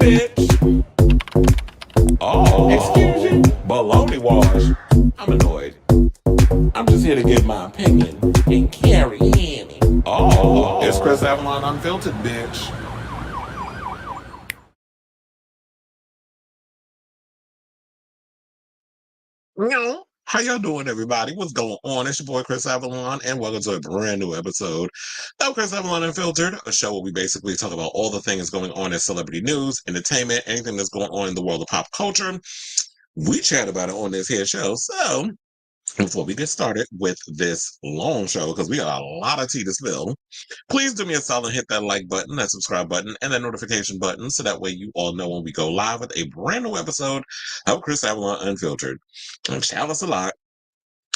bitch. Oh, excuse you? Baloney wash. I'm annoyed. I'm just here to give my opinion and carry in. Oh, it's Chris Avalon Unfiltered, bitch. No. How y'all doing, everybody? What's going on? It's your boy Chris Avalon, and welcome to a brand new episode of Chris Avalon Unfiltered, a show where we basically talk about all the things going on in celebrity news, entertainment, anything that's going on in the world of pop culture. We chat about it on this here show. So, before we get started with this long show, because we got a lot of tea to spill, please do me a solid, hit that like button, that subscribe button, and that notification button, so that way you all know when we go live with a brand new episode of Chris Avalon Unfiltered. And shout us a lot,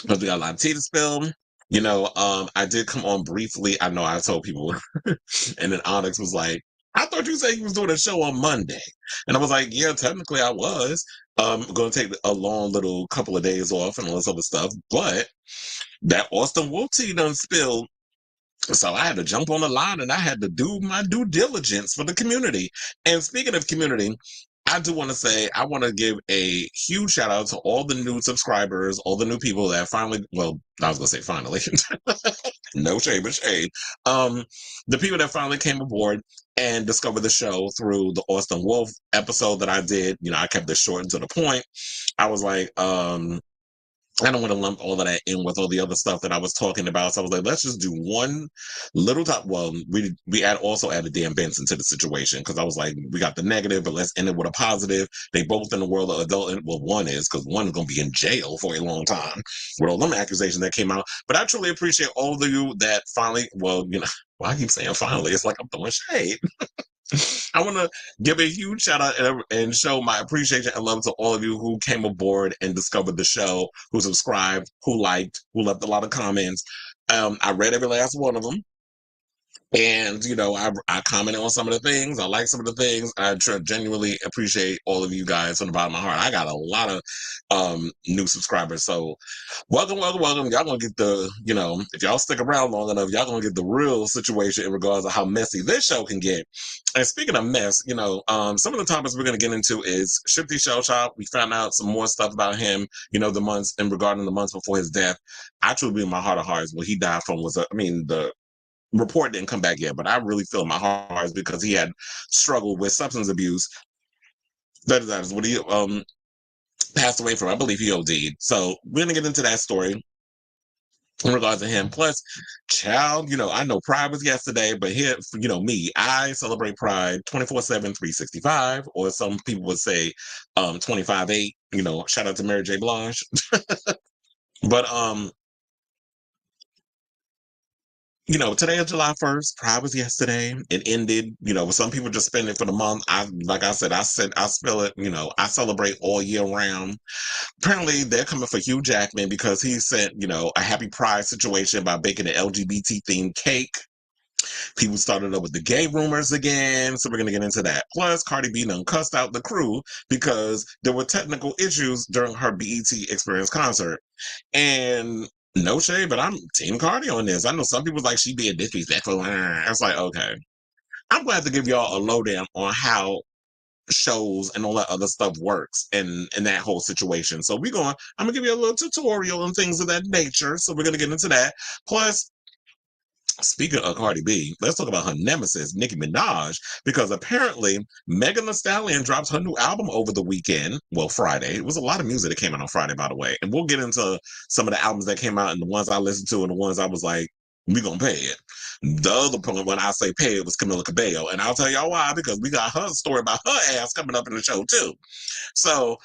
because we got a lot of tea to spill. I did come on briefly. I know I told people, and then Onyx was like, I thought you said you was doing a show on Monday. And I was like, yeah, technically I was. Going to take a long little couple of days off and all this other stuff. But that Austin Wolf tea done spilled. So I had to jump on the line and I had to do my due diligence for the community. And speaking of community, I do want to say, I want to give a huge shout out to all the new subscribers, all the new people that finally, well, I was going to say finally, no shade, but shade. The people that finally came aboard and discovered the show through the Austin Wolf episode that I did. I kept it short and to the point. I was like, I don't want to lump all of that in with all the other stuff that I was talking about. So I was like, let's just do one little top. Well, we also added Dan Benson to the situation, because I was like, we got the negative, but let's end it with a positive. They both in the world of adult. Well, one is, because one is going to be in jail for a long time with all them accusations that came out. But I truly appreciate all of you that finally, well, well, I keep saying finally. It's like I'm throwing shade. I want to give a huge shout out and show my appreciation and love to all of you who came aboard and discovered the show, who subscribed, who liked, who left a lot of comments. I read every last one of them. And, I commented on some of the things. I like some of the things. I genuinely appreciate all of you guys from the bottom of my heart. I got a lot of new subscribers. So welcome, welcome, welcome. Y'all going to get if y'all stick around long enough, y'all going to get the real situation in regards to how messy this show can get. And speaking of mess, some of the topics we're going to get into is Shifty Shellshock. We found out some more stuff about him, the months and regarding the months before his death. I truly, in my heart of hearts, what he died from was, the report didn't come back yet, but I really feel my heart is because he had struggled with substance abuse. That is what he passed away from. I believe he OD'd. So we're gonna get into that story in regards to him. Plus, child, I know Pride was yesterday, but here, me, I celebrate Pride 24/7, 365, or some people would say 25/8. Shout out to Mary J. Blige. But today is July 1st. Pride was yesterday. It ended. Some people just spend it for the month. Like I said, I spell it, I celebrate all year round. Apparently, they're coming for Hugh Jackman because he sent, a happy Pride situation by baking an LGBT themed cake. People started up with the gay rumors again. So we're going to get into that. Plus, Cardi B done cussed out the crew because there were technical issues during her BET Experience concert. And no shade, but I'm Team Cardi on this. I know some people's like, she being disrespectful. It's like, okay. I'm glad to give y'all a lowdown on how shows and all that other stuff works in that whole situation. So I'm gonna give you a little tutorial and things of that nature. So we're gonna get into that. Plus, speaking of Cardi B, let's talk about her nemesis, Nicki Minaj, because apparently Megan Thee Stallion drops her new album over the weekend. Well, Friday. It was a lot of music that came out on Friday, by the way. And we'll get into some of the albums that came out and the ones I listened to and the ones I was like, we gonna pay it. The other point when I say pay it was Camila Cabello. And I'll tell y'all why, because we got her story about her ass coming up in the show too. So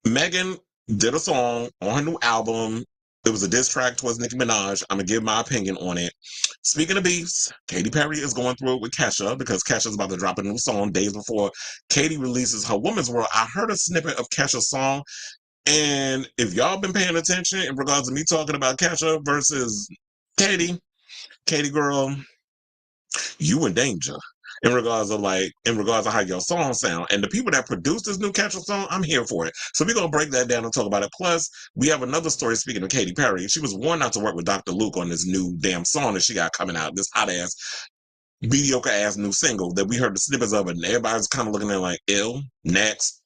Megan did a song on her new album. It was a diss track towards Nicki Minaj. I'm gonna give my opinion on it. Speaking of beefs, Katy Perry is going through it with Kesha because Kesha's about to drop a new song days before Katy releases her Woman's World. I heard a snippet of Kesha's song, and if y'all been paying attention in regards to me talking about Kesha versus Katy, Katy girl, you in danger in regards to how your song sound. And the people that produced this new Kesha song, I'm here for it. So we're gonna break that down and talk about it. Plus, we have another story. Speaking of Katy Perry, she was warned not to work with Dr. Luke on this new damn song that she got coming out. This hot ass mediocre ass new single that we heard the snippets of it, and everybody's kind of looking at it like, ill, next.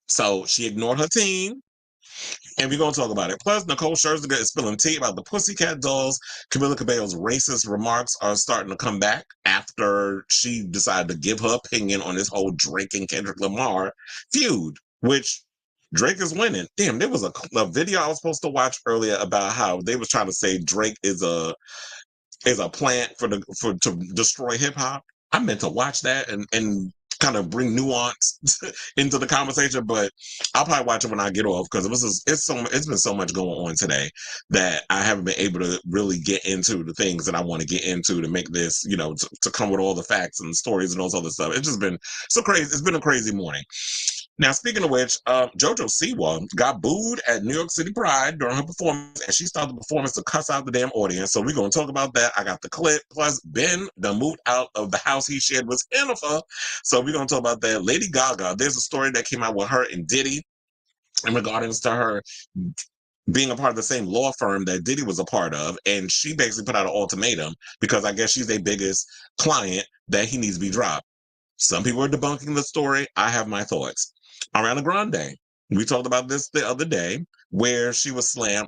So she ignored her team, and we're going to talk about it. Plus, Nicole Scherzinger is spilling tea about the Pussycat Dolls. Camila Cabello's racist remarks are starting to come back after she decided to give her opinion on this whole Drake and Kendrick Lamar feud, which Drake is winning. Damn, there was a video I was supposed to watch earlier about how they was trying to say Drake is a plant to destroy hip hop. I meant to watch that and kind of bring nuance into the conversation, but I'll probably watch it when I get off because it's been so much going on today that I haven't been able to really get into the things that I want to get into to make this, to come with all the facts and stories and all this other stuff. It's just been so crazy. It's been a crazy morning. Now, speaking of which, JoJo Siwa got booed at New York City Pride during her performance, and she started the performance to cuss out the damn audience. So we're going to talk about that. I got the clip. Plus, Ben done moved out of the house he shared with Jennifer. So we're going to talk about that. Lady Gaga, there's a story that came out with her and Diddy in regards to her being a part of the same law firm that Diddy was a part of. And she basically put out an ultimatum because I guess she's their biggest client that he needs to be dropped. Some people are debunking the story. I have my thoughts. Ariana Grande, we talked about this the other day, where she was slammed,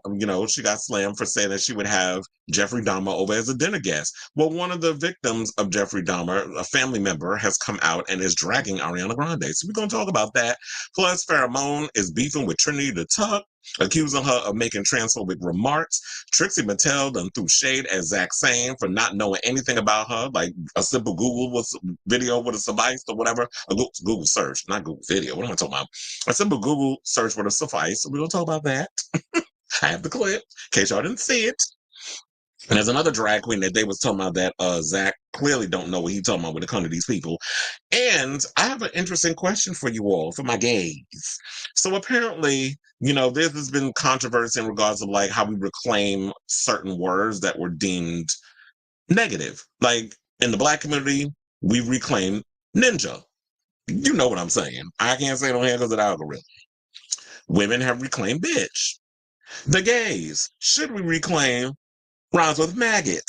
she got slammed for saying that she would have Jeffrey Dahmer over as a dinner guest. Well, one of the victims of Jeffrey Dahmer, a family member, has come out and is dragging Ariana Grande. So we're going to talk about that. Plus, Pheromone is beefing with Trinity the Tuck, accusing her of making transphobic remarks. Trixie Mattel done threw shade at Zach Sane for not knowing anything about her, like a simple Google video would have sufficed or whatever. A Google search, not Google video. What am I talking about? A simple Google search would have sufficed. So we're going to talk about that. I have the clip, in case y'all didn't see it. And there's another drag queen that they was talking about that Zach clearly don't know what he's talking about when it comes to these people. And I have an interesting question for you all, for my gays. So apparently, there's been controversy in regards of like how we reclaim certain words that were deemed negative. Like in the Black community, we reclaim ninja. You know what I'm saying. I can't say it on here because of the algorithm. Women have reclaimed bitch. The gays, should we reclaim rhymes with maggot?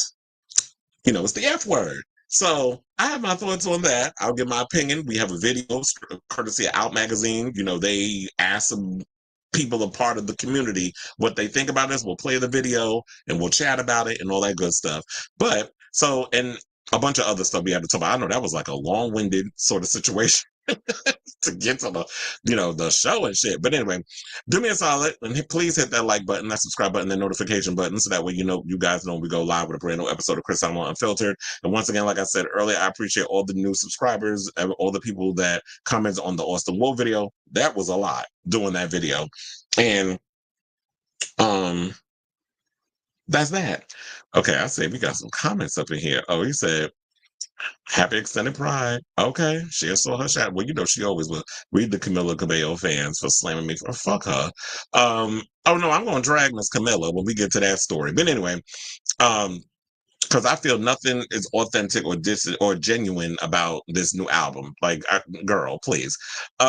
It's the F word. So I have my thoughts on that. I'll give my opinion. We have a video courtesy of Out Magazine. They ask some people a part of the community what they think about this. We'll play the video and we'll chat about it and all that good stuff. And a bunch of other stuff we had to talk about. I know that was like a long-winded sort of situation to get to the show and shit. But anyway, do me a solid and please hit that like button, that subscribe button, that notification button, so that way you guys know when we go live with a brand new episode of Chris Allen Unfiltered. And once again, like I said earlier, I appreciate all the new subscribers, all the people that commented on the Austin Wolf video. That was a lot doing that video. And that's that. Okay, I say we got some comments up in here. Oh, he said, happy extended Pride. Okay, she saw her shot. Well, she always will. Read the Camila Cabello fans for slamming me. Fuck her. Oh no, I'm going to drag Miss Camila when we get to that story. But anyway, because I feel nothing is authentic or genuine about this new album. Like, girl, please.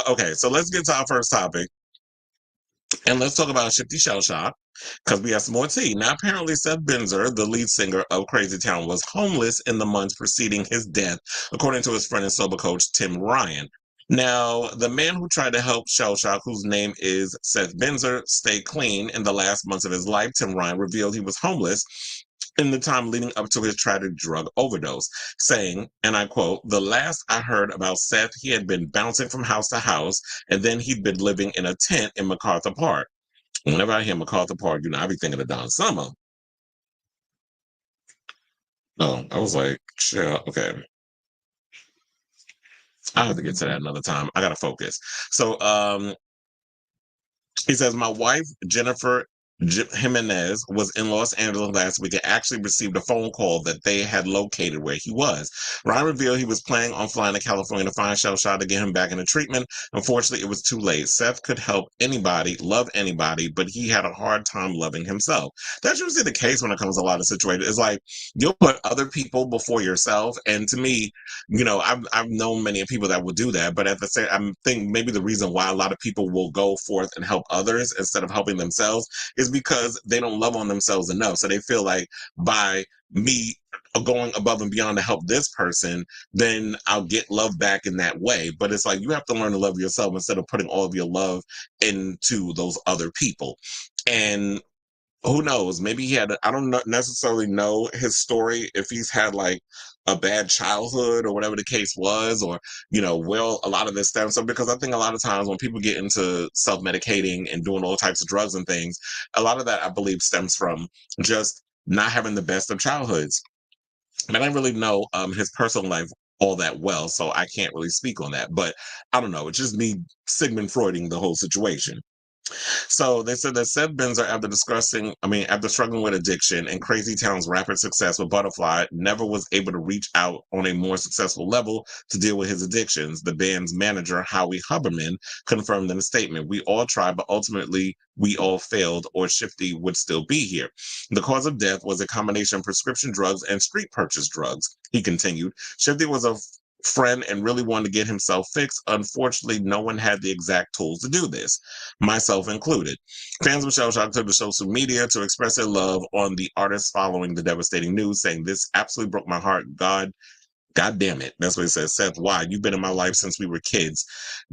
Okay, so let's get to our first topic. And let's talk about Shifty Shellshock, because we have some more tea. Now, apparently, Seth Benzer, the lead singer of Crazy Town, was homeless in the months preceding his death, according to his friend and sober coach, Tim Ryan. Now, the man who tried to help Shellshock, whose name is Seth Benzer, stay clean in the last months of his life, Tim Ryan revealed he was homeless in the time leading up to his tragic drug overdose, saying, and I quote, "The last I heard about Seth, he had been bouncing from house to house, and then he'd been living in a tent in MacArthur Park." Whenever I hear MacArthur Park, I be thinking of Don Summer. Oh, I was like, sure, okay. I have to get to that another time. I gotta focus. So, he says, "My wife, Jennifer Jimenez, was in Los Angeles last week and actually received a phone call that they had located where he was. Ryan revealed he was planning on flying to California to find Shellshock to get him back into treatment. Unfortunately, it was too late. Seth could help anybody, love anybody, but he had a hard time loving himself." That's usually the case when it comes to a lot of situations. It's like you'll put other people before yourself. And to me, I've known many people that will do that, but at the same, I think maybe the reason why a lot of people will go forth and help others instead of helping themselves is because they don't love on themselves enough. So they feel like by me going above and beyond to help this person, then I'll get love back in that way. But it's like you have to learn to love yourself instead of putting all of your love into those other people. And who knows? Maybe he had, I don't necessarily know his story, if he's had like a bad childhood or whatever the case was, or, well, a lot of this stems from, because I think a lot of times when people get into self medicating and doing all types of drugs and things, a lot of that I believe stems from just not having the best of childhoods. And I didn't really know his personal life all that well, so I can't really speak on that. But I don't know. It's just me Sigmund Freuding the whole situation. So they said that said Benzer, after struggling with addiction and Crazy Town's rapid success with Butterfly, never was able to reach out on a more successful level to deal with his addictions. The band's manager, Howie Huberman, confirmed in a statement, "We all tried, but ultimately we all failed, or Shifty would still be here. The cause of death was a combination of prescription drugs and street purchase drugs," he continued. "Shifty was a friend and really wanted to get himself fixed. Unfortunately, no one had the exact tools to do this, myself included." Fans of Shellshock took to social media to express their love on the artist following the devastating news, saying, "This absolutely broke my heart. God damn it." That's what it says. "Seth, why? You've been in my life since we were kids.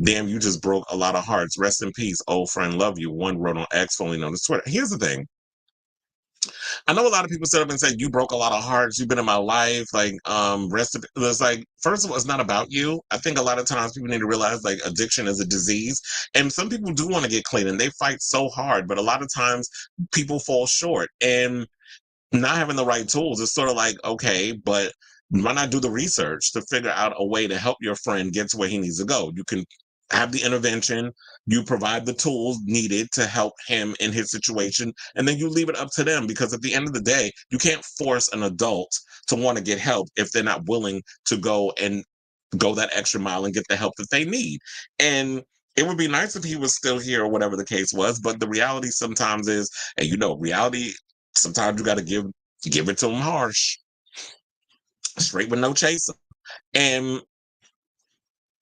Damn, you just broke a lot of hearts. Rest in peace. Old friend, love you." One wrote on X, formerly known as Twitter. Here's the thing. I know a lot of people sit up and say, "You broke a lot of hearts. You've been in my life." Like, it's like, first of all, it's not about you. I think a lot of times people need to realize like addiction is a disease, and some people do want to get clean and they fight so hard, but a lot of times people fall short, and not having the right tools is sort of like, okay, but why not do the research to figure out a way to help your friend get to where he needs to go? You can have the intervention, you provide the tools needed to help him in his situation, and then you leave it up to them, because at the end of the day, you can't force an adult to want to get help if they're not willing to go that extra mile and get the help that they need. And it would be nice if he was still here or whatever the case was, but the reality sometimes is, and reality, sometimes you got to give it to him harsh, straight with no chaser. And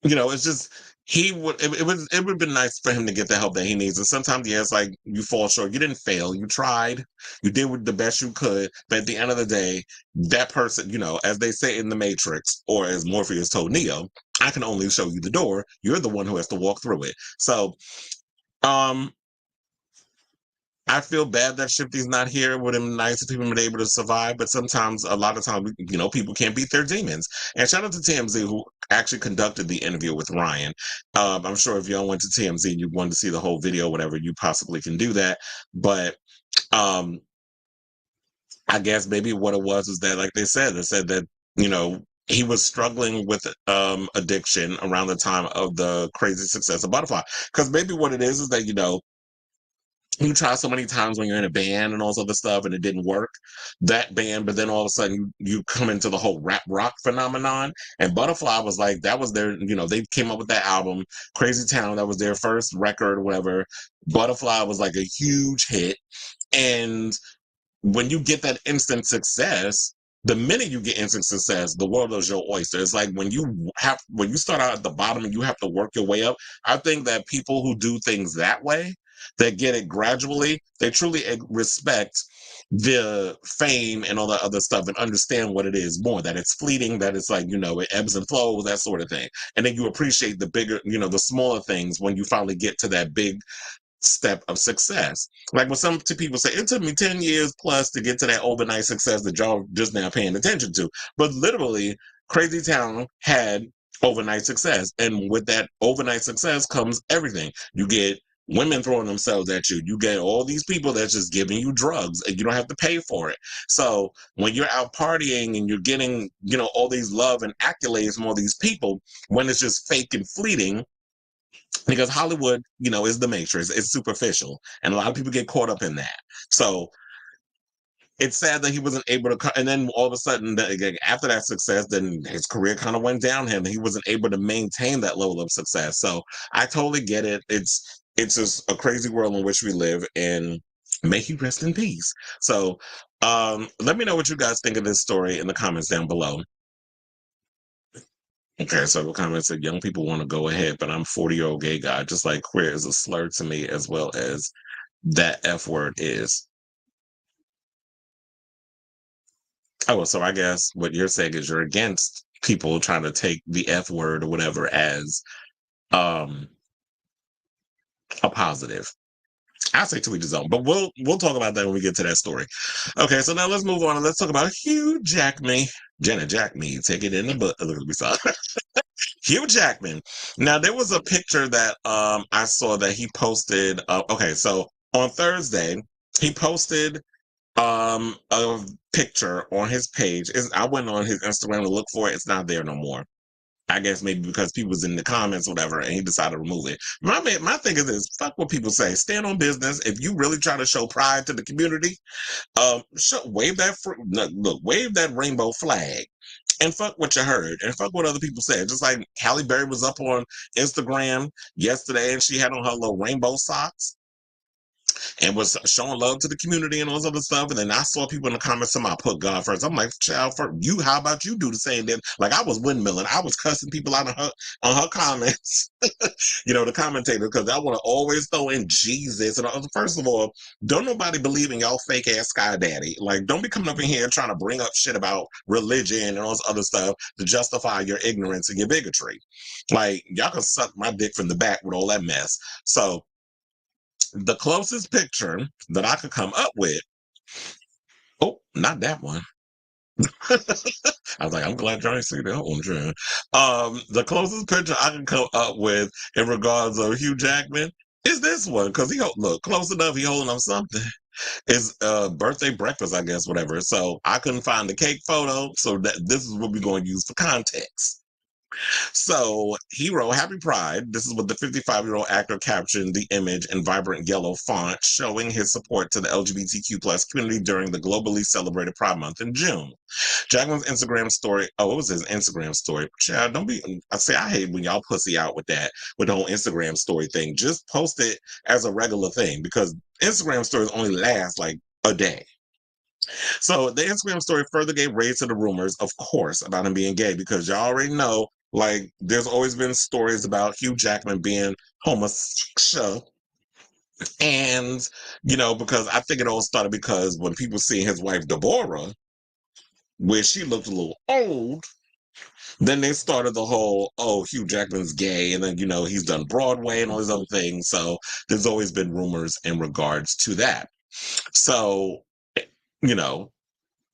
it's just, it would have been nice for him to get the help that he needs. And sometimes, yeah, it's like you fall short. You didn't fail. You tried. You did the best you could. But at the end of the day, that person, as they say in the Matrix, or as Morpheus told Neo, "I can only show you the door. You're the one who has to walk through it." So, um, I feel bad that Shifty's not here. It would have been nice if people been able to survive, but sometimes, a lot of times, people can't beat their demons. And shout out to TMZ, who actually conducted the interview with Ryan. I'm sure if y'all went to TMZ and you wanted to see the whole video, whatever, you possibly can do that. But um, I guess maybe what it was that, like they said that, he was struggling with addiction around the time of the crazy success of Butterfly. Because maybe what it is that, you try so many times when you're in a band and all this other stuff and it didn't work, that band, but then all of a sudden you come into the whole rap rock phenomenon. And Butterfly was like, that was their, they came up with that album, Crazy Town, that was their first record, whatever. Butterfly was like a huge hit. And when you get that instant success, the minute you get instant success, the world is your oyster. It's like when you start out at the bottom and you have to work your way up. I think that people who do things that way, that get it gradually, they truly respect the fame and all that other stuff and understand what it is more, that it's fleeting, that it's like, it ebbs and flows, that sort of thing. And then you appreciate the bigger, the smaller things when you finally get to that big step of success. Like when some people say, "It took me 10 years plus to get to that overnight success that y'all just now paying attention to." But literally, Crazy Town had overnight success. And with that overnight success comes everything. You get women throwing themselves at you. You get all these people that's just giving you drugs and you don't have to pay for it. So when you're out partying and you're getting, all these love and accolades from all these people, when it's just fake and fleeting, because Hollywood, is the Matrix. It's superficial, and a lot of people get caught up in that. So it's sad that he wasn't able to. And then all of a sudden, after that success, then his career kind of went downhill, and he wasn't able to maintain that level of success. So I totally get it. It's just a crazy world in which we live, and may he rest in peace. So let me know what you guys think of this story in the comments down below. Okay, so the comment said young people want to go ahead, but I'm 40-year-old gay guy. Just like queer is a slur to me as well as that F word is. Oh, so I guess what you're saying is you're against people trying to take the F word or whatever as um a positive. I say to each his own, but we'll talk about that when we get to that story. Okay, so now let's move on and let's talk about Hugh Jackman. Janet Jackman, take it in the butt. Look at me, saw Hugh Jackman. Now there was a picture that I saw that he posted. Okay, so on Thursday he posted a picture on his page. I went on his Instagram to look for it. It's not there no more. I guess maybe because people was in the comments or whatever, and he decided to remove it. My thing is this: fuck what people say. Stand on business. If you really try to show pride to the community, wave that look, wave that rainbow flag, and fuck what you heard, and fuck what other people said. Just like Halle Berry was up on Instagram yesterday, and she had on her little rainbow socks and was showing love to the community and all this other stuff. And then I saw people in the comments somehow put God first. I'm like, child, for you, how about you do the same? Then, like, I was windmilling, I was cussing people out on her comments, the commentator, because I want to always throw in Jesus. And first of all, don't nobody believe in y'all fake ass Sky Daddy. Like, don't be coming up in here trying to bring up shit about religion and all this other stuff to justify your ignorance and your bigotry. Like, y'all can suck my dick from the back with all that mess. So the closest picture that I could come up with, oh, not that one. I was like, I'm glad y'all see that one, Jen. The closest picture I can come up with in regards of Hugh Jackman is this one, because look close enough, he holding up something. It's birthday breakfast, I guess, whatever. So I couldn't find the cake photo, so this is what we're going to use for context. So he wrote Happy Pride. This is what the 55-year-old actor captioned the image in vibrant yellow font, showing his support to the LGBTQ plus community during the globally celebrated Pride Month in June. Jackman's Instagram story. Oh, it was his Instagram story. Child, don't be. I hate when y'all pussy out with that, with the whole Instagram story thing. Just post it as a regular thing, because Instagram stories only last like a day. So the Instagram story further gave rise to the rumors, of course, about him being gay, because y'all already know, like, there's always been stories about Hugh Jackman being homosexual. And, because I think it all started because when people see his wife, Deborah, where she looked a little old, then they started the whole, oh, Hugh Jackman's gay. And then, he's done Broadway and all these other things. So there's always been rumors in regards to that. So, you know,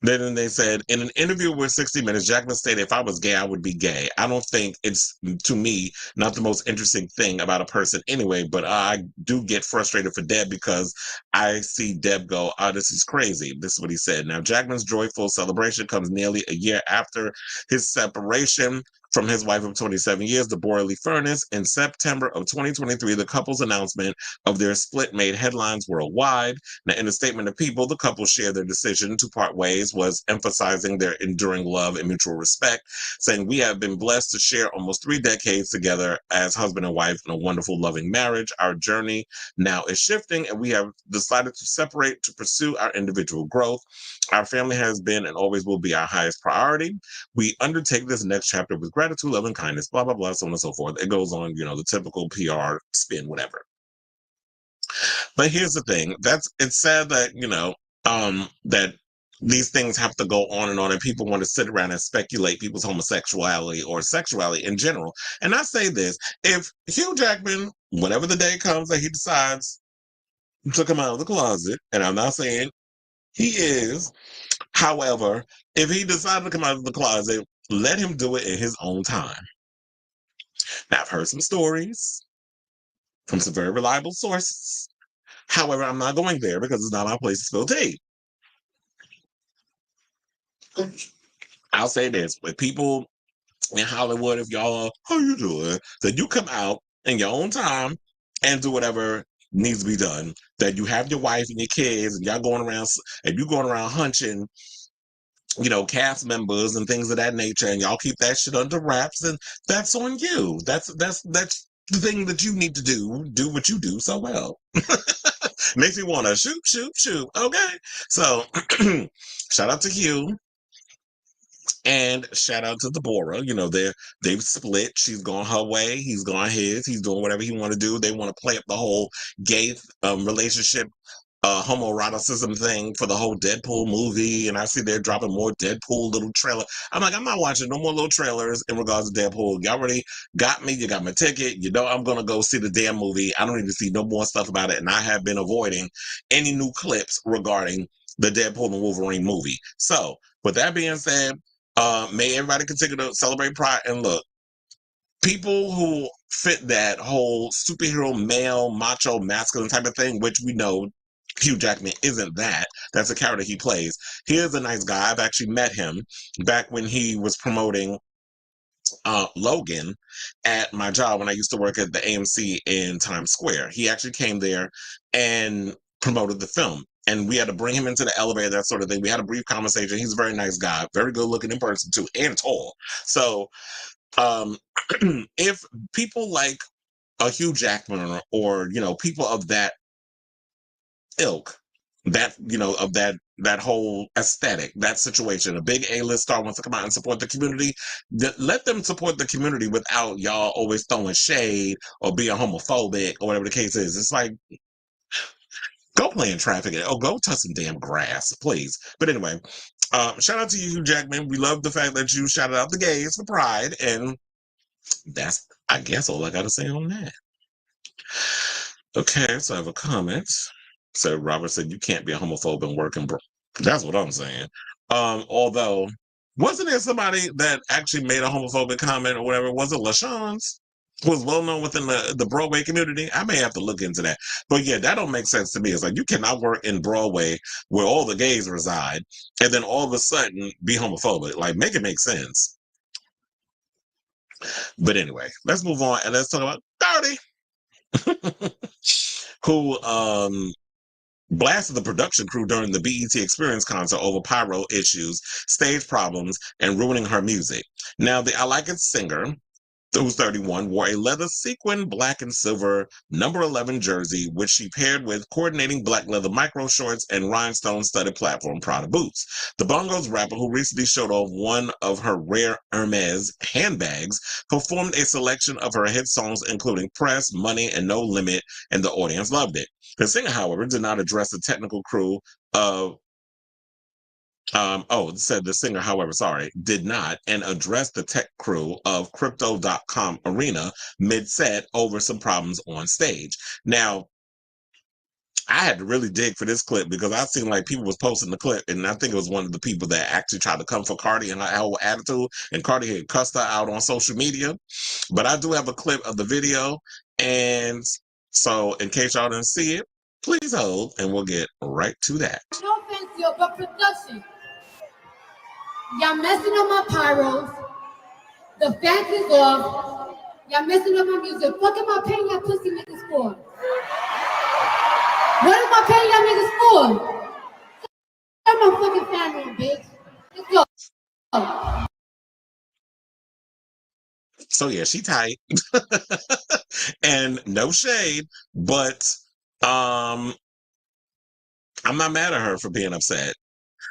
then they said, in an interview with 60 Minutes, Jackman stated, if I was gay, I would be gay. I don't think it's, to me, not the most interesting thing about a person anyway, but I do get frustrated for Deb because I see Deb go, oh, this is crazy. This is what he said. Now, Jackman's joyful celebration comes nearly a year after his separation from his wife of 27 years, Deborah Lee Furness. In September of 2023, the couple's announcement of their split made headlines worldwide. Now, in a statement of People, the couple shared their decision to part ways, was emphasizing their enduring love and mutual respect, saying, we have been blessed to share almost 3 decades together as husband and wife in a wonderful, loving marriage. Our journey now is shifting, and we have decided to separate to pursue our individual growth. Our family has been and always will be our highest priority. We undertake this next chapter with gratitude, love, and kindness, blah, blah, blah, so on and so forth. It goes on, the typical PR spin, whatever. But here's the thing. It's sad that, that these things have to go on, and people want to sit around and speculate people's homosexuality or sexuality in general. And I say this, if Hugh Jackman, whenever the day comes that he decides to come out of the closet, and I'm not saying he is, however, if he decided to come out of the closet, let him do it in his own time. Now, I've heard some stories from some very reliable sources. However, I'm not going there because it's not my place to spill tea. I'll say this, with people in Hollywood, if y'all are, how you doing? That you come out in your own time and do whatever needs to be done. That you have your wife and your kids, and y'all going around, and you going around hunching, cast members and things of that nature, and y'all keep that shit under wraps, and that's on you. That's the thing that you need to do. Do what you do so well. Makes me want to shoot, shoot, shoot. Okay. So shout out to Hugh. And shout out to Deborah. They've split. She's gone her way. He's gone his. He's doing whatever he want to do. They want to play up the whole gay relationship homoeroticism thing for the whole Deadpool movie, and I see they're dropping more Deadpool little trailer. I'm like, I'm not watching no more little trailers in regards to Deadpool. Y'all already got me. You got my ticket. You know I'm gonna go see the damn movie. I don't need to see no more stuff about it, and I have been avoiding any new clips regarding the Deadpool and Wolverine movie. So, with that being said, may everybody continue to celebrate Pride. And look, people who fit that whole superhero male macho masculine type of thing, which we know Hugh Jackman isn't that. That's a character he plays. He is a nice guy. I've actually met him back when he was promoting Logan at my job when I used to work at the AMC in Times Square. He actually came there and promoted the film. And we had to bring him into the elevator, that sort of thing. We had a brief conversation. He's a very nice guy, very good looking in person too, and tall. So um, if people like a Hugh Jackman or people of that ilk, that of that whole aesthetic, that situation, a big A-list star wants to come out and support the community, let them support the community without y'all always throwing shade or being homophobic or whatever the case is. It's like, go play in traffic or go touch some damn grass, please. But anyway, shout out to you, Hugh Jackman. We love the fact that you shouted out the gays for Pride, and that's, I guess, all I got to say on that. Okay, so I have a comment. So Robert said, you can't be a homophobe and work in That's what I'm saying. Although, wasn't there somebody that actually made a homophobic comment or whatever? Was it LaShawn's? Who was well known within the Broadway community? I may have to look into that. But yeah, that don't make sense to me. It's like, you cannot work in Broadway where all the gays reside and then all of a sudden be homophobic. Like, make it make sense. But anyway, let's move on and let's talk about Cardi. Who blasted the production crew during the BET Experience concert over pyro issues, stage problems, and ruining her music. Now, the I Like It singer, who's 31, wore a leather sequin black and silver number 11 jersey, which she paired with coordinating black leather micro shorts and rhinestone-studded platform Prada boots. The Bongos rapper, who recently showed off one of her rare Hermes handbags, performed a selection of her hit songs, including Press, Money, and No Limit, and the audience loved it. The singer, however, did not address the technical crew of said the singer, however, did not, and addressed the tech crew of Crypto.com Arena mid-set over some problems on stage. Now, I had to really dig for this clip because I seen like people was posting the clip, and I think it was one of the people that actually tried to come for Cardi and her whole attitude, and Cardi had cussed her out on social media. But I do have a clip of the video, and so in case y'all didn't see it, please hold, and we'll get right to that. No offense, yo, but production. Y'all messing up my pyros. The fans is off. Y'all messing up my music. What am I paying y'all pussy niggas for? What am I paying y'all niggas for? I'm my fucking fan room, bitch. Let's go. So yeah, she tight. And no shade, but I'm not mad at her for being upset.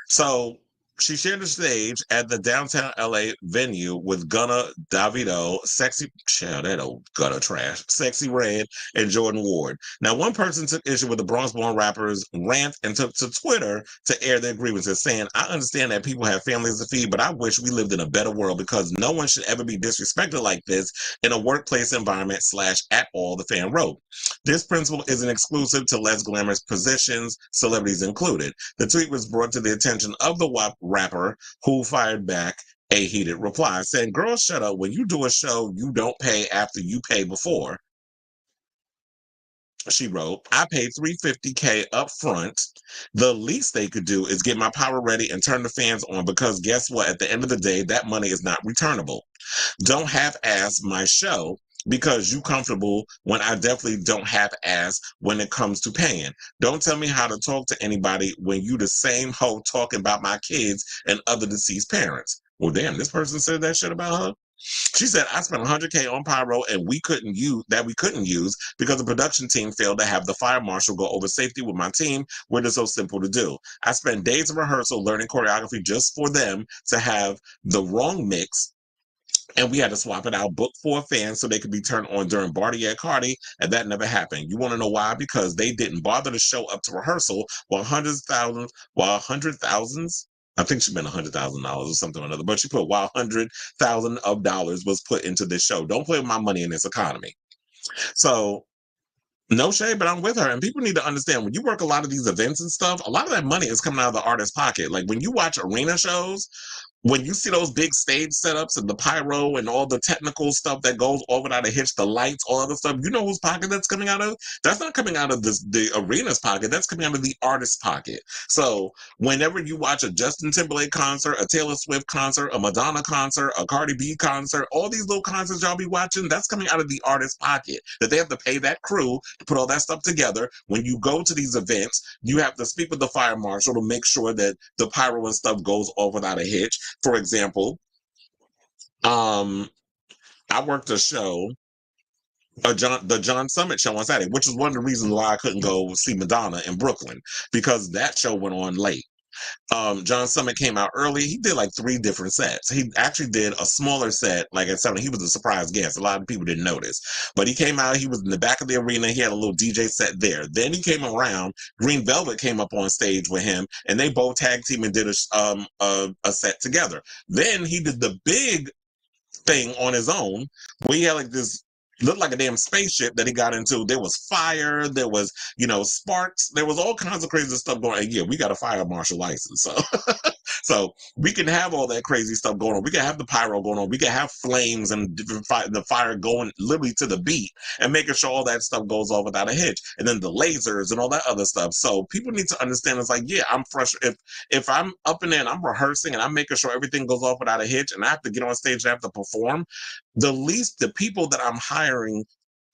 So she shared the stage at the downtown LA venue with Gunna, Davido, that old gutter trash, Sexy Red, and Jordan Ward. Now, one person took issue with the Bronx-born rapper's rant and took to Twitter to air their grievances, saying, I understand that people have families to feed, but I wish we lived in a better world because no one should ever be disrespected like this in a workplace environment / at all, the fan wrote. This principle isn't exclusive to less glamorous positions, celebrities included. The tweet was brought to the attention of the rapper, who fired back a heated reply saying, girl, shut up. When you do a show, you don't pay after you pay before. She wrote, I paid $350K up front. The least they could do is get my power ready and turn the fans on because guess what? At the end of the day, that money is not returnable. Don't half-ass my show because you comfortable when I definitely don't half-ass when it comes to paying. Don't tell me how to talk to anybody when you the same hoe talking about my kids and other deceased parents. Well, damn, this person said that shit about her. She said, I spent $100K on pyro and we couldn't use because the production team failed to have the fire marshal go over safety with my team, which is so simple to do. I spent days of rehearsal learning choreography just for them to have the wrong mix And we had to swap it out, book 4 fans so they could be turned on during Barty at Cardi, and that never happened. You want to know why? Because they didn't bother to show up to rehearsal while hundred thousands. I think she meant $100,000 or something or another, but she put while $100,000 was put into this show. Don't play with my money in this economy. So no shade, but I'm with her. And people need to understand when you work a lot of these events and stuff, a lot of that money is coming out of the artist's pocket. Like when you watch arena shows, when you see those big stage setups and the pyro and all the technical stuff that goes all without a hitch, the lights, all other stuff, you know whose pocket that's coming out of? That's not coming out of the arena's pocket. That's coming out of the artist's pocket. So whenever you watch a Justin Timberlake concert, a Taylor Swift concert, a Madonna concert, a Cardi B concert, all these little concerts y'all be watching, that's coming out of the artist's pocket. That they have to pay that crew to put all that stuff together. When you go to these events, you have to speak with the fire marshal to make sure that the pyro and stuff goes off without a hitch. For example, I worked a show, the John Summit show on Saturday, which is one of the reasons why I couldn't go see Madonna in Brooklyn, because that show went on late. John Summit came out early. He did like 3 different sets. He actually did a smaller set, like at 7. He was a surprise guest. A lot of people didn't notice. But he came out, he was in the back of the arena. He had a little DJ set there. Then he came around. Green Velvet came up on stage with him, and they both tag team and did a set together. Then he did the big thing on his own, where he had like this looked like a damn spaceship that he got into. There was fire, there was, sparks, there was all kinds of crazy stuff going on. And yeah, we got a fire marshal license. So so we can have all that crazy stuff going on. We can have the pyro going on. We can have flames and the fire going literally to the beat and making sure all that stuff goes off without a hitch. And then the lasers and all that other stuff. So people need to understand it's like, yeah, I'm fresh. If I'm up in there and I'm rehearsing and I'm making sure everything goes off without a hitch and I have to get on stage and I have to perform, the people that I'm hiring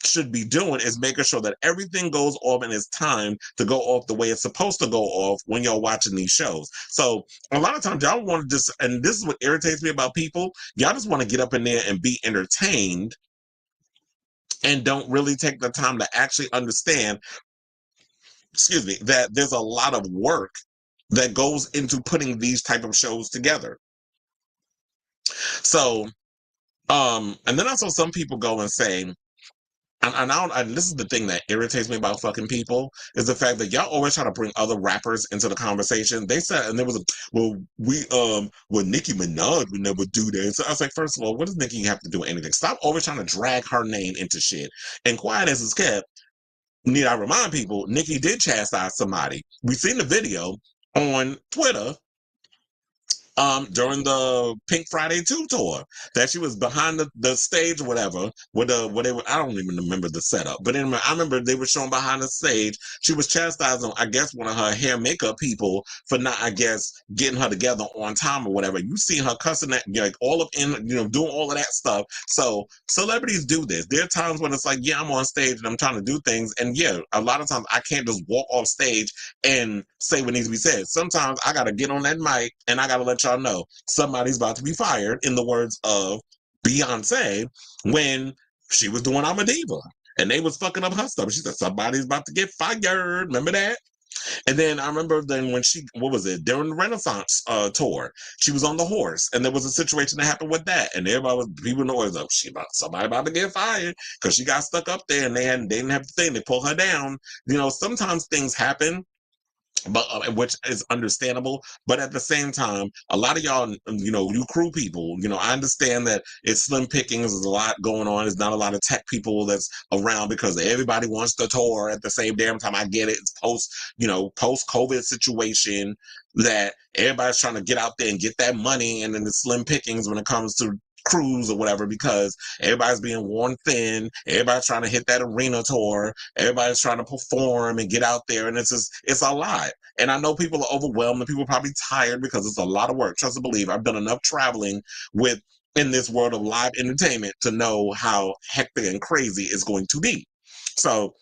should be doing is making sure that everything goes off in its time to go off the way it's supposed to go off when you're watching these shows. So a lot of times y'all want to just, and this is what irritates me about people, y'all just want to get up in there and be entertained and don't really take the time to actually understand, that there's a lot of work that goes into putting these type of shows together. So and then also some people go and say, and this is the thing that irritates me about fucking people, is the fact that y'all always try to bring other rappers into the conversation. They said, and there was Nicki Minaj would never do that. So I was like, first of all, what does Nicki have to do with anything? Stop always trying to drag her name into shit. And quiet as it's kept, need I remind people, Nicki did chastise somebody. We seen the video on Twitter during the Pink Friday 2 tour, that she was behind the stage or whatever, with I don't even remember the setup, but anyway, I remember they were showing behind the stage. She was chastising, I guess, one of her hair makeup people for not, I guess, getting her together on time or whatever. You see her cussing that, like all of doing all of that stuff. So celebrities do this. There are times when it's like, yeah, I'm on stage and I'm trying to do things, and yeah, a lot of times I can't just walk off stage and say what needs to be said. Sometimes I gotta get on that mic and I gotta let y'all know somebody's about to be fired, in the words of Beyonce when she was doing I'm a Diva and they was fucking up her stuff. She said somebody's about to get fired. Remember that? And then I remember then when during the Renaissance tour, she was on the horse and there was a situation that happened with that, and people know it was up. Somebody about to get fired because she got stuck up there and they didn't have the thing. They pulled her down. Sometimes things happen, but which is understandable. But at the same time, a lot of y'all, you crew people, I understand that it's slim pickings. There's a lot going on. There's not a lot of tech people that's around because everybody wants to tour at the same damn time. I get it. It's post COVID situation that everybody's trying to get out there and get that money, and then the slim pickings when it comes to crews or whatever, because everybody's being worn thin. Everybody's trying to hit that arena tour. Everybody's trying to perform and get out there, and it's a lot. And I know people are overwhelmed and people are probably tired because it's a lot of work. Trust and believe, I've done enough traveling in this world of live entertainment to know how hectic and crazy it's going to be. So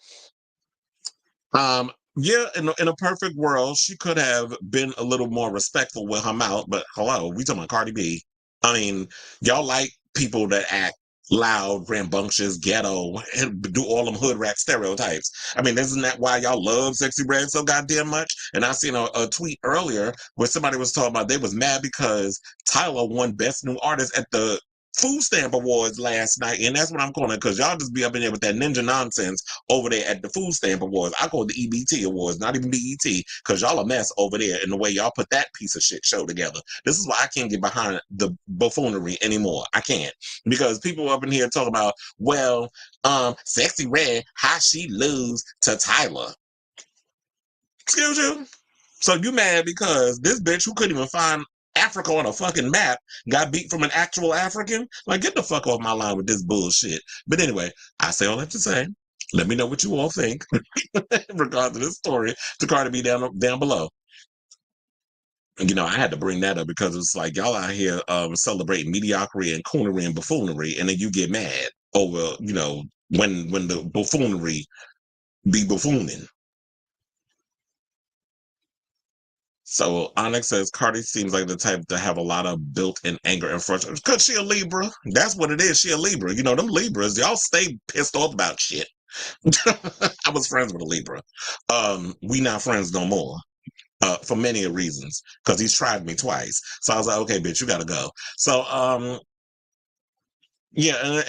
yeah, in a perfect world, she could have been a little more respectful with her mouth, but hello, we talking about Cardi B. I mean, y'all like people that act loud, rambunctious, ghetto, and do all them hood rat stereotypes. I mean, isn't that why y'all love Sexy Red so goddamn much? And I seen a tweet earlier where somebody was talking about they was mad because Tyler won Best New Artist at the food stamp awards last night, and that's what I'm calling it, because y'all just be up in there with that ninja nonsense over there at the food stamp awards. I call it the EBT awards, not even BET, because y'all a mess over there in the way y'all put that piece of shit show together. This is why I can't get behind the buffoonery anymore. I can't, because people up in here talking about, well, Sexy Red, how she lose to Tyler. Excuse you? So you mad because this bitch who couldn't even find Africa on a fucking map got beat from an actual African? Like, get the fuck off my line with this bullshit. But anyway, I say all that to say, let me know what you all think in regards to this story to Cardi B down below. And, you know, I had to bring that up because it's like y'all out here celebrating mediocrity and coonery and buffoonery, and then you get mad over, you know, when the buffoonery be buffooning. So Onyx says Cardi seems like the type to have a lot of built-in anger and frustration because she a Libra. That's what it is. She a Libra. You know, them Libras, y'all stay pissed off about shit. I was friends with a Libra. We not friends no more. For many reasons, because he's tried me twice. So I was like, okay, bitch, you gotta go. So yeah,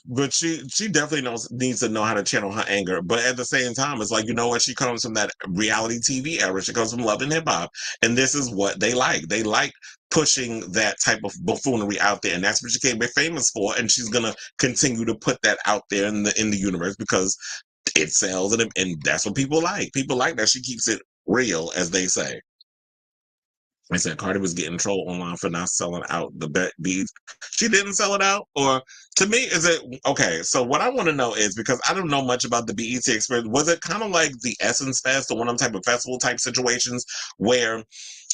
but she definitely needs to know how to channel her anger. But at the same time, it's like, you know what? She comes from that reality TV era. She comes from Love and Hip Hop, and this is what they like. They like pushing that type of buffoonery out there, and that's what she came famous for. And she's gonna continue to put that out there in the universe because it sells, and that's what people like. People like that she keeps it real, as they say. I said Cardi was getting trolled online for not selling out the beats. She didn't sell it out, or to me, is it okay? So what I want to know is, because I don't know much about the BET experience, was it kind of like the Essence Fest or one of them type of festival type situations where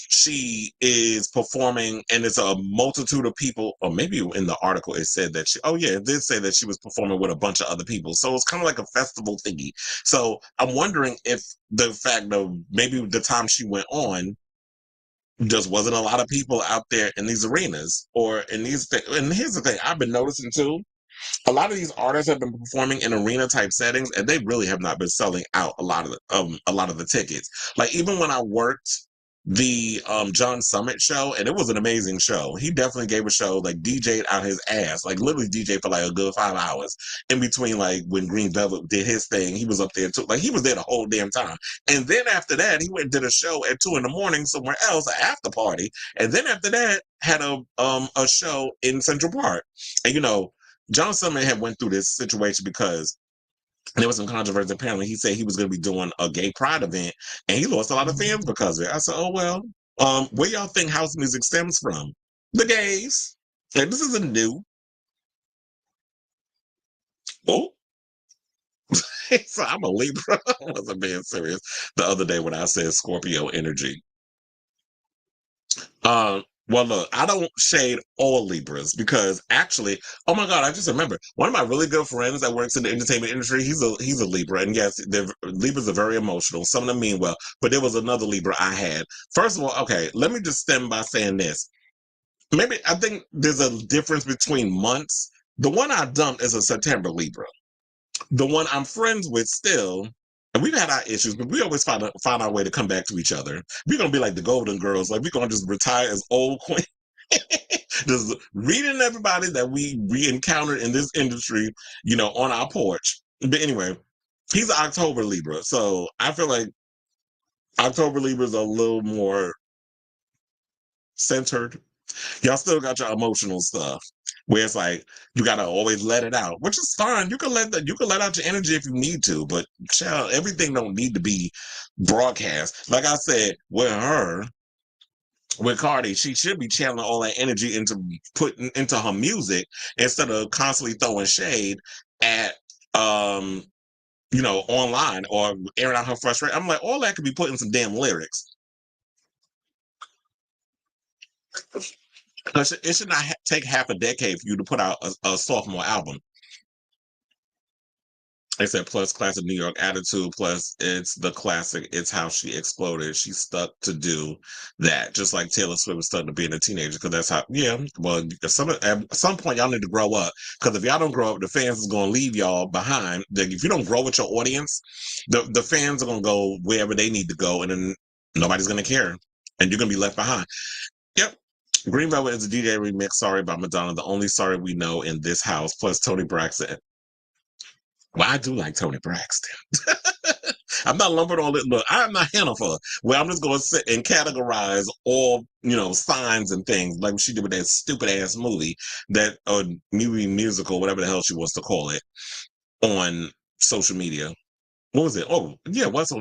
she is performing and it's a multitude of people, or maybe in the article it said that it did say that she was performing with a bunch of other people. So it's kind of like a festival thingy. So I'm wondering if the fact of maybe the time she went on, just wasn't a lot of people out there in these arenas or in these and here's the thing I've been noticing too. A lot of these artists have been performing in arena type settings, and they really have not been selling out a lot of the tickets. Like even when I worked the John Summit show, and it was an amazing show. He definitely gave a show, like DJ'd out his ass, like literally DJ for like a good 5 hours in between. Like when Green Velvet did his thing, he was up there too. Like he was there the whole damn time. And then after that, he went and did a show at 2 a.m. somewhere else, an after party. And then after that, had a show in Central Park. And you know, John Summit had went through this situation because there was some controversy. Apparently, he said he was going to be doing a gay pride event, and he lost a lot of fans because of it. I said, "Oh well, where y'all think house music stems from? The gays. Like this isn't new." Oh, so I'm a Libra. I wasn't being serious the other day when I said Scorpio energy. Well, look, I don't shade all Libras because actually, oh my God, I just remember one of my really good friends that works in the entertainment industry. He's a Libra, and yes, Libras are very emotional. Some of them mean well, but there was another Libra I had. First of all, okay, let me just stem by saying this. Maybe I think there's a difference between months. The one I dumped is a September Libra. The one I'm friends with still, and we've had our issues, but we always find our way to come back to each other. We're gonna be like the Golden Girls, like we're gonna just retire as old queen, just reading everybody that we encountered in this industry, you know, on our porch. But anyway, he's an October Libra, so I feel like October Libras are a little more centered. Y'all still got your emotional stuff where it's like you gotta always let it out, which is fine. You can let out your energy if you need to, but child, everything don't need to be broadcast. Like I said, with Cardi, she should be channeling all that energy into putting into her music instead of constantly throwing shade at you know, online or airing out her frustration. I'm like, all that could be put in some damn lyrics. It should not take half a decade for you to put out a sophomore album. They said plus classic New York attitude, plus it's the classic, it's how she exploded. She stuck to do that, just like Taylor Swift was stuck to being a teenager, because that's how, yeah, well, at some point y'all need to grow up, because if y'all don't grow up, the fans is going to leave y'all behind. If you don't grow with your audience, the fans are going to go wherever they need to go, and then nobody's going to care, and you're going to be left behind. Yep. Green Velvet is a DJ remix, Sorry by Madonna, the only sorry we know in this house, plus Tony Braxton. Well, I do like Tony Braxton. I'm not lumping all it. Look, I'm not Hannaford, where I'm just going to sit and categorize all, signs and things like she did with that stupid ass movie, that movie musical, whatever the hell she wants to call it, on social media. What was it? Oh, yeah, it was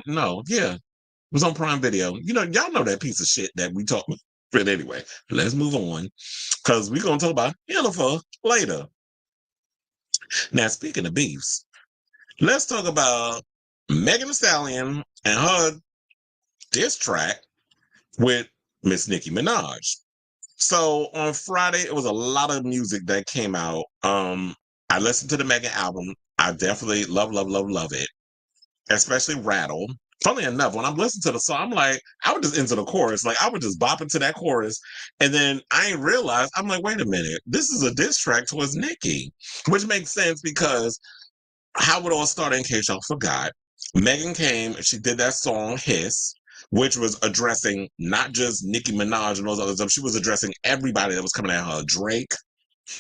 on Prime Video. Y'all know that piece of shit that we talk about. But anyway, let's move on, because we're going to talk about Hannaford later. Now, speaking of beefs, let's talk about Megan Thee Stallion and her diss track with Miss Nicki Minaj. So on Friday, it was a lot of music that came out. I listened to the Megan album. I definitely love it, especially Rattle. Funny enough, when I'm listening to the song, I'm like, I would just into the chorus. Like, I would just bop into that chorus. And then I ain't realized, I'm like, wait a minute, this is a diss track towards Nicki, which makes sense because how it all started, in case y'all forgot. Megan came, she did that song Hiss, which was addressing not just Nicki Minaj and those other stuff. She was addressing everybody that was coming at her. Drake,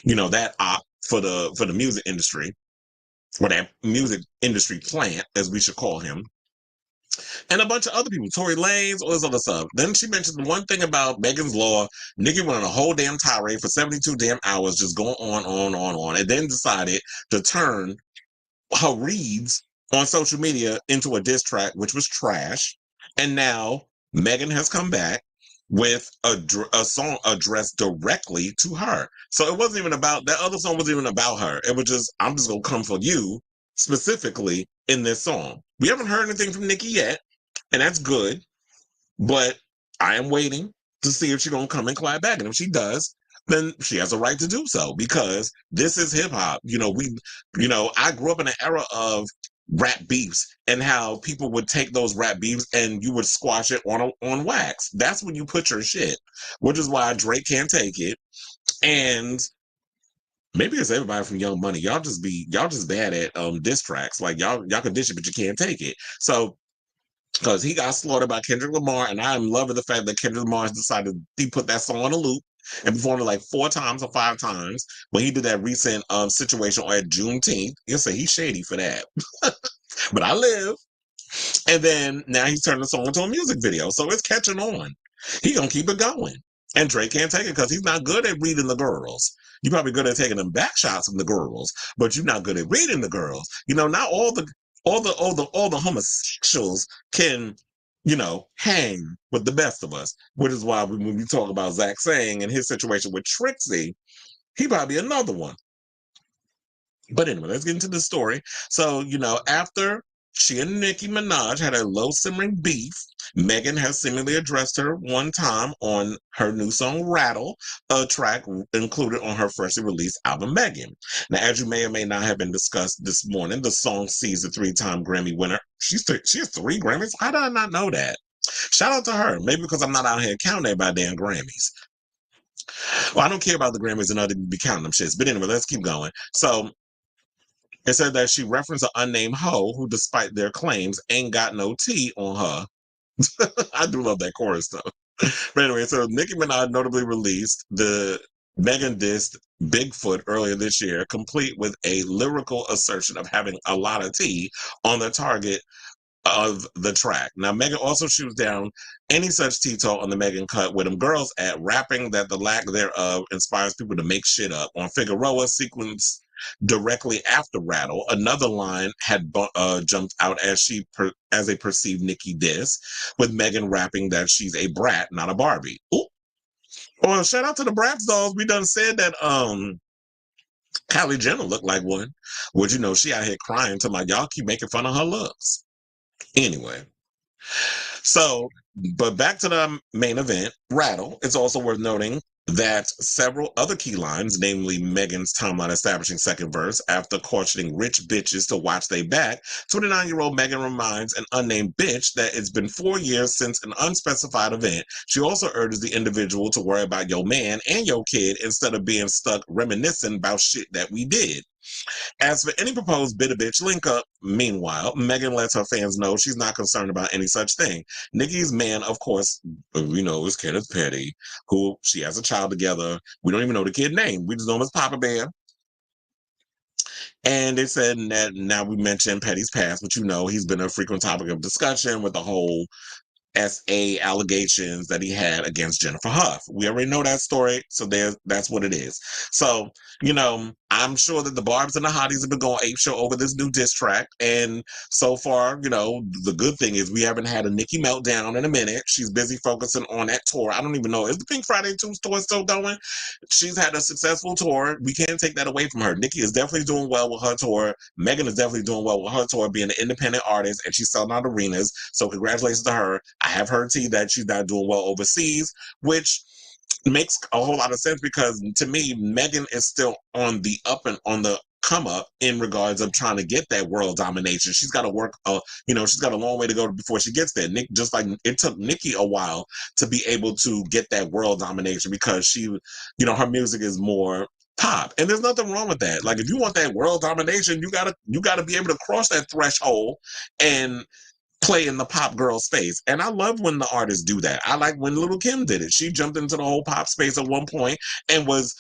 that op for the music industry, or that music industry plant, as we should call him, and a bunch of other people, Tory Lanez, all this other stuff. Then she mentioned the one thing about Megan's Law. Nicki went on a whole damn tirade for 72 damn hours, just going on, and then decided to turn her reads on social media into a diss track, which was trash. And now Megan has come back with a song addressed directly to her. So it wasn't even about, that other song wasn't even about her. It was just, I'm just going to come for you specifically in this song. We haven't heard anything from Nicki yet, and that's good. But I am waiting to see if she's going to come and clap back. And if she does, then she has a right to do so, because this is hip hop. I grew up in an era of rap beefs and how people would take those rap beefs and you would squash it on wax. That's when you put your shit, which is why Drake can't take it. And maybe it's everybody from Young Money. Y'all just bad at diss tracks. Like y'all can dish it, but you can't take it. So, because he got slaughtered by Kendrick Lamar, and I'm loving the fact that Kendrick Lamar has decided he put that song on a loop and performed it like 4 times or 5 times when he did that recent situation at Juneteenth. You'll say he's shady for that. But I live. And then now he's turned the song into a music video. So it's catching on. He gonna keep it going. And Drake can't take it because he's not good at reading the girls. You're probably good at taking them back shots from the girls, but you're not good at reading the girls. Not all the homosexuals can, hang with the best of us. Which is why when we talk about Zach Sang and his situation with Trixie, he probably another one. But anyway, let's get into the story. So, after she and Nicki Minaj had a low simmering beef, Megan has seemingly addressed her one time on her new song Rattle, a track included on her freshly released album Megan. Now, as you may or may not have been discussed this morning, the song sees the 3-time Grammy winner. She has 3 Grammys? How did I not know that? Shout out to her. Maybe because I'm not out here counting everybody damn Grammys. Well, I don't care about the Grammys and other be counting them shits. But anyway, let's keep going. So, it said that she referenced an unnamed hoe who, despite their claims, ain't got no tea on her. I do love that chorus, though. But anyway, so Nicki Minaj notably released the Megan dissed Bigfoot earlier this year, complete with a lyrical assertion of having a lot of tea on the target of the track. Now, Megan also shoots down any such tea talk on the Megan cut with them girls at rapping that the lack thereof inspires people to make shit up. On Figueroa sequence directly after Rattle, another line had jumped out as a perceived Nicki diss, with Megan rapping that she's a brat, not a Barbie. Ooh. Well, shout out to the Bratz dolls. We done said that Kylie Jenner looked like one. Which, she out here crying to my y'all keep making fun of her looks. Anyway. So, but back to the main event, Rattle. It's also worth noting that several other key lines, namely Megan's timeline establishing second verse, after cautioning rich bitches to watch they back, 29-year-old Megan reminds an unnamed bitch that it's been 4 years since an unspecified event. She also urges the individual to worry about your man and your kid instead of being stuck reminiscing about shit that we did. As for any proposed bitter bitch link up, meanwhile, Megan lets her fans know she's not concerned about any such thing. Nicki's man, of course, we know is Kenneth Petty, who she has a child together. We don't even know the kid name. We just know him as Papa Bear. And they said that now we mentioned Petty's past, but he's been a frequent topic of discussion with the whole SA allegations that he had against Jennifer Huff. We already know that story, so that's what it is. So, I'm sure that the Barbs and the Hotties have been going apeshit over this new diss track, and so far, the good thing is we haven't had a Nicki meltdown in a minute. She's busy focusing on that tour. I don't even know, is the Pink Friday 2 tour still going? She's had a successful tour. We can't take that away from her. Nicki is definitely doing well with her tour. Megan is definitely doing well with her tour, being an independent artist, and she's selling out arenas. So congratulations to her. I have heard that she's not doing well overseas, which makes a whole lot of sense because to me, Megan is still on the up and on the come up in regards of trying to get that world domination. She's got to work, she's got a long way to go before she gets there. Just like it took Nicki a while to be able to get that world domination because she, her music is more pop, and there's nothing wrong with that. Like if you want that world domination, you gotta be able to cross that threshold and play in the pop girl space. And I love when the artists do that. I like when Little Kim did it. She jumped into the whole pop space at one point and was,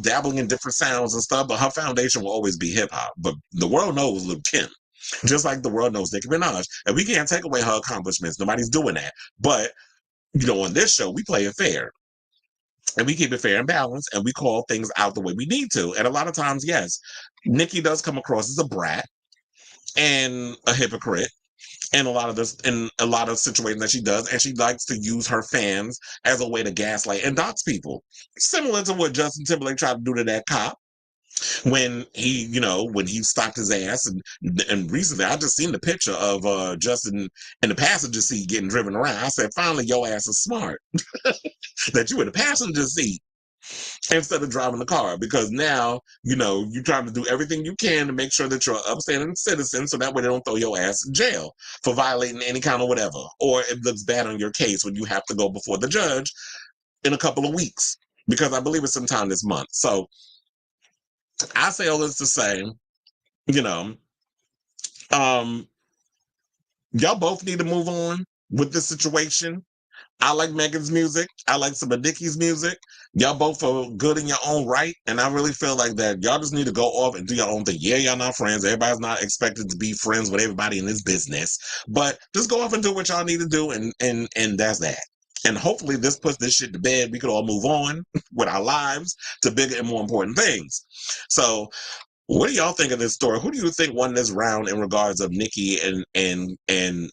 dabbling in different sounds and stuff, but her foundation will always be hip hop. But the world knows Little Kim, just like the world knows Nicki Minaj. And we can't take away her accomplishments. Nobody's doing that. But, on this show, we play it fair. And we keep it fair and balanced, and we call things out the way we need to. And a lot of times, yes, Nicki does come across as a brat and a hypocrite in a lot of situations that she does, and she likes to use her fans as a way to gaslight and dox people, similar to what Justin Timberlake tried to do to that cop when he stopped his ass. And recently I just seen the picture of Justin in the passenger seat getting driven around. I said, finally your ass is smart that you in the passenger seat instead of driving the car, because now, you're trying to do everything you can to make sure that you're an upstanding citizen so that way they don't throw your ass in jail for violating any kind of whatever, or it looks bad on your case when you have to go before the judge in a couple of weeks, because I believe it's sometime this month. So I say all this to say, y'all both need to move on with this situation. I like Megan's music. I like some of Nicki's music. Y'all both are good in your own right. And I really feel like that y'all just need to go off and do your own thing. Yeah, y'all not friends. Everybody's not expected to be friends with everybody in this business. But just go off and do what y'all need to do. And that's that. And hopefully this puts this shit to bed. We could all move on with our lives to bigger and more important things. So what do y'all think of this story? Who do you think won this round in regards of Nicki and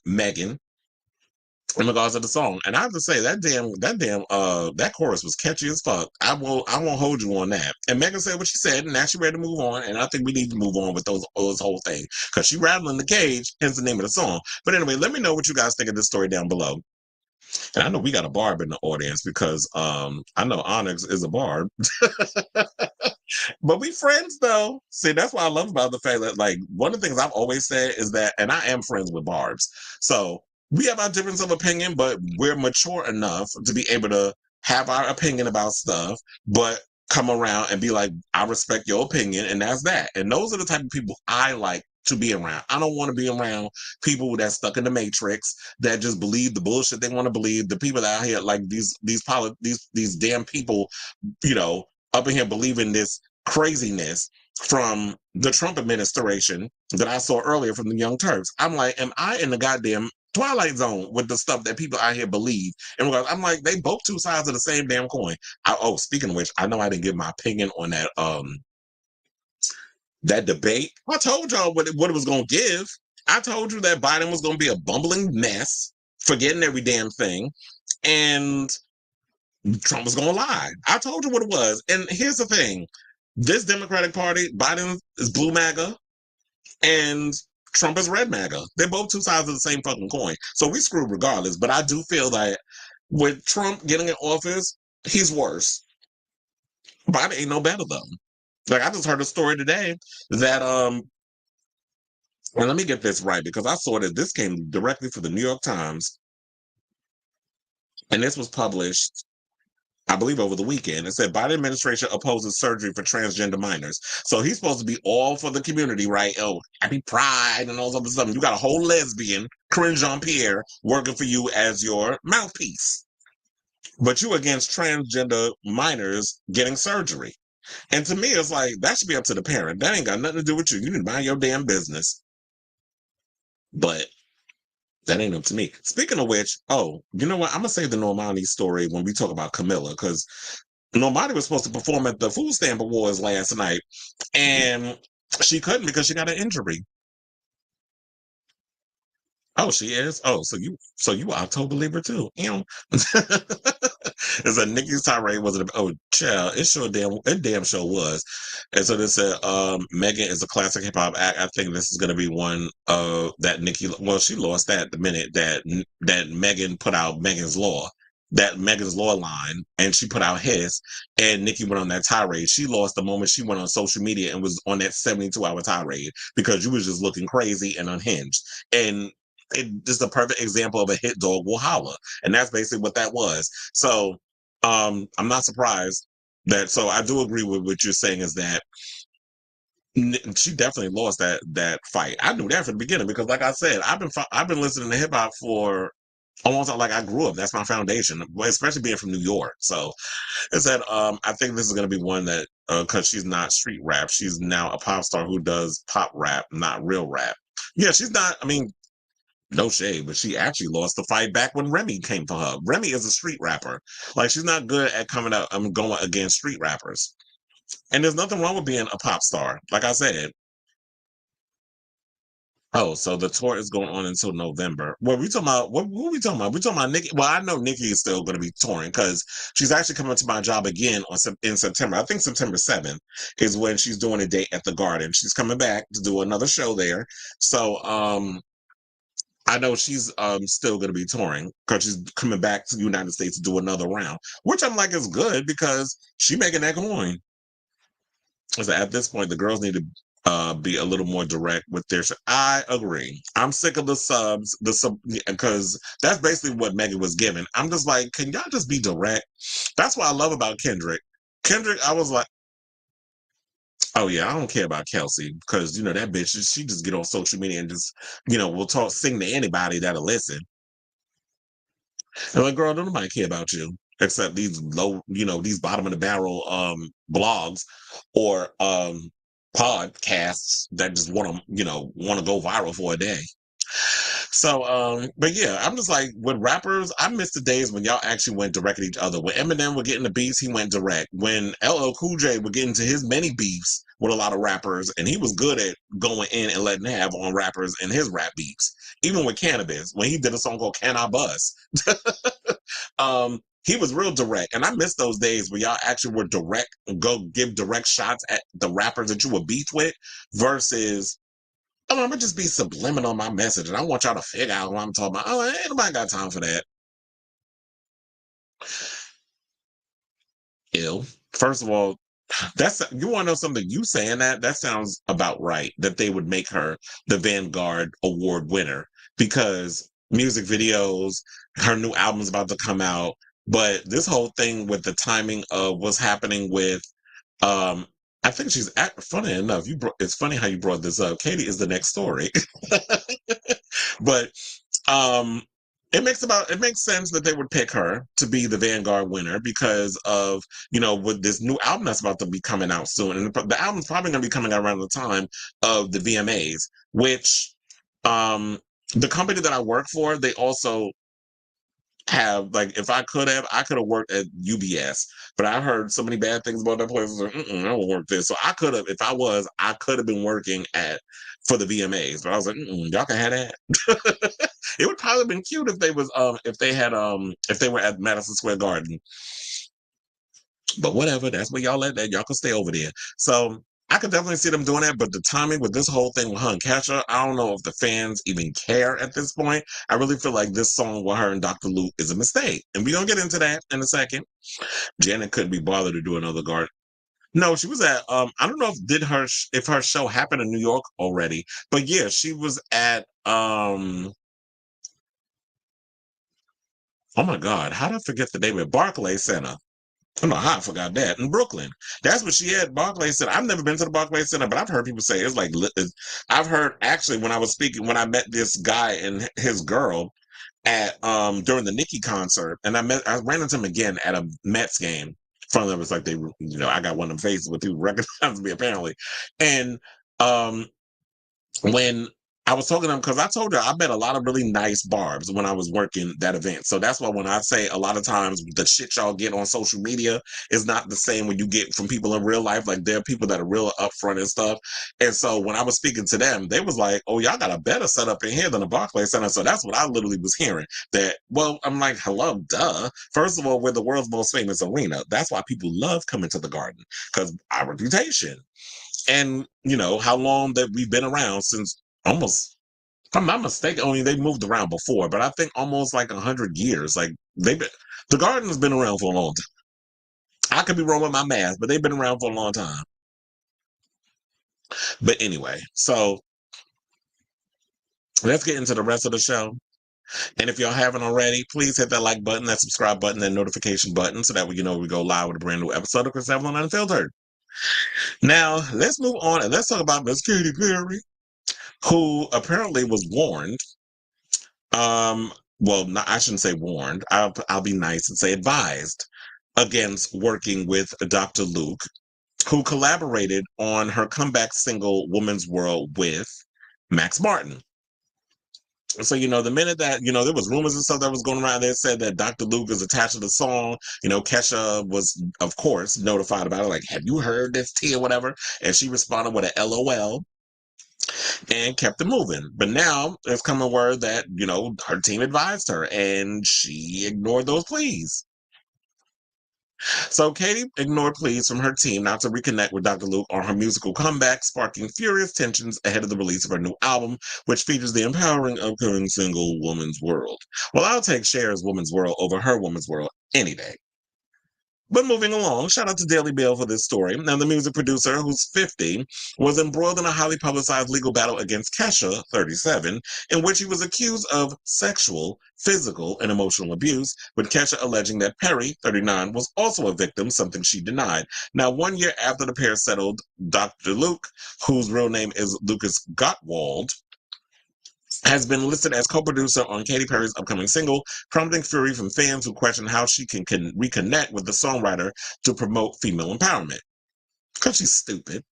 Megan? In regards to the song, and I have to say that chorus was catchy as fuck. I won't hold you on that. And Megan said what she said, and now she's ready to move on. And I think we need to move on with those whole thing because she rattling the cage, hence the name of the song. But anyway, let me know what you guys think of this story down below. And I know we got a barb in the audience because I know Onyx is a barb. But we friends though. See, that's what I love about the fact that, like, one of the things I've always said is that, and I am friends with barbs. So we have our difference of opinion, but we're mature enough to be able to have our opinion about stuff, but come around and be like, I respect your opinion, and that's that. And those are the type of people I like to be around. I don't want to be around people that's stuck in the matrix, that just believe the bullshit they want to believe. The people that out here, like these damn people, up in here believing this craziness from the Trump administration that I saw earlier from the Young Turks. I'm like, am I in the goddamn Twilight Zone with the stuff that people out here believe? And I'm like, they both two sides of the same damn coin. Speaking of which, I know I didn't give my opinion on that debate. I told y'all what it was going to give. I told you that Biden was going to be a bumbling mess, forgetting every damn thing, and Trump was going to lie. I told you what it was. And here's the thing. This Democratic Party, Biden is blue MAGA, and Trump is red MAGA. They're both two sides of the same fucking coin. So we screwed regardless. But I do feel that with Trump getting in office, he's worse. Biden ain't no better though. Like, I just heard a story today that and let me get this right, because I saw that this came directly from the New York Times, and this was published I believe over the weekend. It said Biden administration opposes surgery for transgender minors. So he's supposed to be all for the community, right? Oh, happy pride and all this other stuff. You got a whole lesbian, Corinne Jean-Pierre, working for you as your mouthpiece. But you against transgender minors getting surgery. And to me, it's like, that should be up to the parent. That ain't got nothing to do with you. You need to mind your damn business. But that ain't up to me. Speaking of which, oh, you know what? I'm going to save the Normani story when we talk about Camila, because Normani was supposed to perform at the Food Stamp Awards last night, and she couldn't because she got an injury. Oh, she is. Oh, so you October Libra too. You know, it's a Nicki's tirade wasn't. Oh, child, it damn sure was. And so they said, Megan is a classic hip hop act. I think this is going to be one that Nicki. Well, she lost that the minute that Megan put out Megan's Law. That Megan's Law line, and she put out his, and Nicki went on that tirade. She lost the moment she went on social media and was on that 72-hour tirade because you was just looking crazy and unhinged. And it is the perfect example of a hit dog will holler, and that's basically what that was. So I'm not surprised that. So I do agree with what you're saying is that she definitely lost that fight. I knew that from the beginning because, like I said, I've been listening to hip hop for almost like I grew up. That's my foundation, especially being from New York. So it said I think this is going to be one that because she's not street rap, she's now a pop star who does pop rap, not real rap. Yeah, she's not. I mean, no shade, but she actually lost the fight back when Remy came for her. Remy is a street rapper. Like, she's not good at coming up and going against street rappers. And there's nothing wrong with being a pop star. Like I said. Oh, so the tour is going on until November. What we talking about? What are we talking about? We talking about Nicki? Well, I know Nicki is still going to be touring because she's actually coming to my job again in September. I think September 7th is when she's doing a date at the Garden. She's coming back to do another show there. So, I know she's still going to be touring because she's coming back to the United States to do another round, which I'm like is good because she making that coin. So at this point, the girls need to be a little more direct with their. I agree. I'm sick of the subs, because that's basically what Megan was given. I'm just like, can y'all just be direct? That's what I love about Kendrick. Kendrick, I was like, oh yeah, I don't care about Kelsey because that bitch. She just get on social media and just will talk, sing to anybody that'll listen. And like, girl, don't nobody care about you except these low, these bottom of the barrel blogs or podcasts that just want to go viral for a day. So, but yeah, I'm just like with rappers, I miss the days when y'all actually went direct at each other. When Eminem would get into beefs, he went direct. When LL Cool J would get into his many beefs with a lot of rappers, and he was good at going in and letting have on rappers in his rap beefs. Even with Cannabis, when he did a song called Can I Bust? He was real direct. And I miss those days where y'all actually were direct, go give direct shots at the rappers that you were beef with versus I'm gonna just be subliminal on my message, and I want y'all to figure out what I'm talking about. Oh, ain't nobody got time for that. Ill. First of all, that's you want to know something. You saying that sounds about right. That they would make her the Vanguard Award winner because music videos, her new album's about to come out. But this whole thing with the timing of what's happening with um I think funny enough, it's funny how you brought this up. Katy is the next story. But um it makes sense that they would pick her to be the Vanguard winner because of with this new album that's about to be coming out soon, and the album's probably going to be coming out around the time of the VMAs, which the company that I work for, they also have like if I could have worked at UBS, but I heard so many bad things about that place. I was like, I won't work there. So I could have, if I could have been working for the VMAs, but I was like, y'all can have that. It would probably have been cute if they was if they were at Madison Square Garden. But whatever, that's where y'all at that. Y'all can stay over there. So I could definitely see them doing that, but the timing with this whole thing with her and Kesha, I don't know if the fans even care at this point. I really feel like this song with her and Dr. Luke is a mistake. And we're going to get into that in a second. Janet couldn't be bothered to do another guard. No, she was at, I don't know if her show happened in New York already, but yeah, she was at, oh my God, how did I forget the name of it? Barclay Center. I don't know how I forgot that. In Brooklyn. That's what she had, Barclays Center. I've never been to the Barclays Center, but I've heard people say it's like, I've heard actually when I was speaking, when I met this guy and his girl at, during the Nicki concert, and I ran into him again at a Mets game. Funny, it was like I got one of them faces where people recognize me apparently. And, when I was talking to him, because I told her I met a lot of really nice barbs when I was working that event. So that's why when I say a lot of times the shit y'all get on social media is not the same when you get from people in real life. Like there are people that are real upfront and stuff. And so when I was speaking to them, they was like, "Oh, y'all got a better setup in here than the Barclays Center." So that's what I literally was hearing. That well, I'm like, hello, duh. First of all, we're the world's most famous arena. That's why people love coming to the Garden because our reputation. And how long that we've been around since almost, if I'm not mistaken, only they moved around before, but I think almost like 100 years. Like the garden has been around for a long time. I could be wrong with my math, but they've been around for a long time. But anyway, so let's get into the rest of the show. And if y'all haven't already, please hit that like button, that subscribe button, that notification button, so that we we go live with a brand new episode of Chris Avalon Unfiltered. Now let's move on and let's talk about Miss Katy Perry, who apparently was warned. Well, I shouldn't say warned. I'll be nice and say advised against working with Dr. Luke, who collaborated on her comeback single "Woman's World" with Max Martin. So, the minute that, there was rumors and stuff that was going around, they said that Dr. Luke is attached to the song. Kesha was, of course, notified about it. Like, have you heard this, T, or whatever? And she responded with a LOL and kept it moving. But now there's coming word that, her team advised her and she ignored those pleas. So Katy ignored pleas from her team not to reconnect with Dr. Luke on her musical comeback, sparking furious tensions ahead of the release of her new album, which features the empowering upcoming single Woman's World. Well, I'll take Cher's Woman's World over her Woman's World any day. But moving along, shout out to Daily Mail for this story. Now, the music producer, who's 50, was embroiled in a highly publicized legal battle against Kesha, 37, in which he was accused of sexual, physical, and emotional abuse, with Kesha alleging that Perry, 39, was also a victim, something she denied. Now, 1 year after the pair settled, Dr. Luke, whose real name is Lucas Gottwald, has been listed as co-producer on Katy Perry's upcoming single, prompting fury from fans who question how she can reconnect with the songwriter to promote female empowerment. Because she's stupid.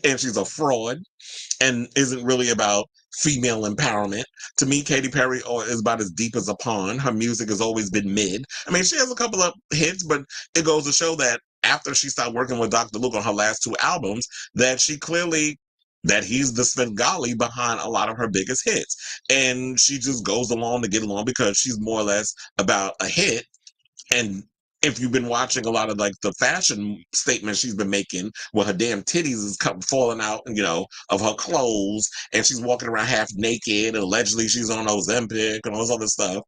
And she's a fraud and isn't really about female empowerment. To me, Katy Perry is about as deep as a pond. Her music has always been mid. I mean, she has a couple of hits, but it goes to show that after she stopped working with Dr. Luke on her last two albums, that he's the Svengali behind a lot of her biggest hits. And she just goes along to get along because she's more or less about a hit. And if you've been watching a lot of like the fashion statements she's been making, well, her damn titties is falling out, of her clothes, and she's walking around half naked, and allegedly she's on Ozempic and all this other stuff,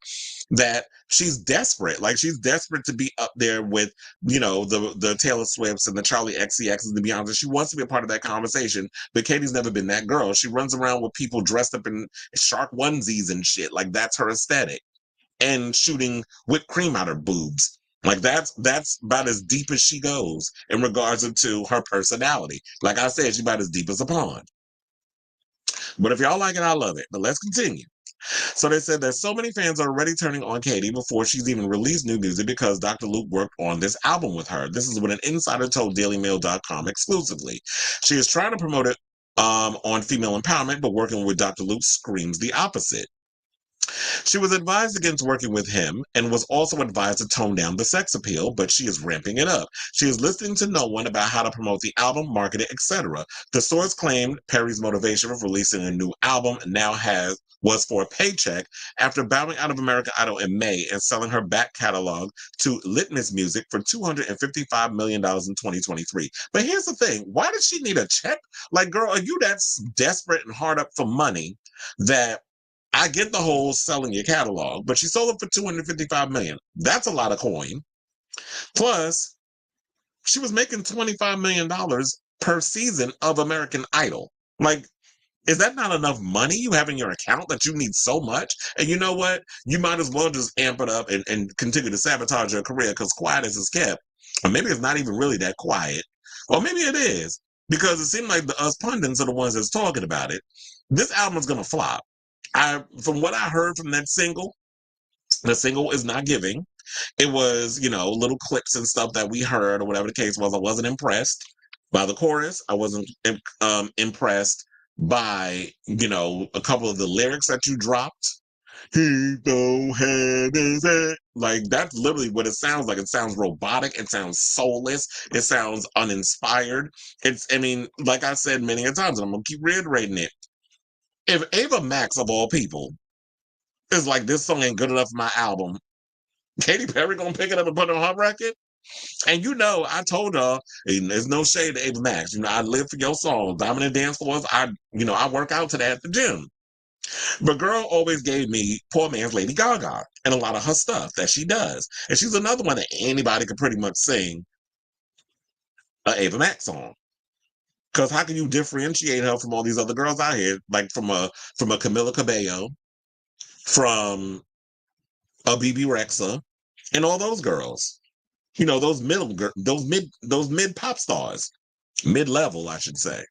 that she's desperate. Like she's desperate to be up there with, the Taylor Swifts and the Charlie XCXs and the Beyonce. She wants to be a part of that conversation, but Katie's never been that girl. She runs around with people dressed up in shark onesies and shit. Like that's her aesthetic. And shooting whipped cream out her boobs. Like that's about as deep as she goes in regards to her personality. Like I said, she's about as deep as a pond. But if y'all like it, I love it. But let's continue. So they said that so many fans are already turning on Katy before she's even released new music because Dr. Luke worked on this album with her. This is what an insider told DailyMail.com exclusively. She is trying to promote it on female empowerment, but working with Dr. Luke screams the opposite. She was advised against working with him and was also advised to tone down the sex appeal, but she is ramping it up. She is listening to no one about how to promote the album, market it, etc. The source claimed Perry's motivation for releasing a new album was for a paycheck after bowing out of American Idol in May and selling her back catalog to Litmus Music for $255 million in 2023. But here's the thing. Why does she need a check? Like, girl, are you that desperate and hard up for money that I get the whole selling your catalog, but she sold it for $255 million. That's a lot of coin. Plus, she was making $25 million per season of American Idol. Like, Is that not enough money you have in your account that you need so much? And you know what? You might as well just amp it up and continue to sabotage your career because quiet as it's kept. Or maybe it's not even really that quiet. Or maybe it is. Because it seems like us pundits are the ones that's talking about it. This album's gonna flop. From what I heard from that single, the single is not giving. It was, little clips and stuff that we heard or whatever the case was. I wasn't impressed by the chorus. I wasn't impressed by, a couple of the lyrics that you dropped. He don't have his head. Like, that's literally what it sounds like. It sounds robotic. It sounds soulless. It sounds uninspired. Like I said many a times, and I'm going to keep reiterating it. If Ava Max, of all people, is like, this song ain't good enough for my album, Katy Perry gonna pick it up and put it on her record? And I told her, and there's no shade to Ava Max. I live for your song. Dominant Dance Floors, I work out to that at the gym. But girl always gave me poor man's Lady Gaga and a lot of her stuff that she does. And she's another one that anybody could pretty much sing an Ava Max song. Because how can you differentiate her from all these other girls out here? Like from a Camila Cabello, from a BB Rexa, and all those girls. Those mid pop stars, mid-level, I should say.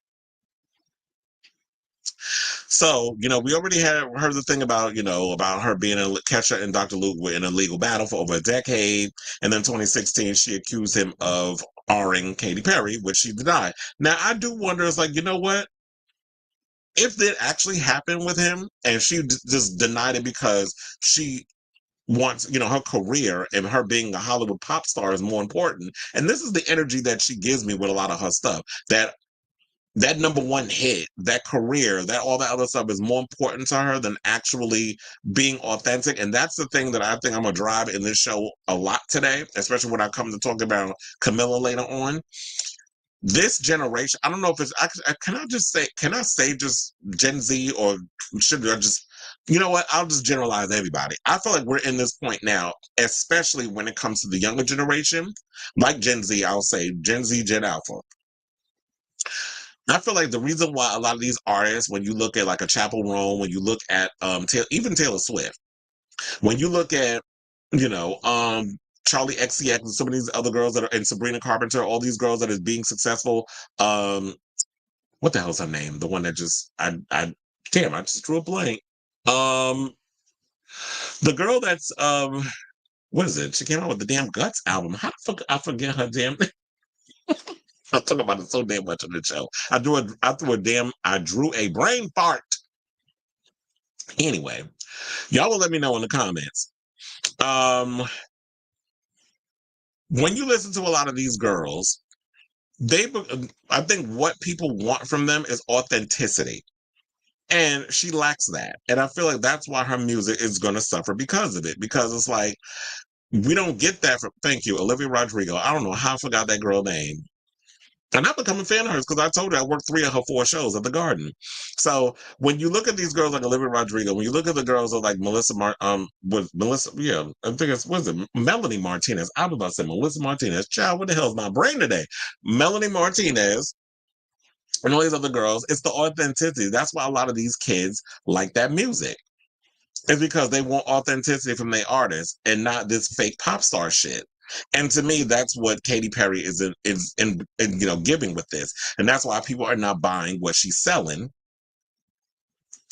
So, we already heard the thing about her being Kesha and Dr. Luke were in a legal battle for over a decade. And then 2016, she accused him of R-ing Katy Perry, which she denied. Now, I do wonder, it's like, you know what? If that actually happened with him and she just denied it because she wants, her career and her being a Hollywood pop star is more important. And this is the energy that she gives me with a lot of her stuff. That number one hit, that career, that all that other stuff is more important to her than actually being authentic. And that's the thing that I think I'm going to drive in this show a lot today, especially when I come to talk about Camila later on. This generation, I don't know if it's, can I say just Gen Z, or should I just, you know what? I'll just generalize everybody. I feel like we're in this point now, especially when it comes to the younger generation, like Gen Z, I'll say Gen Z, Gen Alpha. I feel like the reason why a lot of these artists, when you look at like a Chapel Roan, when you look at even Taylor Swift, when you look at, Charlie XCX and some of these other girls that are, and Sabrina Carpenter, all these girls that are being successful. What the hell's her name? The one that I just drew a blank. The girl that's what is it? She came out with the damn Guts album. How the fuck I forget her damn name? I'm talking about it so damn much on the show. I drew a brain fart. Anyway, y'all will let me know in the comments. When you listen to a lot of these girls, I think what people want from them is authenticity. And she lacks that. And I feel like that's why her music is going to suffer because of it. Because it's like, we don't get that from, thank you, Olivia Rodrigo. I don't know how I forgot that girl's name. And I've become a fan of hers because I told her I worked 3 of her 4 shows at the Garden. So when you look at these girls like Olivia Rodrigo, when you look at the girls like I think Melanie Martinez. I was about to say Melissa Martinez. Child, what the hell is my brain today? Melanie Martinez and all these other girls, it's the authenticity. That's why a lot of these kids like that music. It's because they want authenticity from their artists and not this fake pop star shit. And to me, that's what Katy Perry is giving with this. And that's why people are not buying what she's selling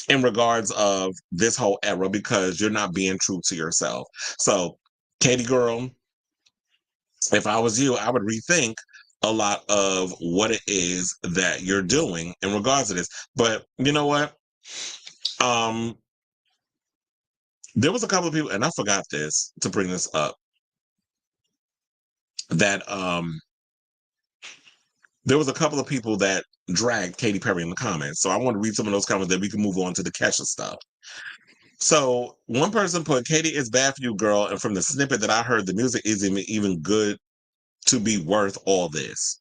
in regards of this whole era, because you're not being true to yourself. So, Katy girl, if I was you, I would rethink a lot of what it is that you're doing in regards to this. But you know what? There was a couple of people, and I forgot this to bring this up, that there was a couple of people that dragged Katy Perry in the comments. So I want to read some of those comments that we can move on to the Kesha stuff. So one person put, Katy is bad for you, girl. And from the snippet that I heard, the music isn't even good to be worth all this.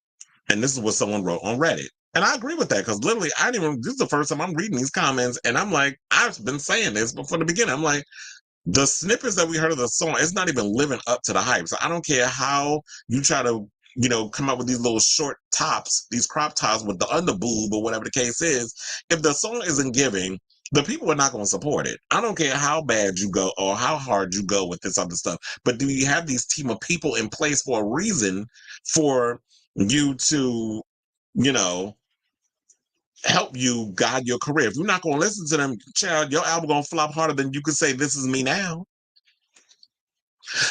And this is what someone wrote on Reddit. And I agree with that, because literally, this is the first time I'm reading these comments, and I'm like, I've been saying this before the beginning. I'm like, the snippets that we heard of the song, it's not even living up to the hype. So I don't care how you try to come up with these little short tops, these crop tops with the under boob or whatever the case is. If the song isn't giving, the people are not going to support it. I don't care how bad you go or how hard you go with this other stuff. But do you have these team of people in place for a reason for you to, help you guide your career? If you're not going to listen to them, child, your album going to flop harder than you could say, "This is me now."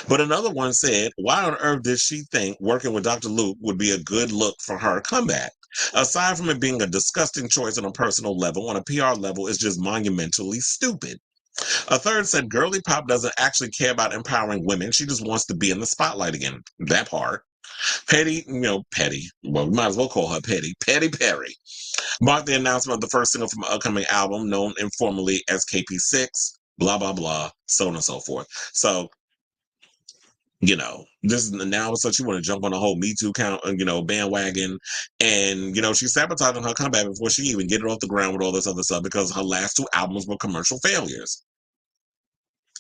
But another one said, "Why on earth did she think working with Dr. Luke would be a good look for her comeback? Aside from it being a disgusting choice on a personal level, on a PR level, it's just monumentally stupid." A third said, "Girly Pop doesn't actually care about empowering women. She just wants to be in the spotlight again." That part. Petty, Petty. Well, we might as well call her Petty. Petty Perry marked the announcement of the first single from an upcoming album known informally as KP6, blah, blah, blah, so on and so forth. So, this is now so she want to jump on the whole Me Too count, bandwagon. And, she's sabotaging her comeback before she even get it off the ground with all this other stuff because her last two albums were commercial failures.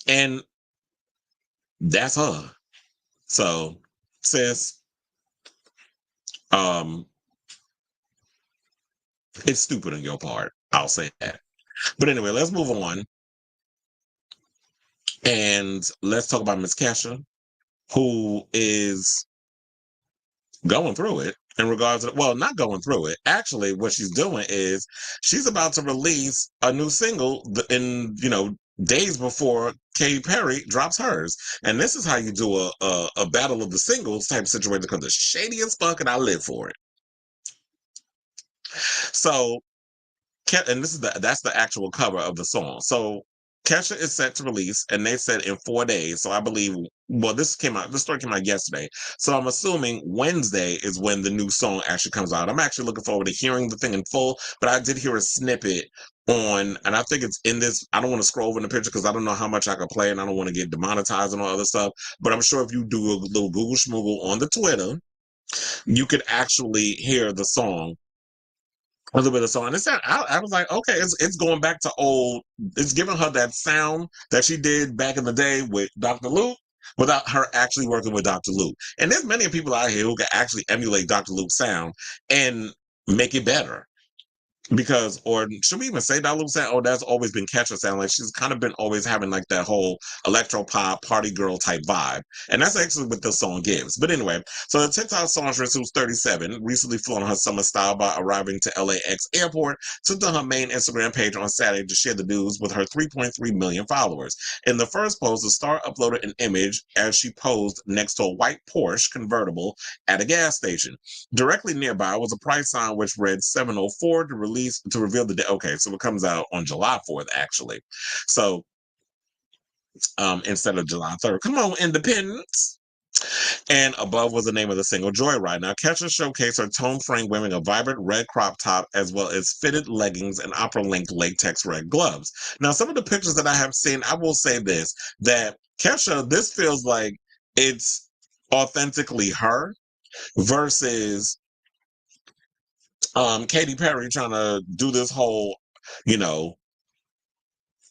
And that's her. So, sis, it's stupid on your part. I'll say that. But anyway, let's move on. And let's talk about Miss Kesha, who is going through it in regards to, well, not going through it. Actually, what she's doing is she's about to release a new single in, days before Katy Perry drops hers. And this is how you do a battle of the singles type of situation because it's shady as fuck and I live for it. So, and that's the actual cover of the song. So Kesha is set to release, and they said in 4 days. So I believe, well, this story came out yesterday. So I'm assuming Wednesday is when the new song actually comes out. I'm actually looking forward to hearing the thing in full, but I did hear a snippet and I think it's in this. I don't want to scroll over in the picture because I don't know how much I can play and I don't want to get demonetized and all other stuff. But I'm sure if you do a little Google schmoogle on the Twitter, you could actually hear the song. A little bit of song. And I was like, okay, it's going back to old. It's giving her that sound that she did back in the day with Dr. Luke without her actually working with Dr. Luke. And there's many people out here who can actually emulate Dr. Luke's sound and make it better. Because, or should we even say Dr. Luke's sound? Oh, that's always been Kesha's sound. Like she's kind of been always having like that whole electro pop party girl type vibe. And that's actually what this song gives. But anyway, so the TikTok songstress, who's 37, recently flew on her summer style by arriving to LAX airport, took to her main Instagram page on Saturday to share the news with her 3.3 million followers. In the first post, the star uploaded an image as she posed next to a white Porsche convertible at a gas station. Directly nearby was a price sign which read 704 to reveal the day. Okay, so it comes out on July 4th, actually. So instead of July 3rd. Come on, Independence. And above was the name of the single, Joyride. Now, Kesha showcased her tone frame wearing a vibrant red crop top as well as fitted leggings and opera-length latex red gloves. Now, some of the pictures that I have seen, I will say this, that Kesha, this feels like it's authentically her versus Katy Perry trying to do this whole,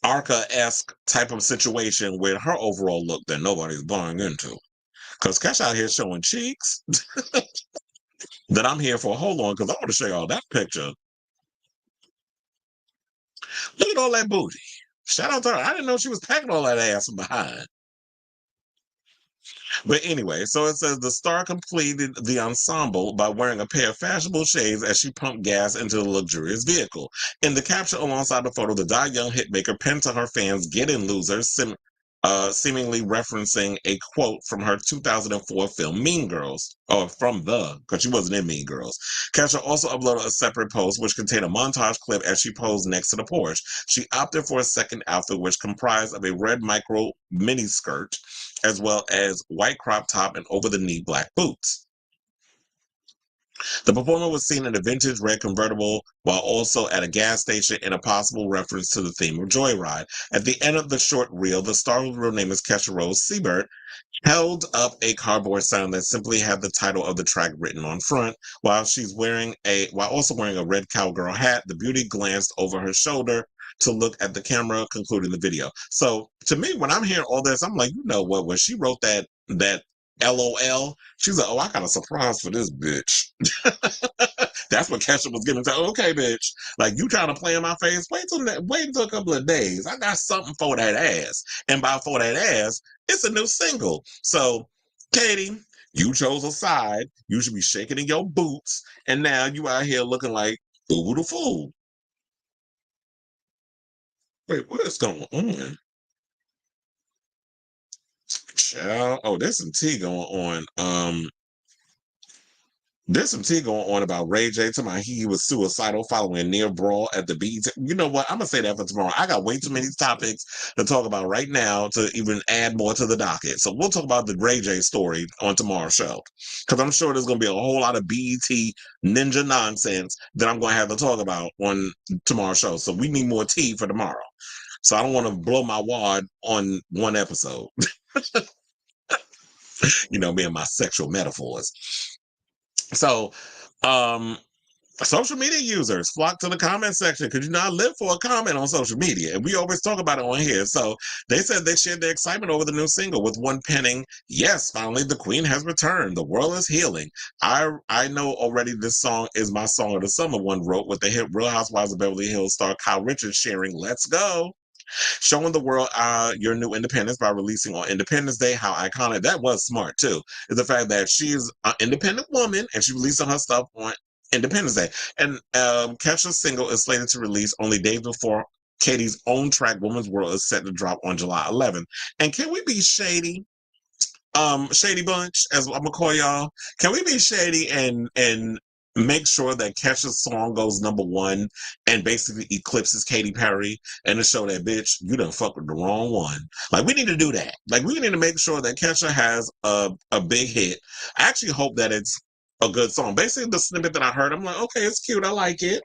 Arca-esque type of situation with her overall look that nobody's buying into. Because Kesha out here showing cheeks that I'm here for. Hold on, because I want to show y'all that picture. Look at all that booty. Shout out to her. I didn't know she was packing all that ass from behind. But anyway, so it says the star completed the ensemble by wearing a pair of fashionable shades as she pumped gas into the luxurious vehicle. In the caption alongside the photo, the Die Young hitmaker penned to her fans, "Get in, losers," seemingly referencing a quote from her 2004 film Mean Girls, or because she wasn't in Mean Girls. Kesha also uploaded a separate post which contained a montage clip as she posed next to the Porsche. She opted for a second outfit which comprised of a red micro mini skirt as well as white crop top and over-the-knee black boots. The performer was seen in a vintage red convertible while also at a gas station in a possible reference to the theme of Joyride. At the end of the short reel, the star, whose real name is Kesha Rose Siebert, held up a cardboard sign that simply had the title of the track written on front. While also wearing a red cowgirl hat, the beauty glanced over her shoulder to look at the camera, concluding the video. So to me, when I'm hearing all this, I'm like, you know what? When she wrote that LOL. She's like, oh, I got a surprise for this bitch. That's what Kesha was giving to. Okay, bitch. Like, you trying to play in my face? Wait until a couple of days. I got something for that ass. And by for that ass, it's a new single. So, Katy, you chose a side. You should be shaking in your boots. And now you out here looking like boo the fool. Wait, what is going on? Child. Oh, there's some tea going on. There's some tea going on about Ray J to my he was suicidal following a near brawl at the BET. You know what? I'm gonna say that for tomorrow. I got way too many topics to talk about right now to even add more to the docket. So we'll talk about the Ray J story on tomorrow's show. Because I'm sure there's gonna be a whole lot of BET ninja nonsense that I'm gonna have to talk about on tomorrow's show. So we need more tea for tomorrow. So I don't want to blow my wad on one episode. You know, me and my sexual metaphors. So, social media users flock to the comment section. Could you not live for a comment on social media? And we always talk about it on here. So they said they shared their excitement over the new single, with one penning, "Yes, finally the queen has returned. The world is healing. I know already this song is my song of the summer," one wrote, with the hit Real Housewives of Beverly Hills star Kyle Richards sharing, "Let's go. Showing the world your new independence by releasing on Independence Day." How iconic. That was smart too, is the fact that she is an independent woman and she released her stuff on Independence Day. And Kesha's single is slated to release only days before Katy's own track Woman's World is set to drop on July 11th. And can we be shady? Shady bunch, as I'm gonna call y'all. Can we be shady and make sure that Kesha's song goes #1 and basically eclipses Katy Perry, and to show that, bitch, you done fucked with the wrong one? Like, we need to do that. Like, we need to make sure that Kesha has a big hit. I actually hope that it's a good song. Basically, the snippet that I heard, I'm like, okay, it's cute. I like it.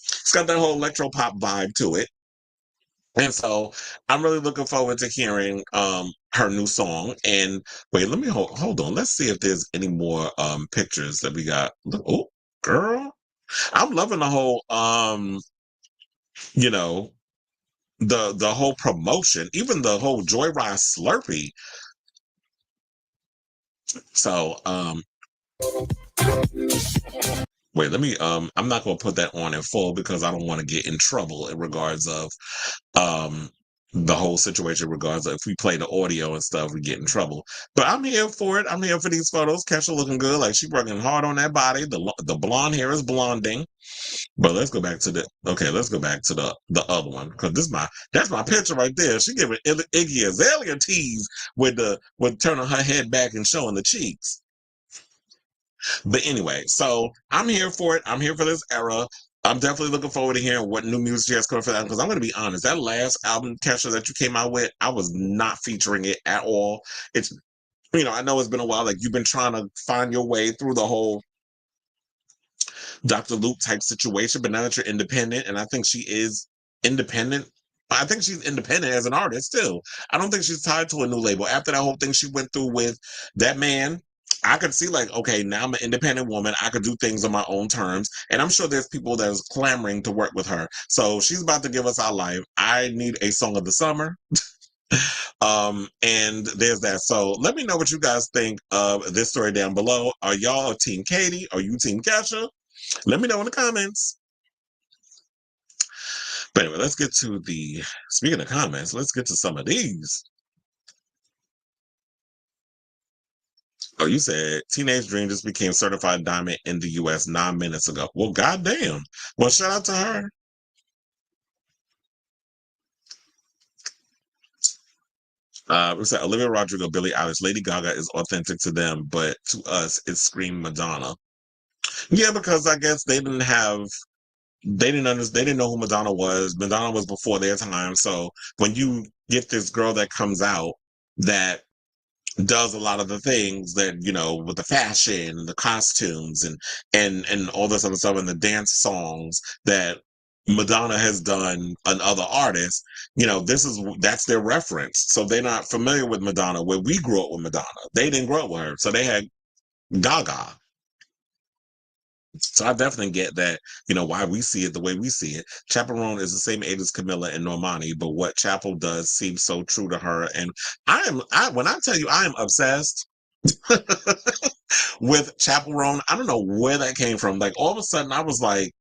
It's got that whole electro pop vibe to it. And so I'm really looking forward to hearing her new song. And wait, let me hold on. Let's see if there's any more pictures that we got. Look, oh, girl. I'm loving the whole you know, the whole promotion, even the whole Joyride Slurpee. So wait, let me I'm not gonna put that on in full because I don't want to get in trouble in regards of um the whole situation, regards of if we play the audio and stuff, we get in trouble. But I'm here for it. I'm here for these photos. Kesha looking good, like she working hard on that body. The blonde hair is blonding. But let's go back to let's go back to the other one, because that's my picture right there. She giving Iggy Azalea tease with turning her head back and showing the cheeks. But anyway, so I'm here for it. I'm here for this era. I'm definitely looking forward to hearing what new music she has coming for that. Because I'm going to be honest, that last album, Kesha, that you came out with, I was not featuring it at all. It's, I know it's been a while. Like, you've been trying to find your way through the whole Dr. Luke type situation, but now that you're independent, and I think she is independent. I think she's independent as an artist too. I don't think she's tied to a new label. After that whole thing she went through with that man, I could see, like, okay, now I'm an independent woman. I could do things on my own terms. And I'm sure there's people that's clamoring to work with her. So she's about to give us our life. I need a song of the summer. And there's that. So let me know what you guys think of this story down below. Are y'all Team Katy? Are you Team Kesha? Let me know in the comments. But anyway, let's get to speaking of comments, let's get to some of these. Oh, you said Teenage Dream just became certified diamond in the US 9 minutes ago. Well, goddamn. Well, shout out to her. We said Olivia Rodrigo, Billie Eilish, Lady Gaga is authentic to them, but to us, it screamed Madonna. Yeah, because I guess they didn't understand, they didn't know who Madonna was. Madonna was before their time. So when you get this girl that comes out that does a lot of the things that, with the fashion and the costumes and all this other stuff, and the dance songs that Madonna has done on other artists, that's their reference. So they're not familiar with Madonna where we grew up with Madonna. They didn't grow up with her. So they had Gaga. So I definitely get that, why we see it the way we see it. Chaperone is the same age as Camila and Normani, but what Chapel does seems so true to her. And when I tell you I am obsessed, with Chapel Roan. I don't know where that came from. Like all of a sudden, I was like,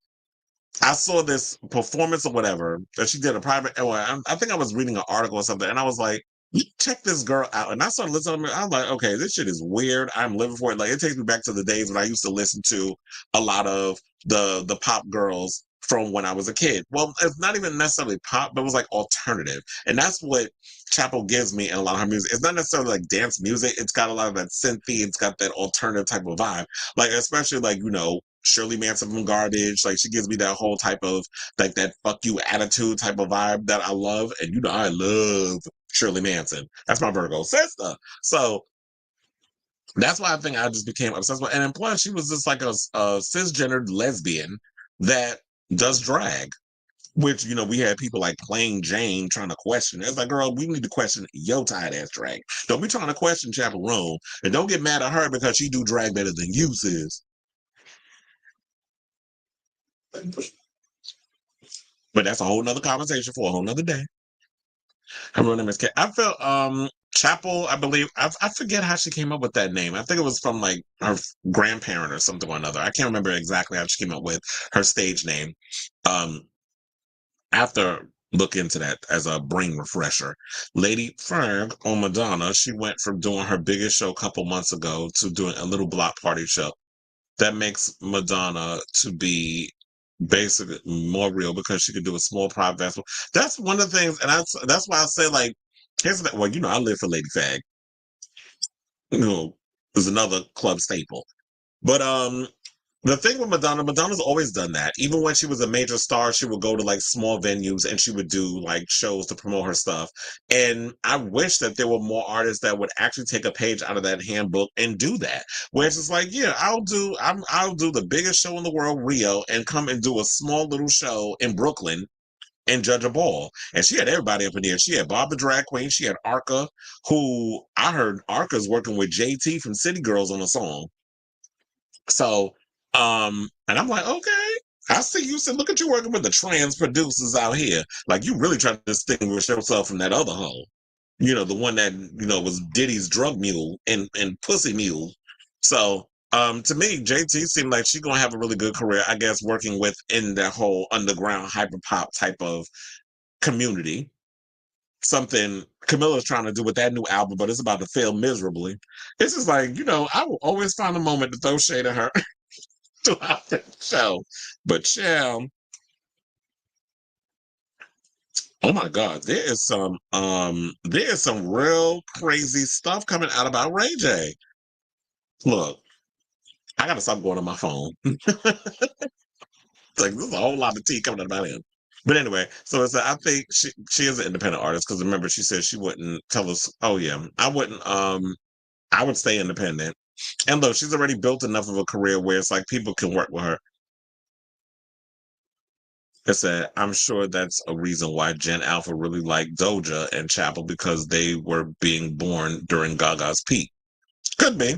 I saw this performance or whatever that she did a private. Well, I think I was reading an article or something, and I was like, check this girl out. And I started listening to her. I'm like, okay, this shit is weird. I'm living for it. Like it takes me back to the days when I used to listen to a lot of the pop girls from when I was a kid. Well, it's not even necessarily pop, but it was like alternative. And that's what Chapel gives me in a lot of her music. It's not necessarily like dance music. It's got a lot of that synthy. It's got that alternative type of vibe. Like especially like, Shirley Manson from Garbage. Like she gives me that whole type of like that fuck you attitude type of vibe that I love. And I love Shirley Manson. That's my Virgo sister. So that's why I think I just became obsessed with. And then plus, she was just like a cisgendered lesbian that does drag. Which we had people like Plain Jane trying to question. It's like, girl, we need to question your tight ass drag. Don't be trying to question Chapel Roan, and don't get mad at her because she do drag better than you, sis. But that's a whole nother conversation for a whole nother day. Her real name is Katy. I felt Chapel, I believe. I forget how she came up with that name. I think it was from like her grandparent or something or another. I can't remember exactly how she came up with her stage name. After look into that as a brain refresher. Lady Ferg on Madonna, she went from doing her biggest show a couple months ago to doing a little block party show. That makes Madonna to be basically more real because she could do a small private festival. That's one of the things, and that's why I say like, here's that. Well, I live for Lady Fag. Is another club staple. But the thing with Madonna's always done that. Even when she was a major star, she would go to like small venues and she would do like shows to promote her stuff. And I wish that there were more artists that would actually take a page out of that handbook and do that. Where it's just like, yeah, I'll do the biggest show in the world, Rio, and come and do a small little show in Brooklyn and judge a ball. And she had everybody up in there. She had Bob the Drag Queen. She had Arca, who I heard Arca's working with JT from City Girls on a song. So, and I'm like, okay, I see you. Said, look at you working with the trans producers out here. Like you really trying to distinguish yourself from that other hoe. The one that, was Diddy's drug mule and pussy mule. So, to me, JT seemed like she's gonna have a really good career, I guess, working within that whole underground hyper pop type of community. Something Camilla's trying to do with that new album, but it's about to fail miserably. It's just like, I will always find a moment to throw shade at her throughout the show. But yeah, oh my God, there is some real crazy stuff coming out about Ray J. Look, I gotta stop going on my phone. Like there's a whole lot of tea coming out about him. But anyway, so it's I think she is an independent artist because remember she said she wouldn't tell us. Oh yeah, I wouldn't. I would stay independent. And look, she's already built enough of a career where it's like people can work with her. I said, I'm sure that's a reason why Gen Alpha really liked Doja and Chapel because they were being born during Gaga's peak. Could be.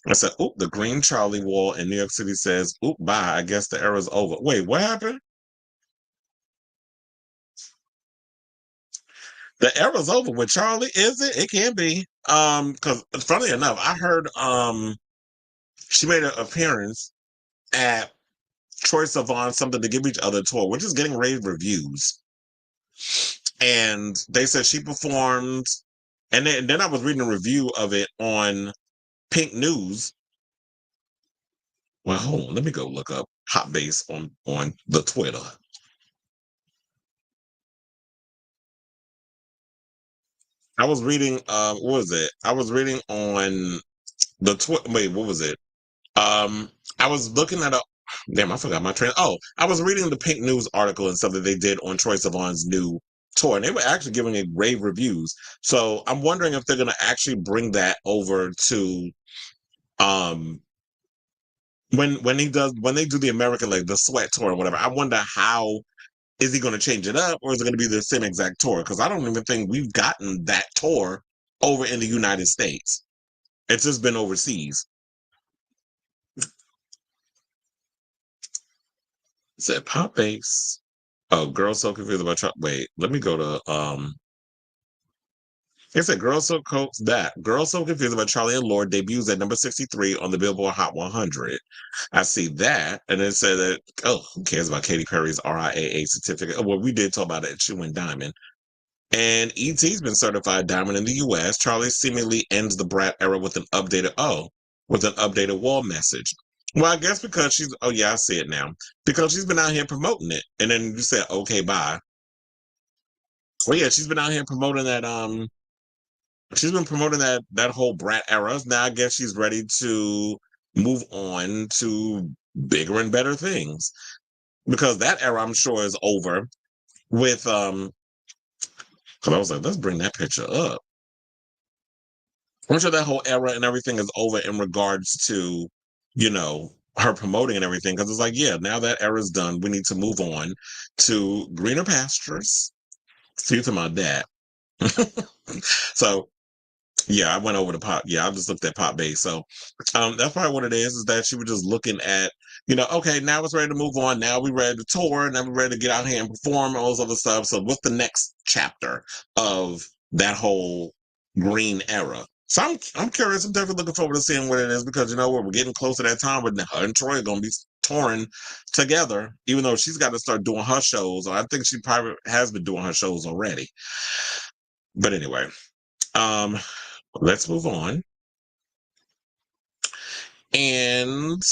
I said, oop, the Green Charlie wall in New York City says, oop, bye. I guess the era's over. Wait, what happened? The era's over with Charlie, is it? It can be. Because funny enough, I heard she made an appearance at Troye Sivan Something to Give Each Other tour, which is getting rave reviews. And they said she performed, and then I was reading a review of it on Pink News. Well, hold on, let me go look up Hot Bass on the Twitter. I was reading, what was it? I was reading on the Twitter. Wait, what was it? I was looking at a damn, I forgot my train. Oh, I was reading the Pink News article and stuff that they did on Troye Sivan's new tour, and they were actually giving it rave reviews. So I'm wondering if they're gonna actually bring that over to um when they do the American like the Sweat tour or whatever. I wonder how is he gonna change it up or is it gonna be the same exact tour? Because I don't even think we've gotten that tour over in the United States. It's just been overseas. Said pop bass. Oh, girl, so confused about Wait, let me go to It said girls so confused about Charlie and Lord debuts at number 63 on the Billboard Hot 100. I see that, and it said that who cares about Katy Perry's RIAA certificate? Oh, well, we did talk about it. She went diamond. And ET's been certified diamond in the U.S. Charlie seemingly ends the brat era with an updated wall message. Well, I guess because she's I see it now. Because she's been out here promoting it, and then you said okay, bye. Well, yeah, she's been out here promoting that. She's been promoting that whole brat era. Now I guess she's ready to move on to bigger and better things because that era I'm sure is over. With because I was like, let's bring that picture up. I'm sure that whole era and everything is over in regards to, her promoting and everything. Because it's like, yeah, now that era's done. We need to move on to greener pastures. See to my dad. So yeah, I went over to pop. Yeah, I just looked at pop base. So that's probably what it is that she was just looking at, okay, now it's ready to move on. Now we're ready to tour. Now we're ready to get out here and perform all this other stuff. So what's the next chapter of that whole green era? So I'm curious. I'm definitely looking forward to seeing what it is because we're getting close to that time when her and Troy are gonna be touring together, even though she's got to start doing her shows. Or I think she probably has been doing her shows already. But anyway, let's move on and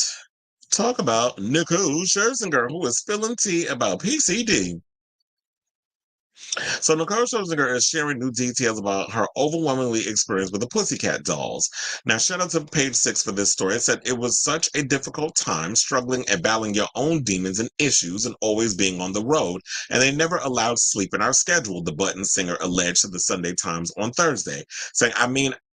talk about Nicole Scherzinger, who is spilling tea about PCD. So Nicole Scherzinger is sharing new details about her overwhelmingly experience with the Pussycat dolls. Now, shout out to Page 6 for this story. It said, it was such a difficult time struggling and battling your own demons and issues and always being on the road, and they never allowed sleep in our schedule, the Button singer alleged to the Sunday Times on Thursday, saying,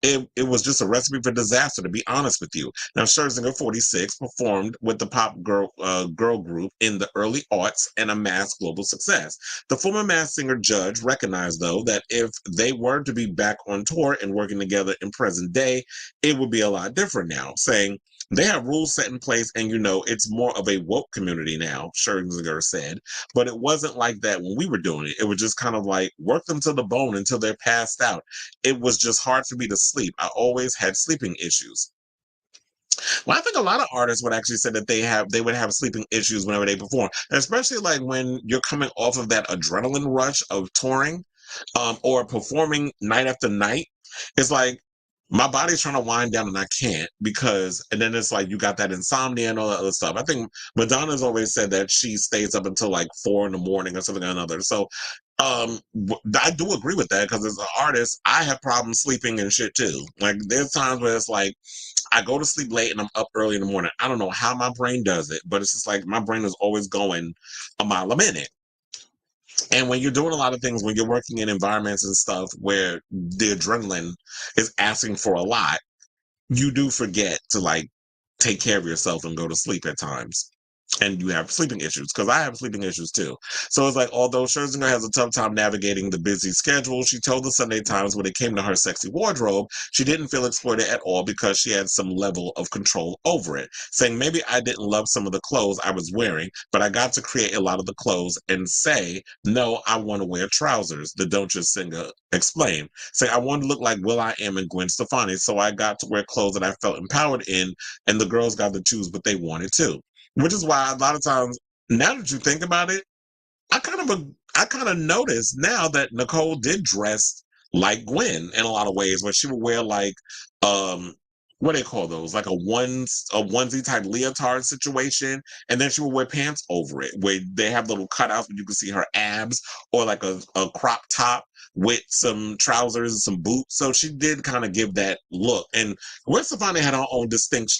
it was just a recipe for disaster, to be honest with you. Now, Scherzinger, 46, performed with the pop girl group in the early aughts and amassed global success. The former Masked Singer judge recognized, though, that if they were to be back on tour and working together in present day, it would be a lot different now, saying, they have rules set in place and it's more of a woke community now, Scherzinger said, but it wasn't like that when we were doing it. It was just kind of like work them to the bone until they're passed out. It was just hard for me to sleep. I always had sleeping issues. Well, I think a lot of artists would actually say that they would have sleeping issues whenever they perform, especially like when you're coming off of that adrenaline rush of touring, or performing night after night. It's like my body's trying to wind down and I can't and then it's like you got that insomnia and all that other stuff. I think Madonna's always said that she stays up until like 4 a.m. or something or another. So I do agree with that because as an artist, I have problems sleeping and shit too. Like there's times where it's like I go to sleep late and I'm up early in the morning. I don't know how my brain does it, but it's just like my brain is always going a mile a minute. And when you're doing a lot of things, when you're working in environments and stuff where the adrenaline is asking for a lot, you do forget to like take care of yourself and go to sleep at times. And you have sleeping issues because I have sleeping issues too. So it's like, although Scherzinger has a tough time navigating the busy schedule, she told the Sunday Times when it came to her sexy wardrobe, she didn't feel exploited at all because she had some level of control over it, saying, maybe I didn't love some of the clothes I was wearing, but I got to create a lot of the clothes and say, no, I want to wear trousers, the Don't Just Singer explained. Say, I want to look like will.i.am and Gwen Stefani, so I got to wear clothes that I felt empowered in, and the girls got to choose what they wanted too. Which is why a lot of times, now that you think about it, I kind of noticed now that Nicole did dress like Gwen in a lot of ways, where she would wear like what do they call those? Like a onesie type leotard situation, and then she would wear pants over it, where they have little cutouts where you can see her abs, or like a crop top with some trousers and some boots. So she did kind of give that look. And Gwen Stefani had her own distinct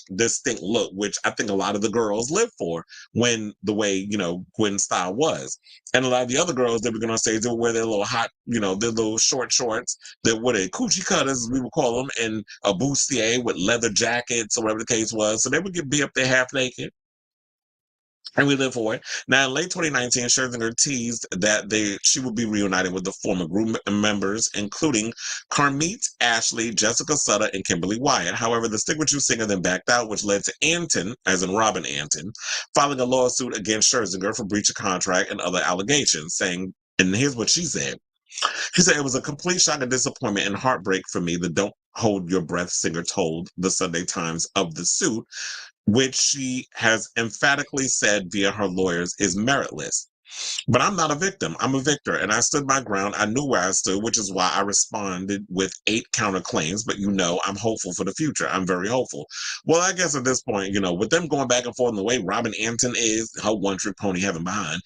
look, which I think a lot of the girls live for when the way, Gwen's style was. And a lot of the other girls that we're going to say, they would wear their little their little short shorts, their coochie cutters, as we would call them, and a bustier with leather jackets or whatever the case was. So they would be up there half naked. And we live for it. Now, in late 2019, Scherzinger teased that she would be reunited with the former group members, including Carmit, Ashley, Jessica Sutter, and Kimberly Wyatt. However, the Stick With You singer then backed out, which led to Anton, as in Robin Anton, filing a lawsuit against Scherzinger for breach of contract and other allegations, saying, and here's what she said. He said, it was a complete shock and disappointment and heartbreak for me, the Don't Hold Your Breath singer told the Sunday Times of the suit, which she has emphatically said via her lawyers is meritless. But I'm not a victim. I'm a victor. And I stood my ground. I knew where I stood, which is why I responded with 8 counterclaims. But I'm hopeful for the future. I'm very hopeful. Well, I guess at this point, with them going back and forth in the way Robin Anton is, her one-trick pony heaven behind,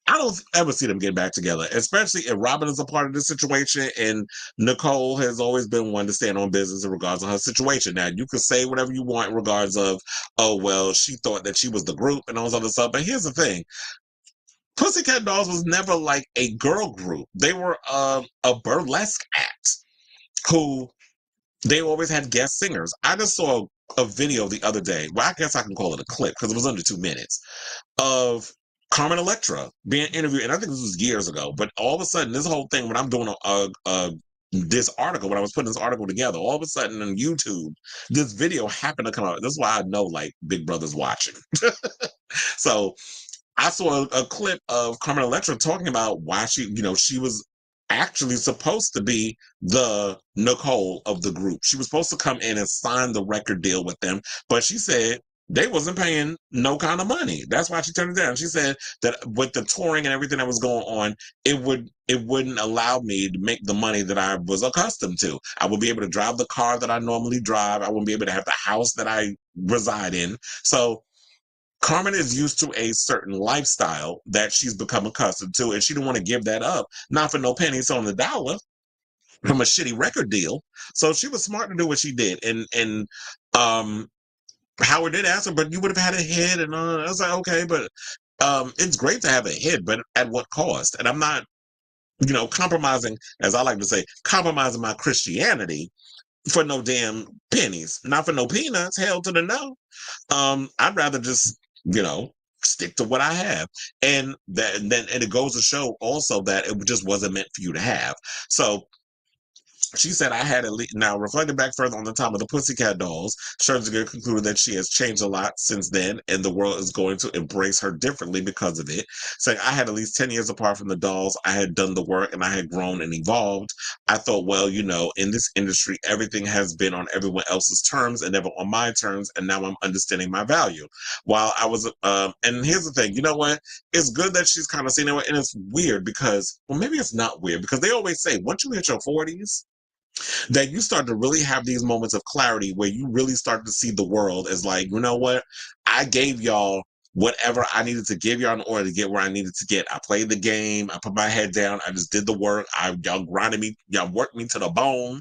I don't ever see them getting back together, especially if Robin is a part of this situation and Nicole has always been one to stand on business in regards to her situation. Now, you can say whatever you want in regards of, oh, well, she thought that she was the group and all this other stuff. But here's the thing. Pussycat Dolls was never like a girl group. They were a burlesque act who they always had guest singers. I just saw a video the other day. Well, I guess I can call it a clip because it was under 2 minutes of Carmen Electra being interviewed, and I think this was years ago. But all of a sudden, this whole thing when I'm doing this article, when I was putting this article together, all of a sudden on YouTube, this video happened to come out. This is why I know like Big Brother's watching. So I saw a clip of Carmen Electra talking about why she was actually supposed to be the Nicole of the group. She was supposed to come in and sign the record deal with them, but she said they wasn't paying no kind of money. That's why she turned it down. She said that with the touring and everything that was going on, it wouldn't allow me to make the money that I was accustomed to. I would be able to drive the car that I normally drive. I wouldn't be able to have the house that I reside in. So Carmen is used to a certain lifestyle that she's become accustomed to, and she didn't want to give that up, not for no pennies on the dollar from a shitty record deal. So she was smart to do what she did. And Howard did ask her, but you would have had a hit, and I was like, okay, but it's great to have a hit, but at what cost? And I'm not, compromising, as I like to say, compromising my Christianity for no damn pennies, not for no peanuts. Hell to the no. I'd rather just, stick to what I have. And and it goes to show also that it just wasn't meant for you to have. So she said, I had at least, now reflecting back further on the time of the Pussycat Dolls, Scherzinger concluded that she has changed a lot since then, and the world is going to embrace her differently because of it. Saying, I had at least 10 years apart from the dolls. I had done the work and I had grown and evolved. I thought, well, in this industry, everything has been on everyone else's terms and never on my terms, and now I'm understanding my value. While I was, and here's the thing, you know what? It's good that she's kind of seen it, and it's weird because, well, maybe it's not weird because they always say, once you hit your 40s, that you start to really have these moments of clarity where you really start to see the world as like, you know what? I gave y'all whatever I needed to give y'all in order to get where I needed to get. I played the game. I put my head down. I just did the work. Y'all grinded me. Y'all worked me to the bone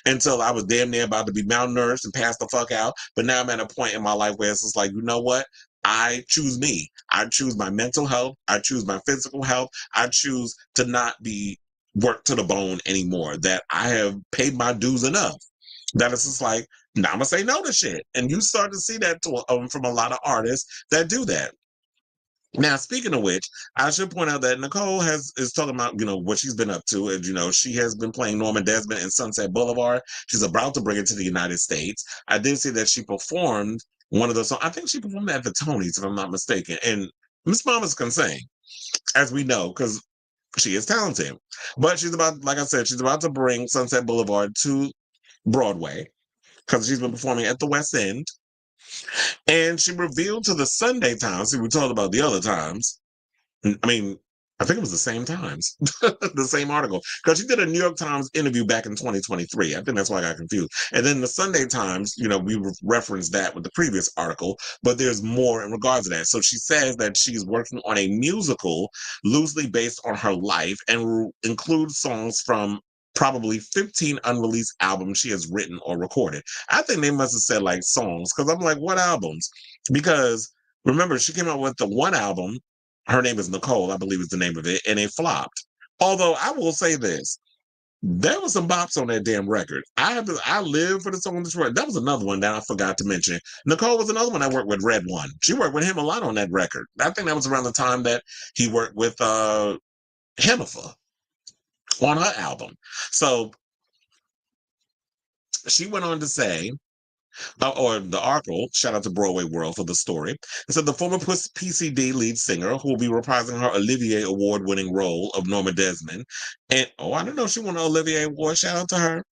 until I was damn near about to be malnourished and pass the fuck out. But now I'm at a point in my life where it's just like, you know what? I choose me. I choose my mental health. I choose my physical health. I choose to not be worked to the bone anymore, that I have paid my dues enough. That it's just like, now I'm gonna say no to shit. And you start to see that from a lot of artists that do that. Now, speaking of which, I should point out that Nicole is talking about, what she's been up to. And, she has been playing Norman Desmond in Sunset Boulevard. She's about to bring it to the United States. I did see that she performed one of those songs. I think she performed at the Tonys, if I'm not mistaken. And Miss Mamas can sing, as we know, because she is talented. But she's about, like I said, she's about to bring Sunset Boulevard to Broadway because she's been performing at the West End. And she revealed to the Sunday Times, see, we talked about the other times. I mean, I think it was the same times, the same article, because she did a New York Times interview back in 2023. I think that's why I got confused. And then the Sunday Times, we referenced that with the previous article, but there's more in regards to that. So she says that she's working on a musical loosely based on her life and will include songs from probably 15 unreleased albums she has written or recorded. I think they must have said like songs, because I'm like, what albums? Because remember, she came out with the one album. Her name is Nicole, I believe is the name of it, and it flopped. Although I will say this, there was some bops on that damn record. I live for the song Detroit. That was another one that I forgot to mention. Nicole was another one I worked with, Red One. She worked with him a lot on that record. I think that was around the time that he worked with Hemifa on her album. So she went on to say or the article, shout out to Broadway World for the story. It said the former PCD lead singer, who will be reprising her Olivier Award-winning role of Norma Desmond, and I didn't know she won an Olivier Award. Shout out to her.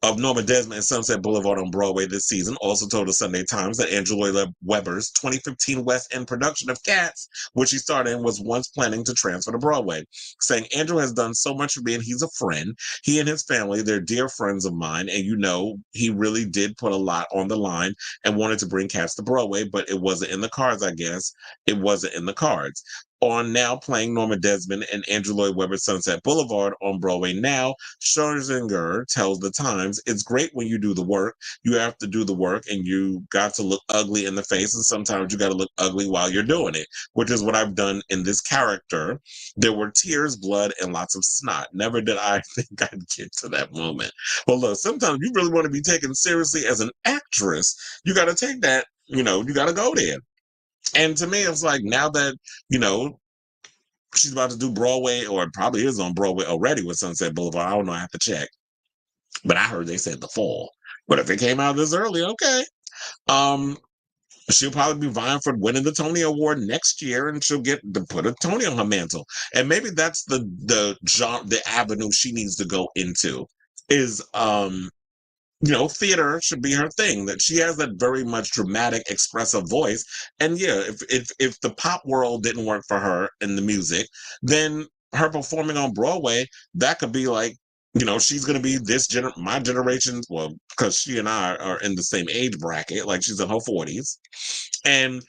Of Norma Desmond and Sunset Boulevard on Broadway this season, also told the Sunday Times that Andrew Lloyd Webber's 2015 West End production of Cats, which he starred in, was once planning to transfer to Broadway, saying Andrew has done so much for me and he's a friend. He and his family, they're dear friends of mine, and he really did put a lot on the line and wanted to bring Cats to Broadway, but it wasn't in the cards, I guess. It wasn't in the cards. On now playing Norma Desmond and Andrew Lloyd Webber's Sunset Boulevard on Broadway now, Scherzinger tells the Times, it's great when you do the work. You have to do the work and you got to look ugly in the face, and sometimes you got to look ugly while you're doing it, which is what I've done in this character. There were tears, blood, and lots of snot. Never did I think I'd get to that moment. Well, look, sometimes you really want to be taken seriously as an actress. You got to take that, you got to go there. And to me, it's like, now that, she's about to do Broadway, or it probably is on Broadway already with Sunset Boulevard. I don't know. I have to check. But I heard they said the fall. But if it came out this early, okay. She'll probably be vying for winning the Tony Award next year, and she'll get to put a Tony on her mantle. And maybe that's the avenue she needs to go into is theater should be her thing. That she has that very much dramatic, expressive voice. And yeah, if the pop world didn't work for her in the music, then her performing on Broadway, that could be like, she's going to be my generation. Well, because she and I are in the same age bracket, like she's in her 40s, and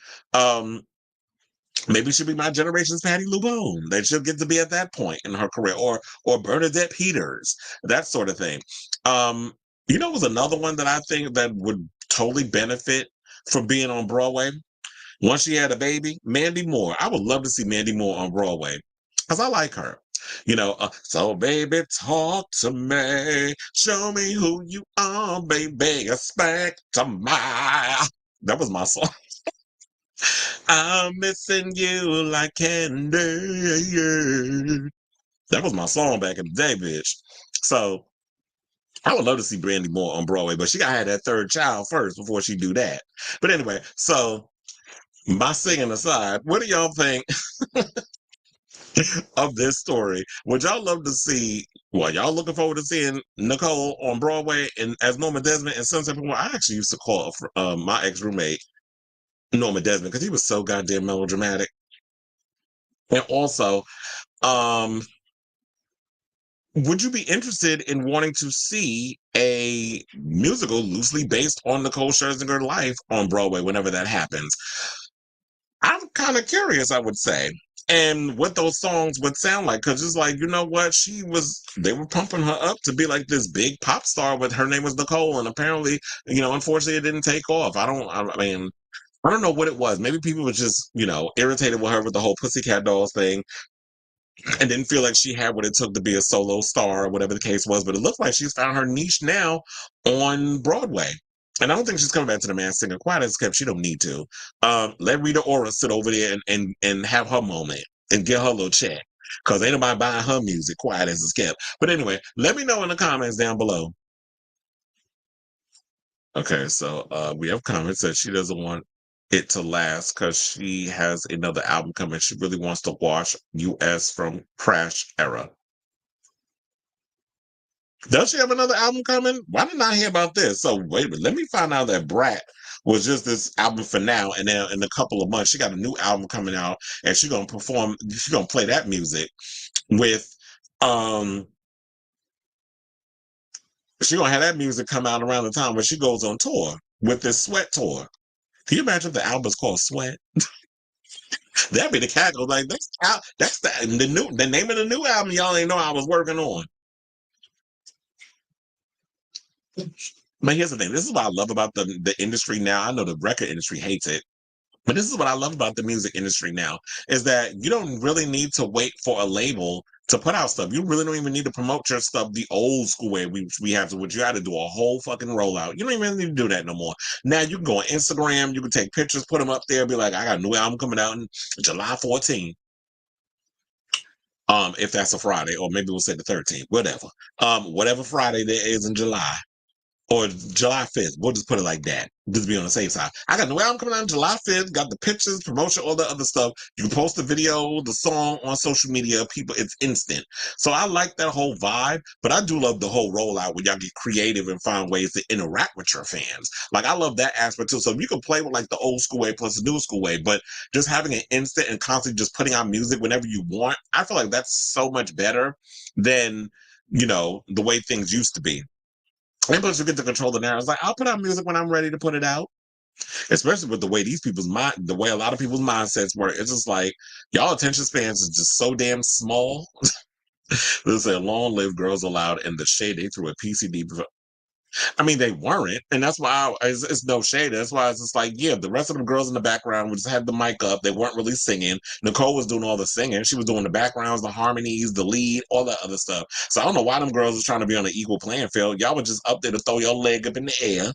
maybe she'll be my generation's Patti LuPone. That she'll get to be at that point in her career, or Bernadette Peters, that sort of thing. Was another one that I think that would totally benefit from being on Broadway. Once she had a baby, Mandy Moore. I would love to see Mandy Moore on Broadway because I like her. So baby, talk to me. Show me who you are, baby. Expect to my. That was my song. I'm missing you like candy. That was my song back in the day, bitch. So I would love to see Brandy Moore on Broadway, but she got to have that third child first before she do that. But anyway, so my singing aside, what do y'all think of this story? Would y'all love to see? Well, y'all looking forward to seeing Nicole on Broadway and as Norma Desmond and Sunset Boulevard? I actually used to call my ex roommate Norma Desmond because he was so goddamn melodramatic. And also, would you be interested in wanting to see a musical loosely based on Nicole Scherzinger life on Broadway whenever that happens? I'm kind of curious, I would say, and what those songs would sound like, because it's like, what, they were pumping her up to be like this big pop star with her name was Nicole, and apparently, unfortunately it didn't take off. I don't know what it was. Maybe people were just, irritated with her with the whole Pussycat Dolls thing and didn't feel like she had what it took to be a solo star or whatever the case was. But it looks like she's found her niche now on Broadway. And I don't think she's coming back to the Masked Singer quite as kept. She don't need to. Let Rita Ora sit over there and have her moment and get her little check. Because ain't nobody buying her music quiet as it's kept. But anyway, let me know in the comments down below. Okay, so we have comments that she doesn't want it to last because she has another album coming. She really wants to wash US from Crash era. Does she have another album coming? Why didn't I hear about this? So wait a minute, let me find out that Brat was just this album for now, and then in a couple of months she got a new album coming out, and she's gonna play that music with she's gonna have that music come out around the time when she goes on tour with this Sweat tour. Can you imagine if the album's called Sweat? That'd be the cackle. Like that's the name of the new album y'all ain't know I was working on. But here's the thing. This is what I love about the industry now. I know the record industry hates it. But this is what I love about the music industry now, is that you don't really need to wait for a label to put out stuff. You really don't even need to promote your stuff the old school way we have to, which you had to do a whole fucking rollout. You don't even need to do that no more. Now you can go on Instagram, you can take pictures, put them up there, be like, I got a new album coming out in July 14th. If that's a Friday, or maybe we'll say the 13th, whatever. Whatever Friday there is in July. or July 5th. We'll just put it like that. Just be on the safe side. I got the new album coming out July 5th, got the pictures, promotion, all the other stuff. You can post the video, the song on social media. People, it's instant. So I like that whole vibe, but I do love the whole rollout when y'all get creative and find ways to interact with your fans. Like, I love that aspect too. So if you can play with like the old school way plus the new school way, but just having an instant and constantly just putting out music whenever you want, I feel like that's so much better than, the way things used to be. And plus, you get to control the narrative. It's like, I'll put out music when I'm ready to put it out. Especially with the way the way a lot of people's mindsets work. It's just like, y'all attention spans is just so damn small. They say, long live Girls Aloud and the shade they threw at PCD. I mean, they weren't. And that's why it's no shade. That's why it's just like, yeah, the rest of the girls in the background just had the mic up. They weren't really singing. Nicole was doing all the singing. She was doing the backgrounds, the harmonies, the lead, all that other stuff. So I don't know why them girls was trying to be on an equal playing field. Y'all were just up there to throw your leg up in the air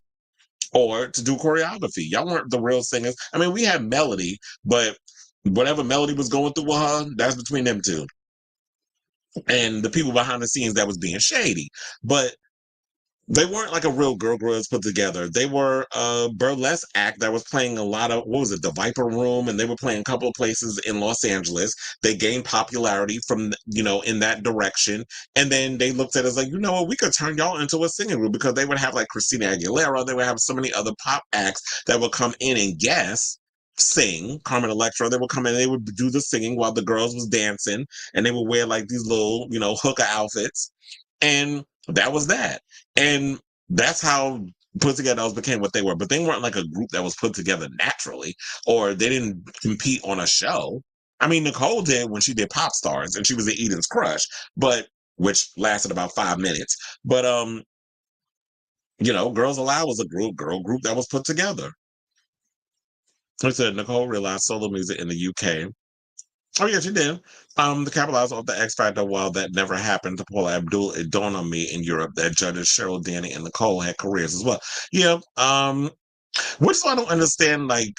or to do choreography. Y'all weren't the real singers. I mean, we had Melody, but whatever Melody was going through with her, that's between them two. And the people behind the scenes that was being shady. But they weren't like a real girl group put together. They were a burlesque act that was playing a lot of, what was it, the Viper Room, and they were playing a couple of places in Los Angeles. They gained popularity from, in that direction. And then they looked at it as like, you know what, we could turn y'all into a singing group, because they would have like Christina Aguilera, they would have so many other pop acts that would come in and sing. Carmen Electra, they would come in, they would do the singing while the girls was dancing, and they would wear like these little, hooker outfits. And that was that. And that's how Pussycat Dolls became what they were. But they weren't like a group that was put together naturally, or they didn't compete on a show. I mean, Nicole did when she did Pop Stars, and she was in Eden's Crush, which lasted about 5 minutes. But Girls Aloud was a girl group that was put together. Like I said, Nicole realized solo music in the UK. Oh, yeah, she did. To capitalize off the X Factor, while that never happened to Paula Abdul, it dawned on me in Europe that judges Cheryl, Danny, and Nicole had careers as well. Yeah. Which I don't understand, like,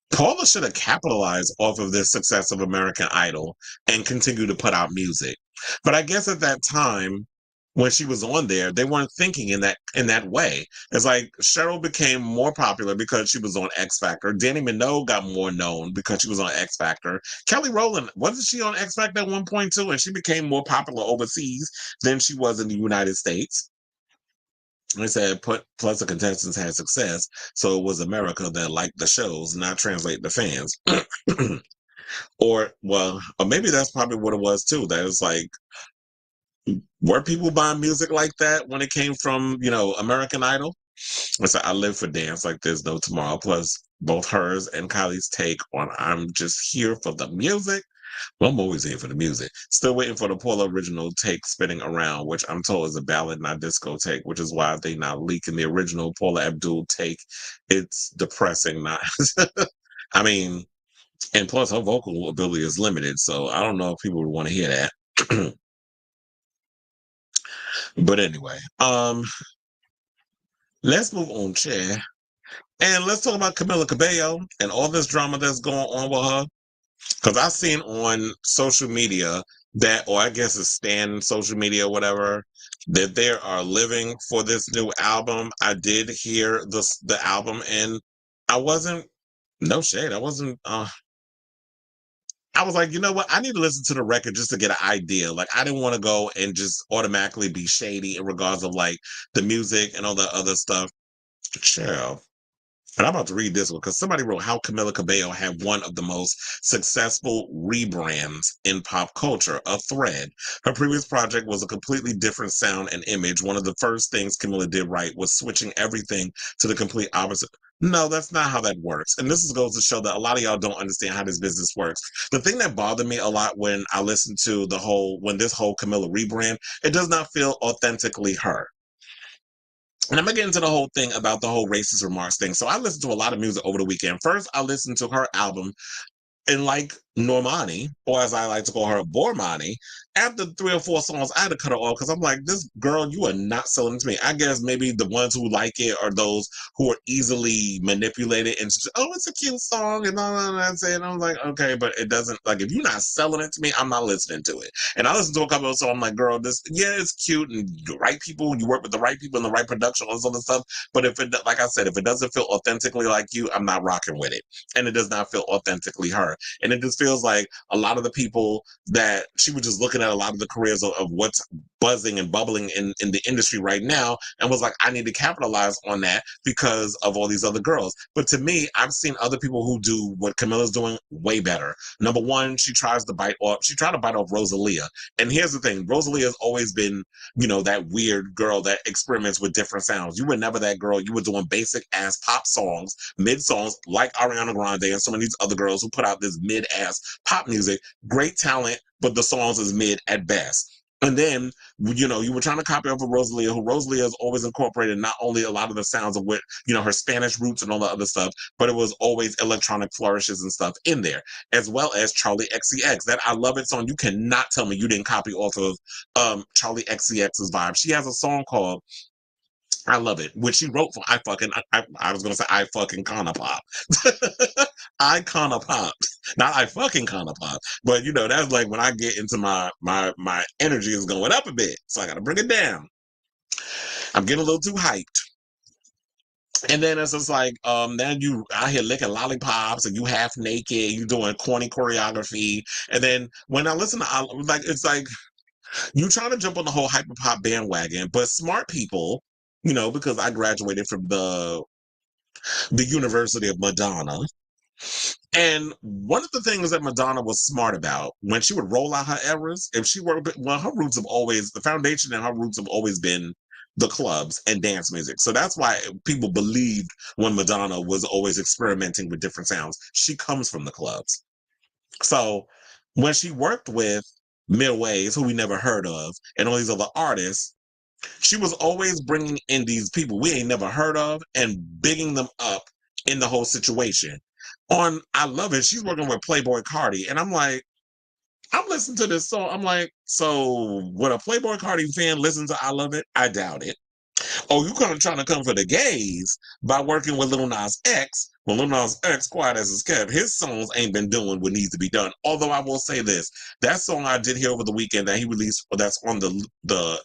Paula should have capitalized off of the success of American Idol and continue to put out music. But I guess at that time, when she was on there, they weren't thinking in that way. It's like Cheryl became more popular because she was on X Factor. Danny Minogue got more known because she was on X Factor. Kelly Rowland, wasn't she on X Factor at one point too? And she became more popular overseas than she was in the United States. They said, plus the contestants had success, so it was America that liked the shows, not translate the fans. or maybe that's probably what it was too. That it's like, were people buying music like that when it came from, American Idol? It's like, I live for dance like there's no tomorrow. Plus, both hers and Kylie's take on I'm just here for the music. Well, I'm always here for the music. Still waiting for the Paula original take spinning around, which I'm told is a ballad, not disco take, which is why they not leaking the original Paula Abdul take. It's depressing, not. I mean, and plus her vocal ability is limited, so I don't know if people would want to hear that. But anyway, let's move on, chair. And let's talk about Camila Cabello and all this drama that's going on with her. Because I've seen on social media that, or I guess it's Stan social media or whatever, that they are living for this new album. I did hear the album, and I wasn't, no shade, I wasn't, I was like, you know what? I need to listen to the record just to get an idea. Like, I didn't want to go and just automatically be shady in regards of like the music and all the other stuff. Chill. And I'm about to read this one because somebody wrote how Camila Cabello had one of the most successful rebrands in pop culture, a thread. Her previous project was a completely different sound and image. One of the first things Camila did right was switching everything to the complete opposite. No, that's not how that works. And this goes to show that a lot of y'all don't understand how this business works. The thing that bothered me a lot when I listened to when this whole Camila rebrand, it does not feel authentically her. And I'm gonna get into the whole thing about the whole racist remarks thing. So I listened to a lot of music over the weekend. First, I listened to her album, and like Normani, or as I like to call her, Bormani, after 3 or 4 songs, I had to cut her off because I'm like, this girl, you are not selling it to me. I guess maybe the ones who like it are those who are easily manipulated and just, oh, it's a cute song and all that. And I'm like, okay, but it doesn't, like, if you're not selling it to me, I'm not listening to it. And I listened to a couple of songs, I'm like, girl, this, yeah, it's cute and the right people, you work with the right people and the right production, all this other stuff. But if it, like I said, if it doesn't feel authentically like you, I'm not rocking with it. And it does not feel authentically her. And it just feels like a lot of the people that she was just looking at a lot of the careers of what's buzzing and bubbling in the industry right now and was like, I need to capitalize on that because of all these other girls. But to me, I've seen other people who do what Camila's doing way better. Number one, she tried to bite off Rosalia. And here's the thing, Rosalia has always been, that weird girl that experiments with different sounds. You were never that girl. You were doing basic ass pop songs, mid songs like Ariana Grande and some of these other girls who put out this mid ass pop music. Great talent, but the songs is mid at best. And then, you were trying to copy off of Rosalia, who Rosalia has always incorporated not only a lot of the sounds of what, her Spanish roots and all the other stuff, but it was always electronic flourishes and stuff in there, as well as Charlie XCX. That I Love It song, you cannot tell me you didn't copy off of Charlie XCX's vibe. She has a song called I Love It, which she wrote for I was gonna say I fucking Kana Pop. I Kana Pop. Not I fucking Kana Pop. But that's like when I get into my energy is going up a bit. So I gotta bring it down. I'm getting a little too hyped. And then it's just like, then you out here licking lollipops and you half naked, you doing corny choreography. And then when I listen to it's like you trying to jump on the whole hyperpop bandwagon, but smart people, because I graduated from the University of Madonna. And one of the things that Madonna was smart about when she would roll out her eras, if she were, well, the foundation and her roots have always been the clubs and dance music. So that's why people believed when Madonna was always experimenting with different sounds. She comes from the clubs. So when she worked with Millways, who we never heard of, and all these other artists, she was always bringing in these people we ain't never heard of and bigging them up in the whole situation. On I Love It, she's working with Playboy Cardi, and I'm like, I'm listening to this song. I'm like, so would a Playboy Cardi fan listen to I Love It? I doubt it. Oh, you trying to come for the gays by working with Lil Nas X? Well, Lil Nas X, quiet as it's kept, his songs ain't been doing what needs to be done. Although I will say this, that song I did hear over the weekend that he released, that's on the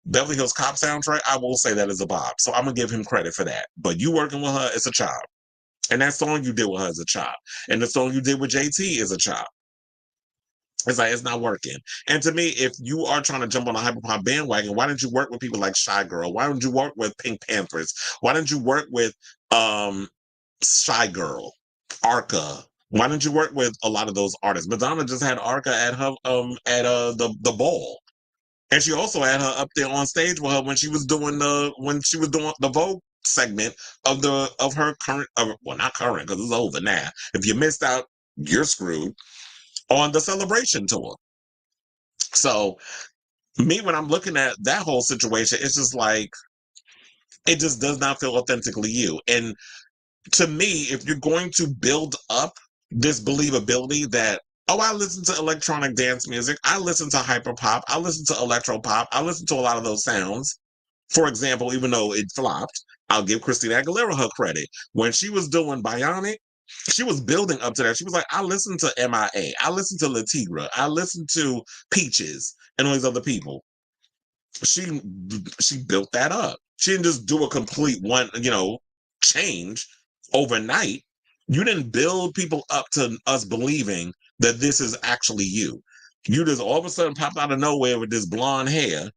Beverly Hills Cop soundtrack, I will say that is a bop. So I'm gonna give him credit for that. But you working with her, it's a chop. And that song you did with her is a chop. And the song you did with JT is a chop. It's like, it's not working. And to me, if you are trying to jump on a hyperpop bandwagon, why didn't you work with people like Shy Girl? Why didn't you work with Pink Panthers? Why didn't you work with Shy Girl, Arca? Why didn't you work with a lot of those artists? Madonna just had Arca at her the ball. And she also had her up there on stage with her when she was doing the Vogue segment of her current, well, not current because it's over now. If you missed out, you're screwed, on the Celebration tour. So me, when I'm looking at that whole situation, it's just like, it just does not feel authentically you. And to me, if you're going to build up this believability that, oh, I listen to electronic dance music, I listen to hyperpop, I listen to electro pop, I listen to a lot of those sounds. For example, even though it flopped, I'll give Christina Aguilera her credit. When she was doing Bionic, she was building up to that. She was like, I listen to MIA, I listen to Latigra, I listen to Peaches and all these other people. She built that up. She didn't just do a complete change overnight. You didn't build people up to us believing that this is actually you. You just all of a sudden popped out of nowhere with this blonde hair.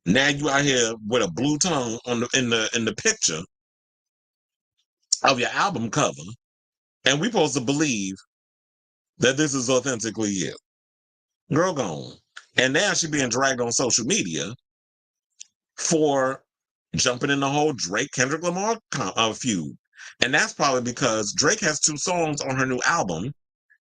Now you out here with a blue tongue in the picture of your album cover, and we supposed to believe that this is authentically you. Girl gone. And now she being dragged on social media for jumping in the whole Drake Kendrick Lamar feud. And that's probably because Drake has 2 songs on her new album.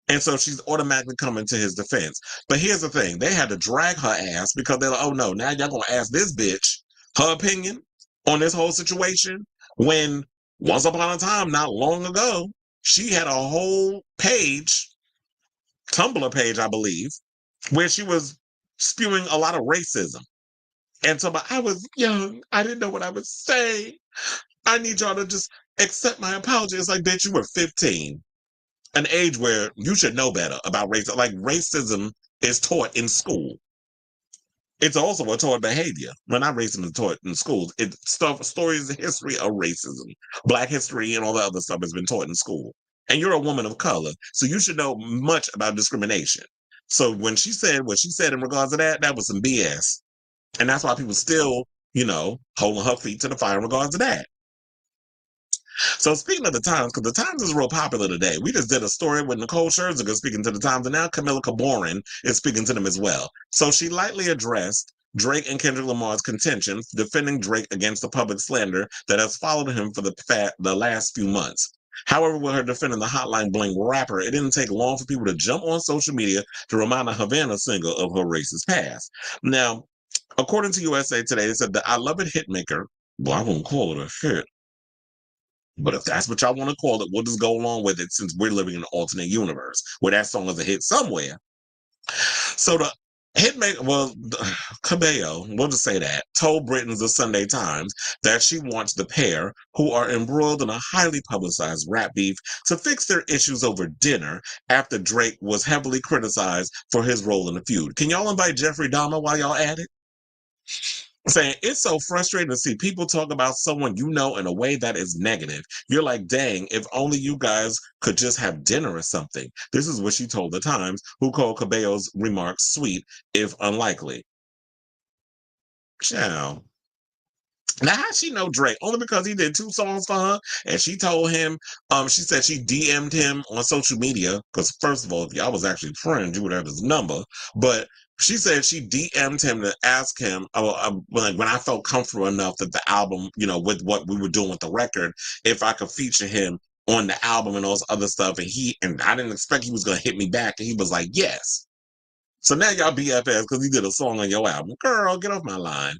And so she's automatically coming to his defense. But here's the thing. They had to drag her ass because they're like, oh no, now y'all going to ask this bitch her opinion on this whole situation when once upon a time, not long ago, she had a whole page Tumblr page, I believe, where she was spewing a lot of racism. And so, but I was young. I didn't know what I would say. I need y'all to just accept my apology. It's like, bitch, you were 15, an age where you should know better about racism. Like, racism is taught in school. It's also a taught behavior. Well, not racism is taught in schools. It's stories, history of racism, Black history, and all the other stuff has been taught in school. And you're a woman of color, so you should know much about discrimination. So when she said what she said in regards to that, that was some BS. And that's why people still, holding her feet to the fire in regards to that. So speaking of the Times, because the Times is real popular today, we just did a story with Nicole Scherzinger speaking to the Times, and now Camila Cabello is speaking to them as well. So she lightly addressed Drake and Kendrick Lamar's contentions, defending Drake against the public slander that has followed him for the last few months. However, with her defending the Hotline Bling rapper, it didn't take long for people to jump on social media to remind a Havana singer of her racist past. Now, according to USA Today, they said the I Love It hitmaker, well, I won't call it a hit, but if that's what y'all want to call it, we'll just go along with it since we're living in an alternate universe where that song is a hit somewhere. So the hitmaker, well, Cabello, we'll just say that, told Britain's The Sunday Times that she wants the pair, who are embroiled in a highly publicized rap beef, to fix their issues over dinner after Drake was heavily criticized for his role in the feud. Can y'all invite Jeffrey Dahmer while y'all at it? Saying it's so frustrating to see people talk about someone you know in a way that is negative. You're like, dang, if only you guys could just have dinner or something. This is what she told the Times, who called Cabello's remarks sweet, if unlikely. Ciao. Now, how she know Drake? Only because he did 2 songs for her, and she told him, she said she DM'd him on social media, because first of all, if y'all was actually friends, you would have his number, but she said she DM'd him to ask him, when I felt comfortable enough that the album, with what we were doing with the record, if I could feature him on the album and all this other stuff, and I didn't expect he was going to hit me back, and he was like, yes. So now y'all BFFs because he did a song on your album. Girl, get off my line.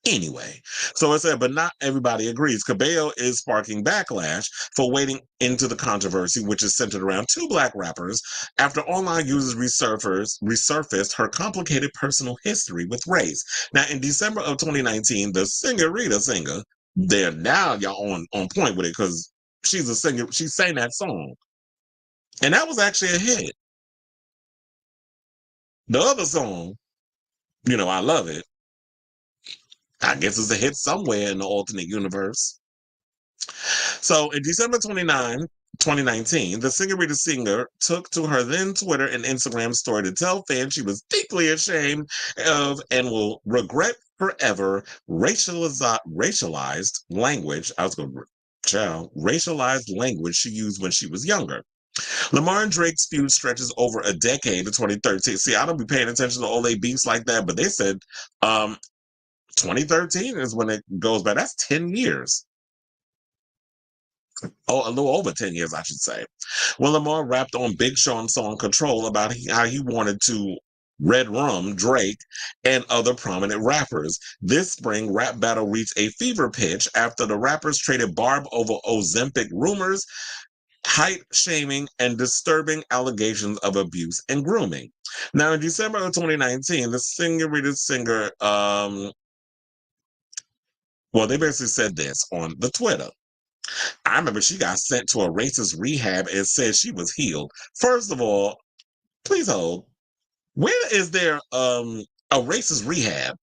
Anyway, so it said, but not everybody agrees. Cabello is sparking backlash for wading into the controversy, which is centered around 2 Black rappers, after online users resurfaced her complicated personal history with race. Now, in December of 2019, the singer, they're now y'all on point with it because she's a singer. She sang that song, and that was actually a hit. The other song, I Love It, I guess it's a hit somewhere in the alternate universe. So in December 2019, the singer took to her then Twitter and Instagram story to tell fans she was deeply ashamed of and will regret forever racialized language. Racialized language she used when she was younger. Lamar and Drake's feud stretches over a decade to 2013. See, I don't be paying attention to all they beefs like that, but they said 2013 is when it goes back. That's 10 years. Oh, a little over 10 years, I should say. When Lamar rapped on Big Sean's song Control about how he wanted to red rum Drake and other prominent rappers. This spring, rap battle reached a fever pitch after the rappers traded barb over Ozempic rumors, height shaming, and disturbing allegations of abuse and grooming. Now, in December of 2019, the singer, they basically said this on the Twitter. I remember she got sent to a racist rehab and said she was healed. First of all, please hold. Where is there a racist rehab?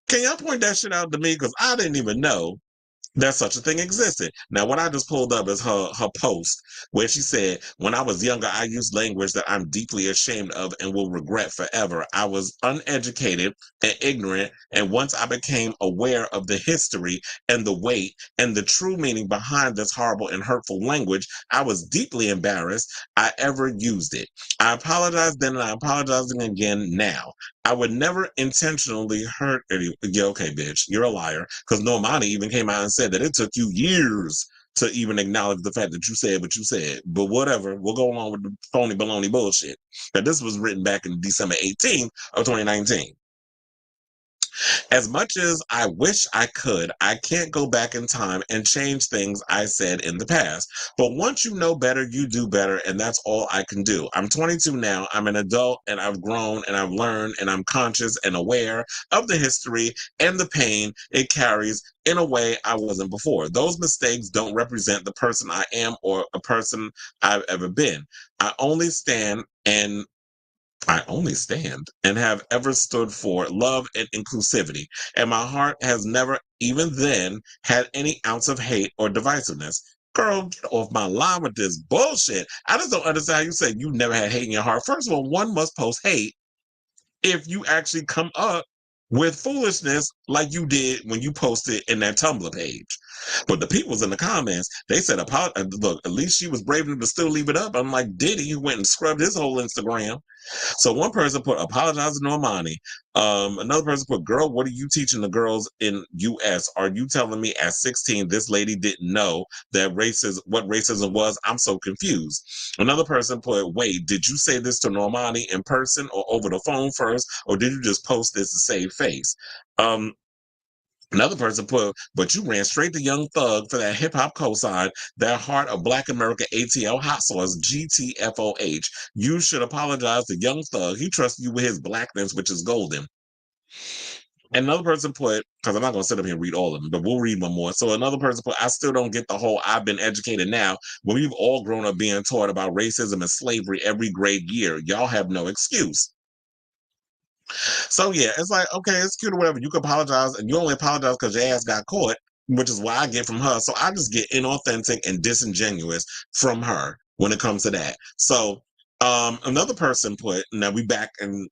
Can y'all point that shit out to me? Because I didn't even know that such a thing existed. Now, what I just pulled up is her post where she said, when I was younger, I used language that I'm deeply ashamed of and will regret forever. I was uneducated and ignorant, and once I became aware of the history and the weight and the true meaning behind this horrible and hurtful language, I was deeply embarrassed I ever used it. I apologize then and I apologize again now. I would never intentionally hurt anyone. Yeah, okay, bitch, you're a liar. Because Normani even came out and said that it took you years to even acknowledge the fact that you said what you said. But whatever, we'll go along with the phony baloney bullshit. But this was written back in December 18th of 2019. As much as I wish I could, I can't go back in time and change things I said in the past. But once you know better, you do better, and that's all I can do. I'm 22 now. I'm an adult, and I've grown, and I've learned, and I'm conscious and aware of the history and the pain it carries in a way I wasn't before. Those mistakes don't represent the person I am or a person I've ever been. I only stand and I only stand and have ever stood for love and inclusivity, and my heart has never, even then, had any ounce of hate or divisiveness. Girl, get off my line with this bullshit. I just don't understand how you say you never had hate in your heart. First of all, one must post hate if you actually come up with foolishness like you did when you posted in that Tumblr page. But the people's in the comments, they said, look, at least she was brave enough to still leave it up. I'm like, Diddy, who went and scrubbed his whole Instagram. So one person put apologizing to Normani. Another person put, girl, what are you teaching the girls in US? Are you telling me at 16 this lady didn't know that what racism was? I'm so confused. Another person put, wait, did you say this to Normani in person or over the phone first, or did you just post this to save face? Another person put, but you ran straight to Young Thug for that hip hop cosign, that heart of Black America ATL hot sauce, GTFOH. You should apologize to Young Thug. He trusts you with his blackness, which is golden. And another person put, because I'm not going to sit up here and read all of them, but we'll read one more. So another person put, I still don't get the whole I've been educated now when we've all grown up being taught about racism and slavery every grade year. Y'all have no excuse. So yeah, it's like, okay, it's cute or whatever. You can apologize, and you only apologize because your ass got caught, which is what I get from her. So I just get inauthentic and disingenuous from her when it comes to that. So another person put, now we back and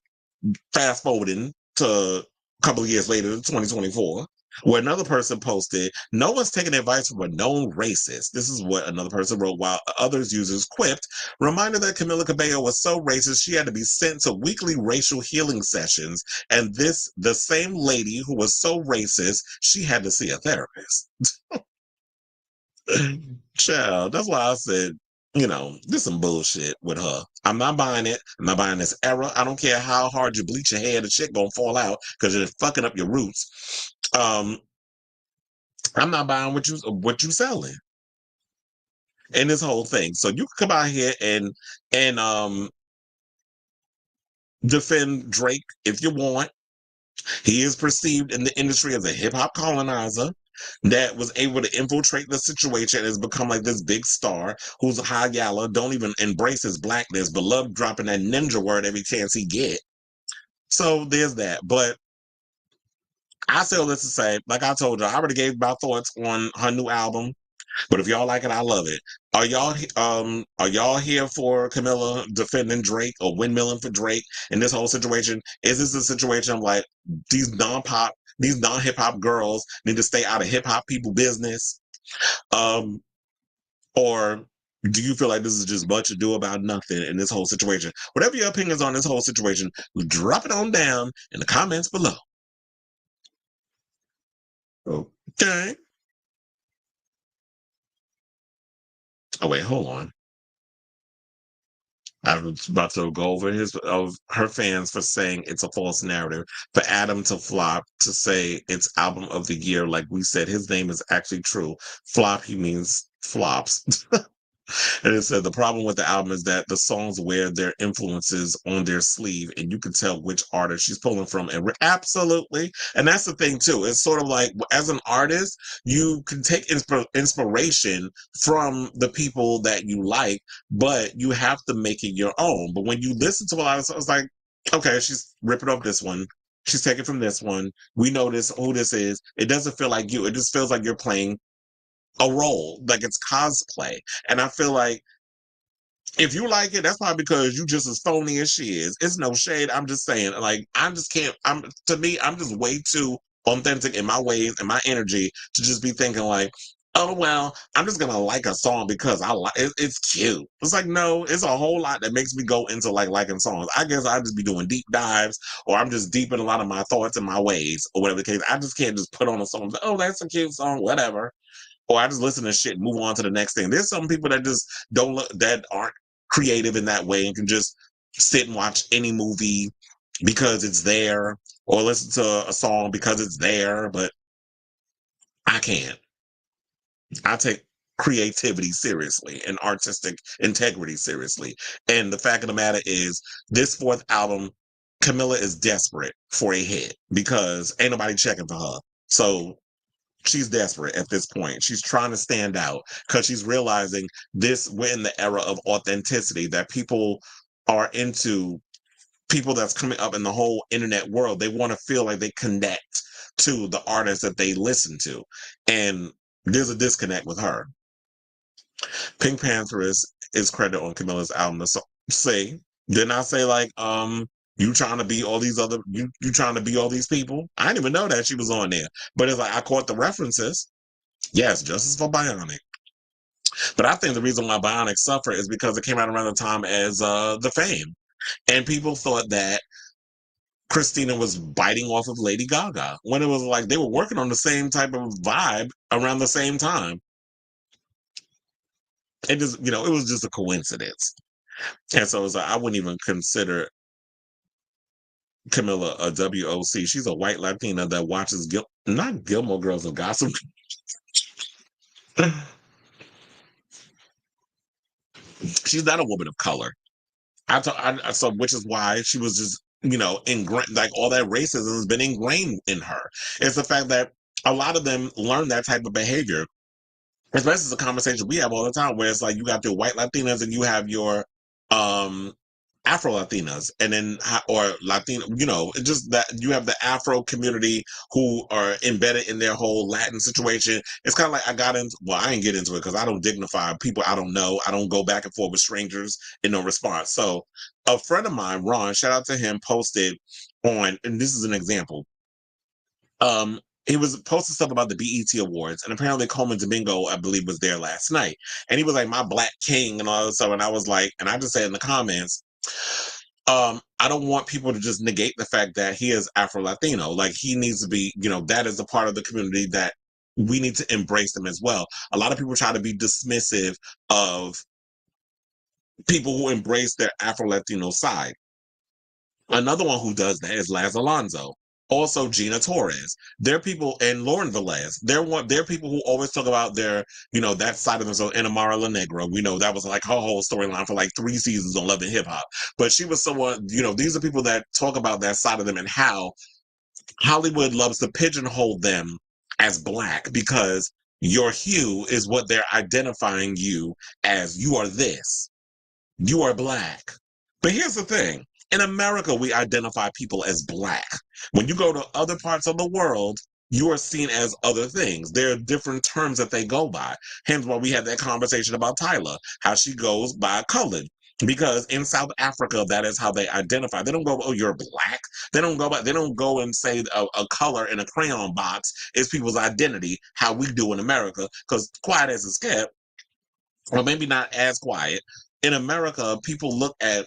fast forwarding to a couple of years later, 2024, where another person posted, no one's taking advice from a known racist. This is what another person wrote, while others users quipped, reminder that Camila Cabello was so racist she had to be sent to weekly racial healing sessions, and the same lady who was so racist, she had to see a therapist. Child, that's why I said, this some bullshit with her. I'm not buying it. I'm not buying this era. I don't care how hard you bleach your hair, the shit gonna fall out because you're fucking up your roots. I'm not buying what you selling in this whole thing. So you can come out here and defend Drake if you want. He is perceived in the industry as a hip hop colonizer that was able to infiltrate the situation and has become like this big star who's a high gala, don't even embrace his blackness, but love dropping that ninja word every chance he get. So there's that. But I say all this to say, like I told you, I already gave my thoughts on her new album. But if y'all like it, I love it. Are y'all here for Camilla defending Drake or windmilling for Drake in this whole situation? Is this a situation of like these non-hip hop girls need to stay out of hip hop people business? Or do you feel like this is just much ado about nothing in this whole situation? Whatever your opinions on this whole situation, drop it on down in the comments below. Okay. Oh wait, hold on. I was about to go over her fans for saying it's a false narrative. For Adam to flop to say it's album of the year, like we said, his name is actually true. Flop, he means flops. And it said the problem with the album is that the songs wear their influences on their sleeve, and you can tell which artist she's pulling from. And absolutely, and that's the thing too. It's sort of like as an artist, you can take inspiration from the people that you like, but you have to make it your own. But when you listen to a lot of songs, it's like, okay, she's ripping off this one. She's taking from this one. We know who this is. It doesn't feel like you. It just feels like you're playing a role, like it's cosplay. And I feel like if you like it, that's probably because you just as phony as she is. It's no shade. I'm just saying, like, I just can't, to me, I'm just way too authentic in my ways and my energy to just be thinking like, oh, well, I'm just going to like a song because it's cute. It's like, no, it's a whole lot that makes me go into like liking songs. I guess I just be doing deep dives, or I'm just deep in a lot of my thoughts and my ways, or whatever the case. I just can't just put on a song and say, oh, that's a cute song, whatever. Or I just listen to shit and move on to the next thing. There's some people that just that aren't creative in that way and can just sit and watch any movie because it's there, or listen to a song because it's there, but I can't. I take creativity seriously and artistic integrity seriously. And the fact of the matter is, this fourth album, Camila is desperate for a hit because ain't nobody checking for her. So she's desperate at this point. She's trying to stand out because she's realizing we're in the era of authenticity, that people are into people that's coming up in the whole internet world. They want to feel like they connect to the artists that they listen to. And there's a disconnect with her. Pink Panther is credit on Camilla's album to say, didn't I say like you trying to be all these other you trying to be all these people? I didn't even know that she was on there. But it's like I caught the references. Yes, justice for Bionic. But I think the reason why Bionic suffered is because it came out around the time as The Fame. And people thought that Christina was biting off of Lady Gaga when it was like they were working on the same type of vibe around the same time. It just, it was just a coincidence. And so it's like, I wouldn't even consider Camila a WOC. She's a white Latina that watches not Gilmore Girls and Gossip. She's not a woman of color. So which is why she was just, ingrained, like all that racism has been ingrained in her. It's the fact that a lot of them learn that type of behavior. Especially it's a conversation we have all the time where it's like you got your white Latinas and you have your um Afro Latinas, and then or Latino, just that you have the Afro community who are embedded in their whole Latin situation. It's kind of like I ain't get into it because I don't dignify people I don't know. I don't go back and forth with strangers in no response. So a friend of mine, Ron, shout out to him, posted on, and this is an example. He was posting stuff about the BET Awards, and apparently Coleman Domingo, I believe, was there last night. And he was like, my Black King and all that stuff. And I was like, and I just said in the comments, I don't want people to just negate the fact that he is Afro Latino. Like he needs to be, that is a part of the community that we need to embrace them as well. A lot of people try to be dismissive of people who embrace their Afro Latino side. Another one who does that is Laz Alonso. Also, Gina Torres. They're people, and Lauren Velez. They're people who always talk about their, that side of themselves. And Amara La Negra. We know that was like her whole storyline for like 3 seasons on Love and Hip Hop. But she was someone, these are people that talk about that side of them and how Hollywood loves to pigeonhole them as Black because your hue is what they're identifying you as. You are this. You are Black. But here's the thing. In America, we identify people as Black. When you go to other parts of the world, you are seen as other things. There are different terms that they go by. Hence why we had that conversation about Tyler, how she goes by colored. Because in South Africa, that is how they identify. They don't go, oh, you're Black. They don't go and say a color in a crayon box is people's identity, how we do in America. Because quiet as it's kept, or maybe not as quiet, in America, people look at,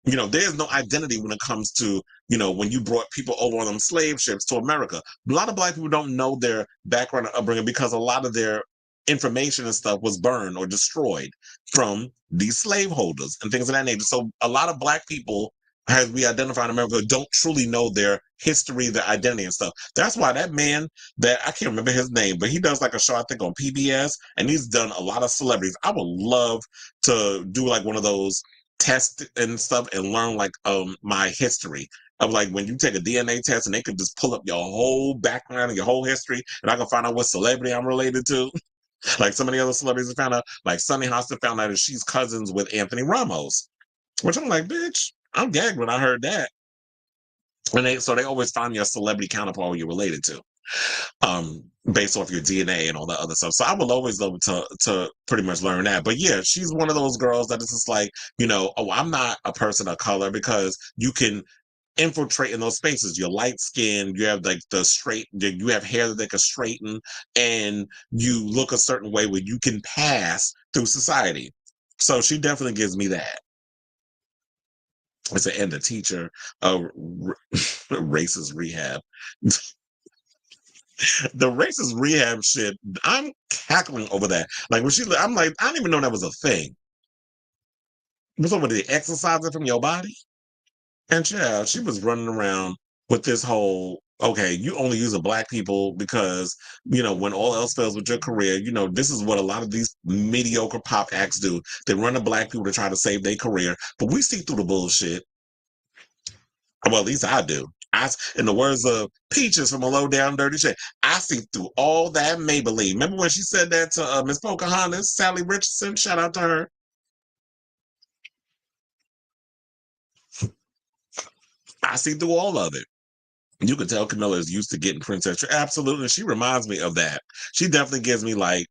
there's no identity when it comes to, when you brought people over on them slave ships to America. A lot of Black people don't know their background and upbringing because a lot of their information and stuff was burned or destroyed from these slaveholders and things of that nature. So a lot of Black people, as we identify in America, don't truly know their history, their identity and stuff. That's why that man that I can't remember his name, but he does like a show, I think, on PBS, and he's done a lot of celebrities. I would love to do like one of those tests and stuff and learn like my history of like when you take a DNA test and they could just pull up your whole background and your whole history, and I can find out what celebrity I'm related to. Like some of the other celebrities have found out, like Sunny Hostin found out that she's cousins with Anthony Ramos, which I'm like, bitch, I'm gagged when I heard that. And they always find your celebrity counterpart you're related to, based off your DNA and all that other stuff. So I will always love to pretty much learn that. But yeah, she's one of those girls that is just like, oh, I'm not a person of color, because you can infiltrate in those spaces. You're light skinned, you have like you have hair that they can straighten, and you look a certain way where you can pass through society. So she definitely gives me that. It's an end of teacher, racist rehab. The racist rehab shit, I'm cackling over that. Like I'm like, I didn't even know that was a thing. What's over the exercising from your body? And yeah, she was running around with this whole, okay, you only using black people because, when all else fails with your career, this is what a lot of these mediocre pop acts do. They run to black people to try to save their career, but we see through the bullshit. Well, at least I do. In the words of Peaches from a low down dirty shit, I see through all that Maybelline. Remember when she said that to Miss Pocahontas, Sally Richardson? Shout out to her. I see through all of it. You can tell Camilla is used to getting princess. Absolutely. She reminds me of that. She definitely gives me like,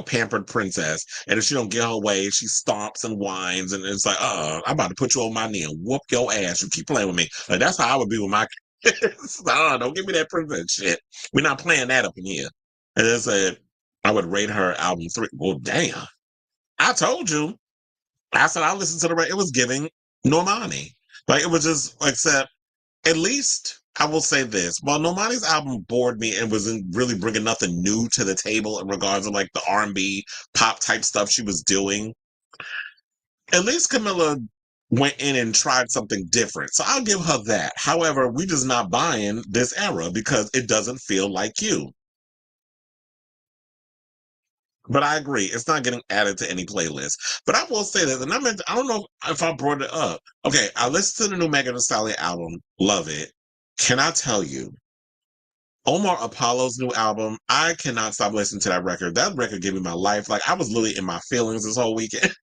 pampered princess. And if she don't get her way, she stomps and whines. And it's like, I'm about to put you on my knee and whoop your ass. You keep playing with me. Like, that's how I would be with my kids. Don't give me that princess shit. We're not playing that up in here. And I said, I would rate her album 3. Well, damn. I told you. I said I listened to the it was giving Normani. Like, it was just, except at least I will say this. While Normani's album bored me and wasn't really bringing nothing new to the table in regards to like the R&B pop type stuff she was doing, at least Camilla went in and tried something different. So I'll give her that. However, we just not buying this era because it doesn't feel like you. But I agree, it's not getting added to any playlist. But I will say that, and I don't know if I brought it up. Okay, I listened to the new Megan Thee Stallion album, love it. Can I tell you, Omar Apollo's new album, I cannot stop listening to that record. That record gave me my life. Like, I was literally in my feelings this whole weekend.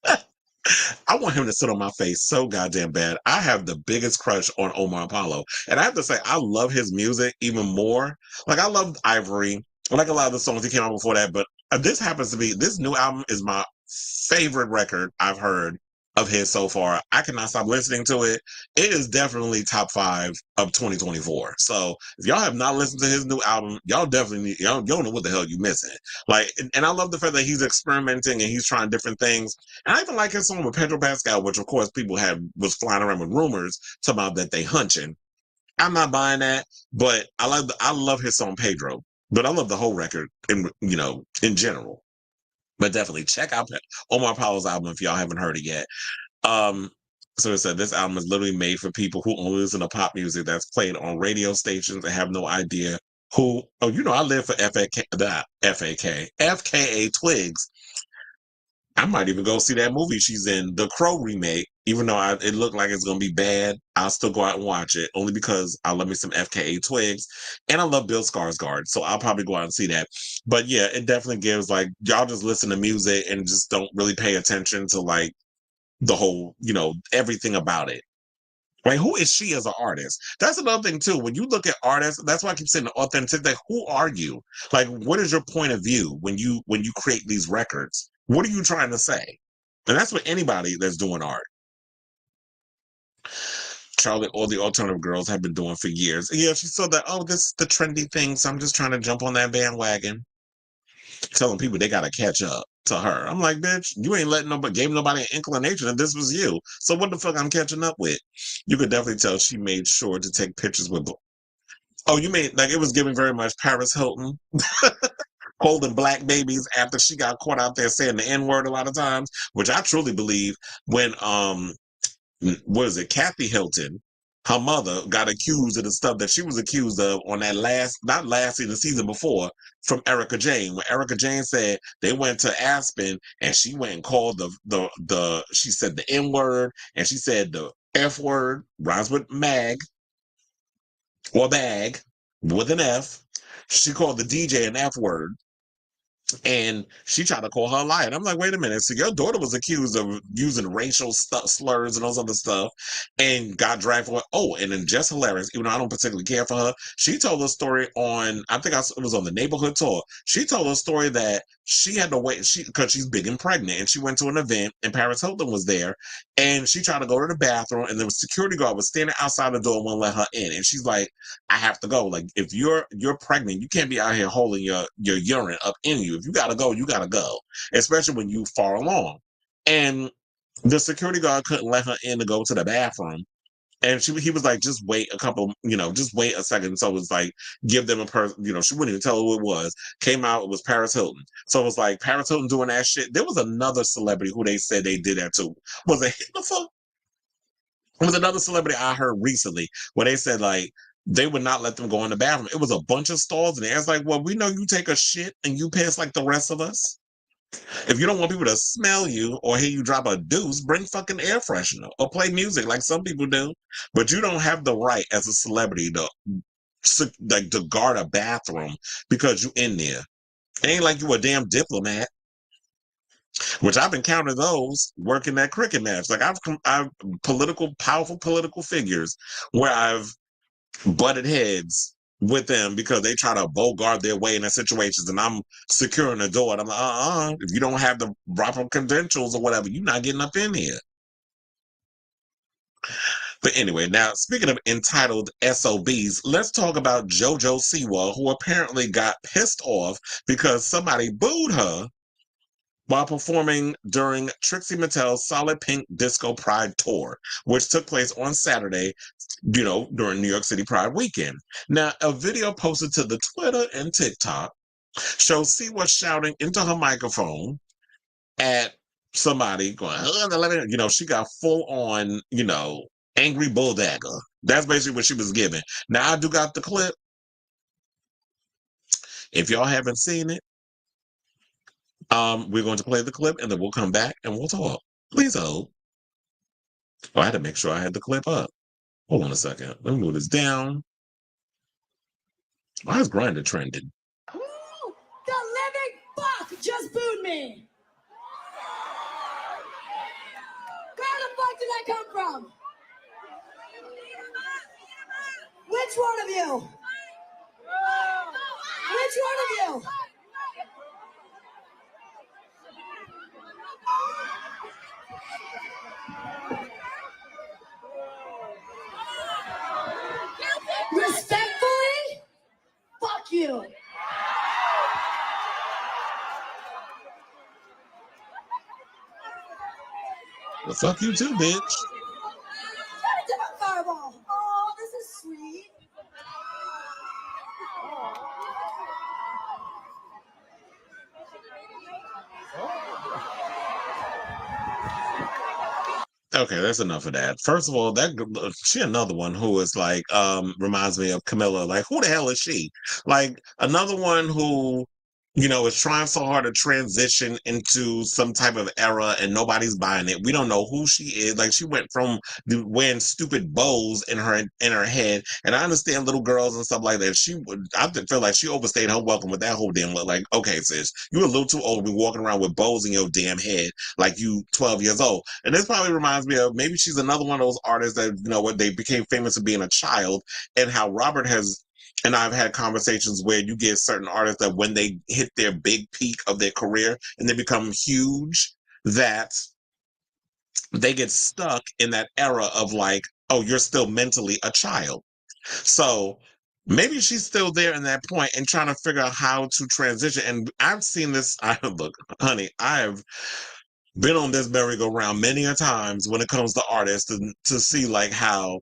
I want him to sit on my face so goddamn bad. I have the biggest crush on Omar Apollo. And I have to say, I love his music even more. Like, I loved Ivory. I like a lot of the songs he came out before that, but this new album is my favorite record I've heard of his so far. I cannot stop listening to it. It is definitely top 5 of 2024. So if y'all have not listened to his new album, y'all definitely y'all don't know what the hell you missing. Like, and I love the fact that he's experimenting and he's trying different things. And I even like his song with Pedro Pascal, which of course people was flying around with rumors talking about that they hunching. I'm not buying that, but I love his song Pedro. But I love the whole record in general. But definitely check out Omar Apollo's album if y'all haven't heard it yet. So it said this album is literally made for people who only listen to pop music that's played on radio stations and have no idea who. Oh, I live for FKA Twigs. I might even go see that movie she's in, the Crow remake. Even though it looked like it's gonna be bad, I'll still go out and watch it only because I love me some FKA Twigs, and I love Bill Skarsgård, so I'll probably go out and see that. But yeah, it definitely gives like y'all just listen to music and just don't really pay attention to like the whole, everything about it. Like, who is she as an artist? That's another thing too. When you look at artists, that's why I keep saying the authentic. Like, who are you? Like, what is your point of view when you create these records? What are you trying to say? And that's what anybody that's doing art. Charlotte, all the alternative girls have been doing for years. Yeah, she saw that. Oh, this is the trendy thing, so I'm just trying to jump on that bandwagon. Telling people they gotta catch up to her. I'm like, bitch, you ain't gave nobody an inclination that this was you. So what the fuck I'm catching up with? You could definitely tell she made sure to take pictures with. Oh, you mean like it was giving very much Paris Hilton holding black babies after she got caught out there saying the N word a lot of times, which I truly believe when what is it, Kathy Hilton, her mother got accused of the stuff that she was accused of on that not last season, the season before, from Erica Jane. When Erica Jane said they went to Aspen and she went and called she said the N word and she said the F word, rhymes with mag or bag with an F. She called the DJ an F word. And she tried to call her a liar. And I'm like, wait a minute. So your daughter was accused of using racial slurs and all this other stuff and got dragged for it. Oh, and then just hilarious, even though I don't particularly care for her, she told a story on, it was on the neighborhood tour. She told a story that she had to wait, because she's big and pregnant, and she went to an event and Paris Hilton was there, and she tried to go to the bathroom, and the security guard was standing outside the door and wouldn't let her in. And she's like, I have to go. Like, if you're pregnant, you can't be out here holding your urine up in you. If you gotta go, you gotta go, especially when you far along. And the security guard couldn't let her in to go to the bathroom. And he was like, just wait just wait a second. So it was like, give them a person, she wouldn't even tell who it was. Came out, it was Paris Hilton. So it was like Paris Hilton doing that shit. There was another celebrity who they said they did that to. Was it Hitler? It was another celebrity I heard recently where they said like they would not let them go in the bathroom. It was a bunch of stalls in there. It's like, well, we know you take a shit and you piss like the rest of us. If you don't want people to smell you or hear you drop a deuce, bring fucking air freshener or play music like some people do. But you don't have the right as a celebrity to guard a bathroom because you in there. It ain't like you a damn diplomat. Which I've encountered those working that cricket match. Like I've powerful political figures where I've butted heads with them because they try to bogart their way into situations, and I'm securing the door. And I'm like, if you don't have the proper credentials or whatever, you're not getting up in here. But anyway, now speaking of entitled SOBs, let's talk about JoJo Siwa, who apparently got pissed off because somebody booed her while performing during Trixie Mattel's Solid Pink Disco Pride Tour, which took place on Saturday, during New York City Pride weekend. Now, a video posted to the Twitter and TikTok shows Siwa shouting into her microphone at somebody going, she got full on, angry bulldagger. That's basically what she was giving. Now, I do got the clip. If y'all haven't seen it, we're going to play the clip and then we'll come back and we'll talk. Please hold. I had to make sure I had the clip up. Hold on a second. Let me move this down. Why is Grindr trending? Who the living fuck just booed me? Where the fuck did I come from? Which one of you? Which one of you? Respectfully, fuck you. Well, fuck you too, bitch. Try to do a fireball. Oh, this is sweet. Okay, that's enough of that. First of all, she another one who is like reminds me of Camila. Like, who the hell is she? Like another one who is trying so hard to transition into some type of era and nobody's buying it. We don't know who she is. Like she went from wearing stupid bows in her head, and I understand little girls and stuff like that. I feel like she overstayed her welcome with that whole damn look. Like, okay, sis, you a little too old to be walking around with bows in your damn head like you 12 years old. And this probably reminds me of maybe she's another one of those artists that when they became famous for being a child, and how Robert has. And I've had conversations where you get certain artists that when they hit their big peak of their career and they become huge, that they get stuck in that era of like, oh, you're still mentally a child. So maybe she's still there in that point and trying to figure out how to transition. And I've seen this. Look, honey, I've been on this merry-go-round many a times when it comes to artists to see like how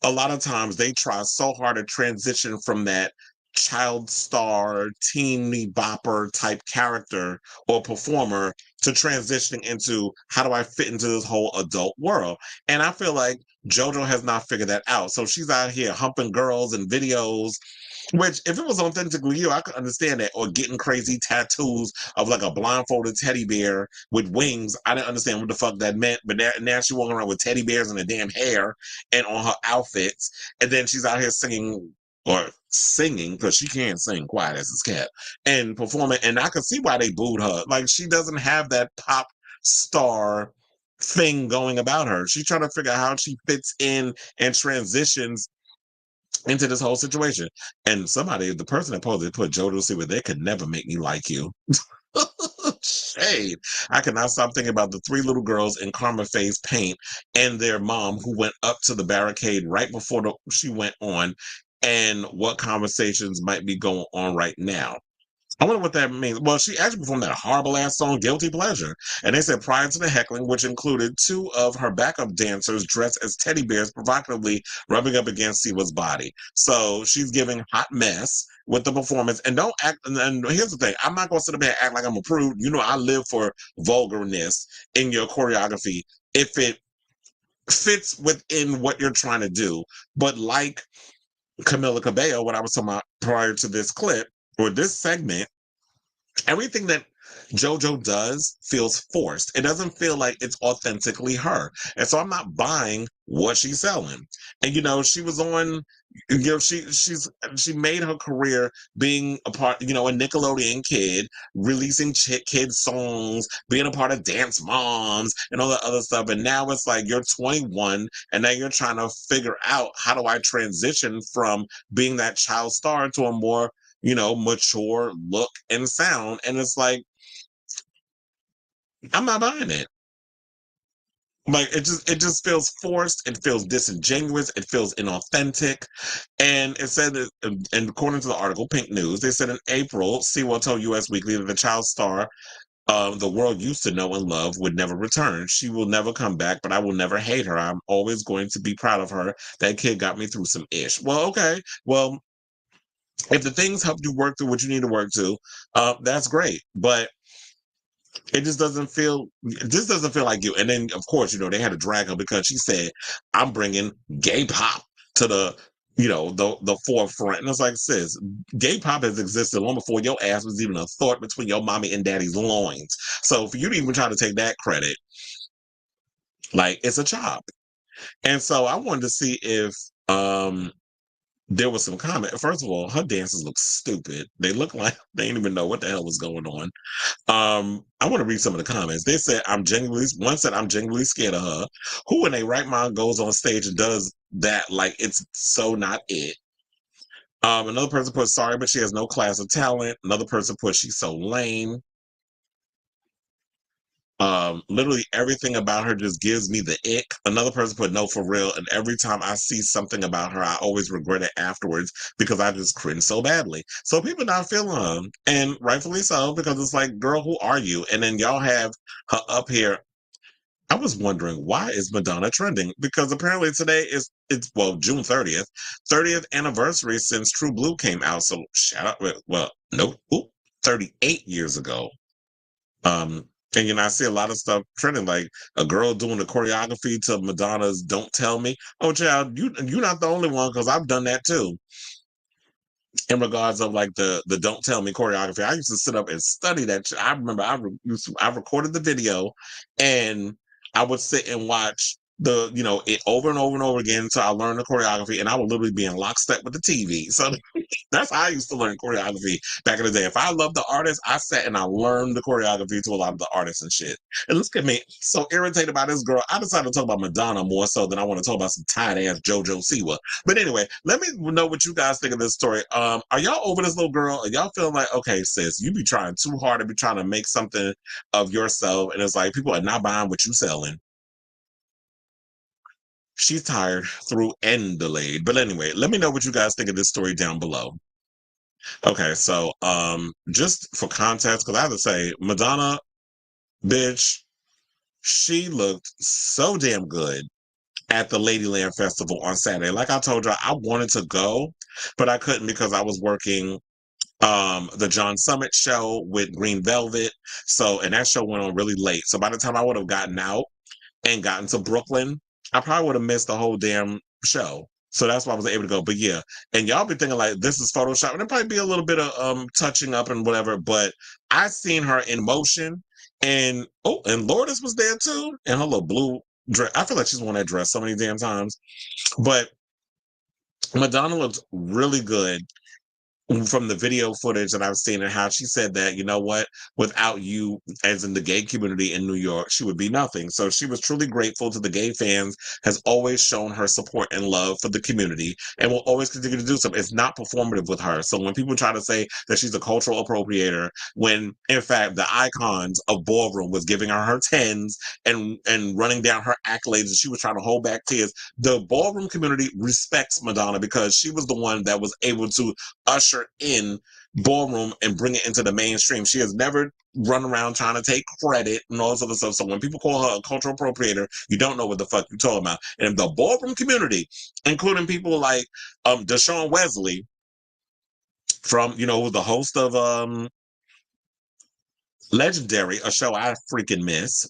a lot of times they try so hard to transition from that child star, teeny bopper type character or performer to transitioning into how do I fit into this whole adult world? And I feel like JoJo has not figured that out. So she's out here humping girls and videos, which if it was authentically you, I could understand that. Or getting crazy tattoos of like a blindfolded teddy bear with wings. I didn't understand what the fuck that meant. But now she's walking around with teddy bears in her damn hair and on her outfits. And then she's out here singing because she can't sing quiet as it's kept and performing. And I could see why they booed her. Like she doesn't have that pop star thing going about her. She's trying to figure out how she fits in and transitions into this whole situation. And the person that posted put JoJo Siwa, they could never make me like you. Shade. I cannot stop thinking about the three little girls in Karma Face paint and their mom who went up to the barricade right before she went on, and what conversations might be going on right now. I wonder what that means. Well, she actually performed that horrible ass song, Guilty Pleasure. And they said prior to the heckling, which included two of her backup dancers dressed as teddy bears, provocatively rubbing up against Siwa's body. So she's giving hot mess with the performance. And don't act, and here's the thing, I'm not going to sit up here and act like I'm a prude. I live for vulgarness in your choreography if it fits within what you're trying to do. But like Camila Cabello, what I was talking about prior to this clip or this segment, everything that JoJo does feels forced. It doesn't feel like it's authentically her. And so I'm not buying what she's selling. And she was on, she made her career being a part, a Nickelodeon kid, releasing kid songs, being a part of Dance Moms and all that other stuff. And now it's like you're 21 and now you're trying to figure out, how do I transition from being that child star to a more mature look and sound. And it's like, I'm not buying it. Like it just feels forced. It feels disingenuous. It feels inauthentic. And it said that, and according to the article, Pink News, they said in April, Siwa told US Weekly that the child star the world used to know and love would never return. She will never come back, but I will never hate her. I'm always going to be proud of her. That kid got me through some ish. Well, okay. Well, if the things help you work through what you need to work to, that's great. But it just doesn't feel like you. And then of course, they had to drag her because she said, I'm bringing gay pop to the forefront. And it's like, sis, gay pop has existed long before your ass was even a thought between your mommy and daddy's loins. So for you to even try to take that credit, like, it's a chop. And so I wanted to see if there was some comment. First of all, her dances look stupid. They look like they didn't even know what the hell was going on. I want to read some of the comments. They said, one said, I'm genuinely scared of her. Who in a right mind goes on stage and does that like it's so not it? Another person put, sorry, but she has no class or talent. Another person put, she's so lame. Literally everything about her just gives me the ick. Another person put, no, for real. And every time I see something about her, I always regret it afterwards because I just cringe so badly. So people not feeling her, and rightfully so, because it's like, girl, who are you? And then y'all have her up here. I was wondering, why is Madonna trending? Because apparently today it's June 30th anniversary since True Blue came out. So shout out, well, no, 38 years ago. And I see a lot of stuff trending, like a girl doing the choreography to Madonna's "Don't Tell Me." Oh, child, you're not the only one, because I've done that too. In regards of like the "Don't Tell Me" choreography, I used to sit up and study that. I remember I recorded the video, and I would sit and watch it over and over and over again until I learned the choreography, and I would literally be in lockstep with the TV. So that's how I used to learn choreography back in the day. If I loved the artist, I sat and I learned the choreography to a lot of the artists and shit. And look at me, so irritated by this girl. I decided to talk about Madonna more so than I want to talk about some tight ass JoJo Siwa. But anyway, let me know what you guys think of this story. Are y'all over this little girl? Are y'all feeling like, okay, sis, you be trying too hard to be trying to make something of yourself, and it's like people are not buying what you selling? She's tired, through and delayed. But anyway, let me know what you guys think of this story down below. Okay, so just for context, because I have to say, Madonna, bitch, she looked so damn good at the Ladyland Festival on Saturday. Like I told you, I wanted to go, but I couldn't because I was working the John Summit show with Green Velvet. So, and that show went on really late. So by the time I would have gotten out and gotten to Brooklyn, I probably would have missed the whole damn show. So that's why I was able to go. But yeah, and y'all be thinking like this is Photoshop, and it probably be a little bit of touching up and whatever. But I seen her in motion, and and Lourdes was there too, and her little blue dress. I feel like she's worn that dress so many damn times. But Madonna looked really good from the video footage that I've seen, and how she said that, you know what, without you, as in the gay community in New York, she would be nothing. So she was truly grateful to the gay fans, has always shown her support and love for the community, and will always continue to do so. It's not performative with her. So when people try to say that she's a cultural appropriator, when in fact the icons of ballroom was giving her tens and running down her accolades, and she was trying to hold back tears, the ballroom community respects Madonna because she was the one that was able to usher in ballroom and bring it into the mainstream. She has never run around trying to take credit and all this other stuff. So when people call her a cultural appropriator, you don't know what the fuck you're talking about. And the ballroom community, including people like Deshaun Wesley from, who's the host of Legendary, a show I freaking miss.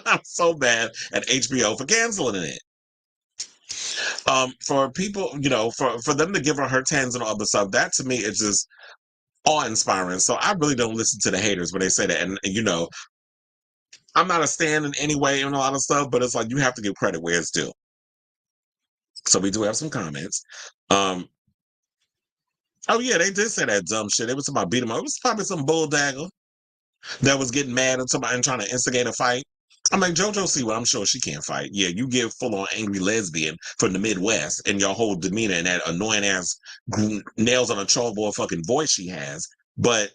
I'm so bad at HBO for canceling it. For people, for them to give her tens and all the stuff, that to me is just awe-inspiring. So I really don't listen to the haters when they say that. And I'm not a stan in any way and a lot of stuff, but it's like you have to give credit where it's due. So we do have some comments. Oh yeah, they did say that dumb shit. It was about beat him up. It was probably some bull dagger that was getting mad at somebody and trying to instigate a fight. I'm like, JoJo Siwa, I'm sure she can't fight. Yeah, you give full-on angry lesbian from the Midwest and your whole demeanor and that annoying-ass nails on a chalkboard fucking voice she has. But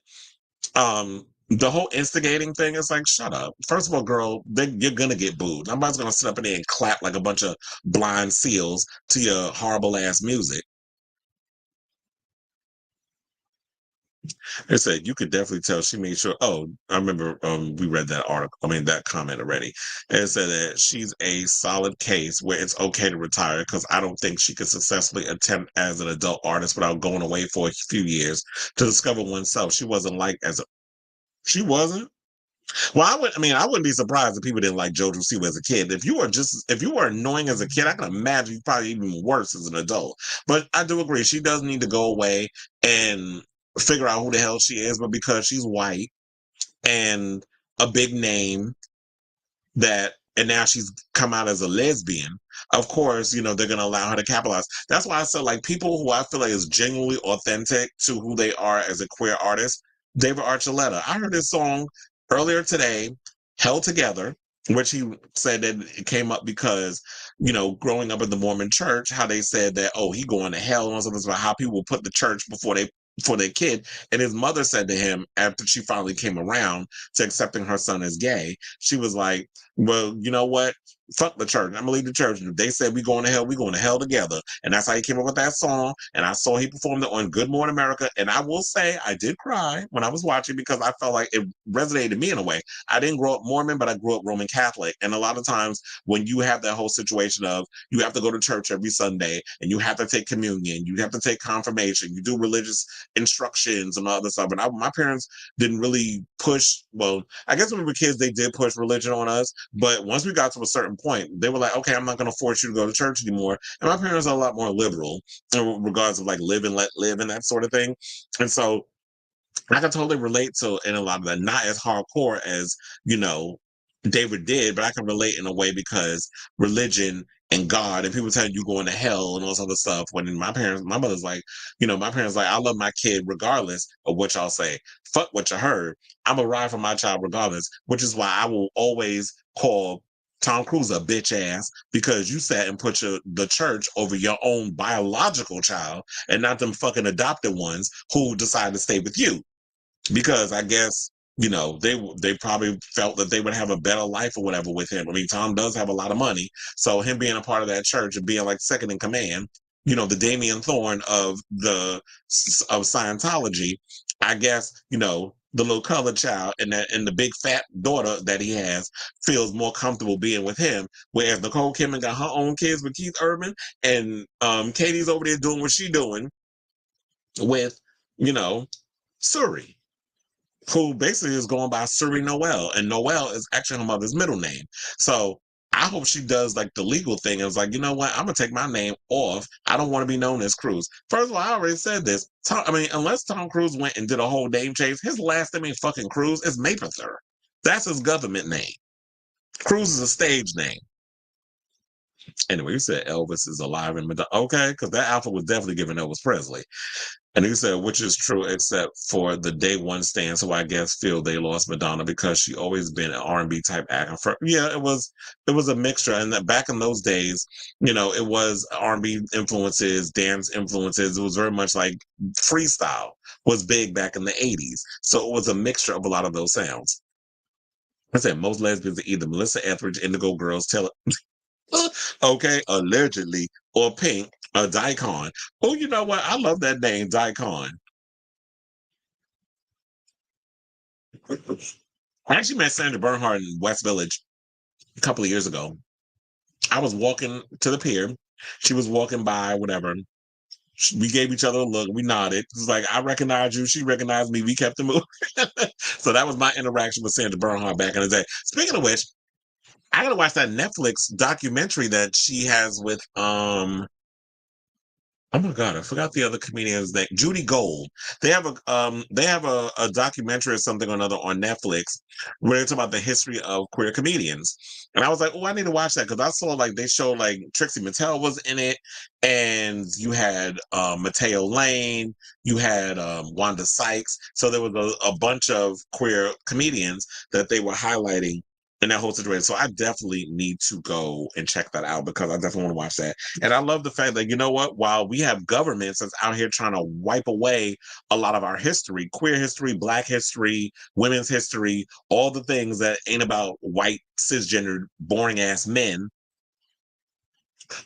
the whole instigating thing is like, shut up. First of all, girl, you're gonna get booed. Nobody's gonna sit up in there and clap like a bunch of blind seals to your horrible-ass music. It said you could definitely tell she made sure. Oh, I remember we read that article. I mean that comment already. It said that she's a solid case where it's okay to retire because I don't think she could successfully attempt as an adult artist without going away for a few years to discover oneself. She wasn't like she wasn't. Well, I wouldn't be surprised if people didn't like JoJo Siwa as a kid. If you were annoying as a kid, I can imagine you probably even worse as an adult. But I do agree, she does need to go away and figure out who the hell she is. But because she's white and a big name and now she's come out as a lesbian, of course, they're gonna allow her to capitalize. That's why I said like people who I feel like is genuinely authentic to who they are as a queer artist. David Archuleta. I heard his song earlier today, Held Together, which he said that it came up because, growing up in the Mormon church, how they said that, oh, he going to hell and all something about how people put the church before their kid. And his mother said to him after she finally came around to accepting her son as gay, she was like, well, you know what? Fuck the church. I'm gonna leave the church. And if they said we going to hell together. And that's how he came up with that song. And I saw he performed it on Good Morning America. And I will say I did cry when I was watching because I felt like it resonated to me in a way. I didn't grow up Mormon, but I grew up Roman Catholic. And a lot of times when you have that whole situation of you have to go to church every Sunday and you have to take communion, you have to take confirmation, you do religious instructions and all this stuff. And my parents didn't really push. Well, I guess when we were kids, they did push religion on us. But once we got to a certain point, they were like, okay, I'm not going to force you to go to church anymore. And my parents are a lot more liberal in regards of like live and let live and that sort of thing. And so I can totally relate to in a lot of that, not as hardcore as, David did, but I can relate in a way because religion and God and people telling you going to hell and all this other stuff. When my mother's like, my parents like, I love my kid regardless of what y'all say. Fuck what you heard. I'm a ride for my child regardless, which is why I will always call Tom Cruise a bitch ass because you sat and put the church over your own biological child and not them fucking adopted ones who decide to stay with you. Because I guess they probably felt that they would have a better life or whatever with him. I mean, Tom does have a lot of money, so him being a part of that church and being like second in command, the Damien Thorne of Scientology, I guess the little colored child and the big fat daughter that he has feels more comfortable being with him. Whereas Nicole Kidman got her own kids with Keith Urban, and Katie's over there doing what she's doing with Suri, who basically is going by Suri Noel, and Noel is actually her mother's middle name. So I hope she does like the legal thing and was like, you know what, I'm gonna take my name off. I don't want to be known as Cruz. First of all, I already said this. Unless Tom Cruise went and did a whole name change, his last name ain't fucking Cruz. It's Mapother. That's his government name. Cruz is a stage name. Anyway, you said Elvis is alive in Madonna. Okay, because that alpha was definitely giving Elvis Presley. And he said, which is true, except for the Day One stance, who I guess feel they lost Madonna because she always been an R&B type act. Yeah, it was a mixture. And that back in those days, it was R&B influences, dance influences. It was very much like freestyle was big back in the 80s. So it was a mixture of a lot of those sounds. I said most lesbians are either Melissa Etheridge, Indigo Girls, okay, allegedly, or Pink, a Daikon. Oh, you know what? I love that name, Daikon. I actually met Sandra Bernhard in West Village a couple of years ago. I was walking to the pier. She was walking by, whatever. We gave each other a look. We nodded. It was like, I recognize you. She recognized me. We kept the moving. So that was my interaction with Sandra Bernhard back in the day. Speaking of which, I gotta watch that Netflix documentary that she has with Oh my God, I forgot the other comedian's name. Judy Gold. They have a documentary or something or another on Netflix where they talk about the history of queer comedians. And I was like, oh, I need to watch that because I saw like they showed like Trixie Mattel was in it, and you had Mateo Lane, you had Wanda Sykes. So there was a bunch of queer comedians that they were highlighting in that whole situation. So I definitely need to go and check that out because I definitely want to watch that. And I love the fact that, you know what, while we have governments that's out here trying to wipe away a lot of our history, queer history, black history, women's history, all the things that ain't about white, cisgendered, boring ass men,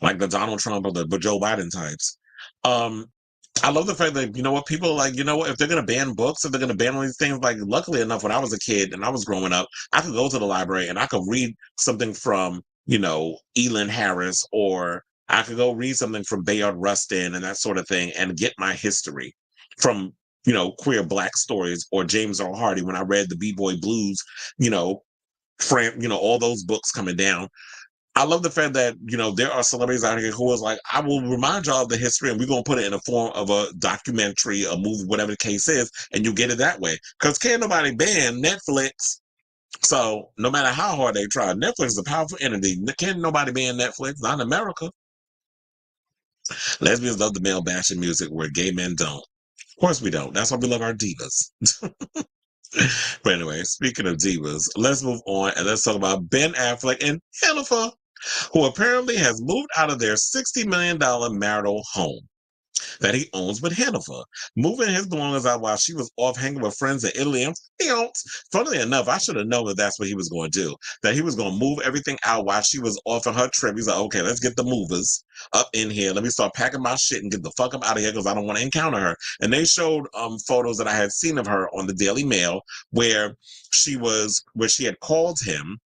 like the Donald Trump or the Joe Biden types. Um, I love the fact that, you know what, people are like, you know what, if they're going to ban books, if they're going to ban all these things, like, luckily enough, when I was a kid and I was growing up, I could go to the library and I could read something from, you know, Elin Harris, or I could go read something from Bayard Rustin and that sort of thing and get my history from, you know, queer black stories, or James Earl Hardy when I read the B-Boy Blues, you know, all those books coming down. I love the fact that, you know, there are celebrities out here who is like, I will remind y'all of the history and we're going to put it in the form of a documentary, a movie, whatever the case is, and you get it that way. Because can't nobody ban Netflix. So no matter how hard they try, Netflix is a powerful entity. Can't nobody ban Netflix, not in America. Lesbians love the male bashing music where gay men don't. Of course we don't. That's why we love our divas. But anyway, speaking of divas, let's move on and let's talk about Ben Affleck and Jennifer, who apparently has moved out of their $60 million marital home that he owns with Jennifer, moving his belongings out while she was off hanging with friends in Italy and France. Funnily enough, I should have known that that's what he was going to do, that he was going to move everything out while she was off on her trip. He's like, okay, let's get the movers up in here. Let me start packing my shit and get the fuck up out of here because I don't want to encounter her. And they showed photos that I had seen of her on the Daily Mail where she had called him,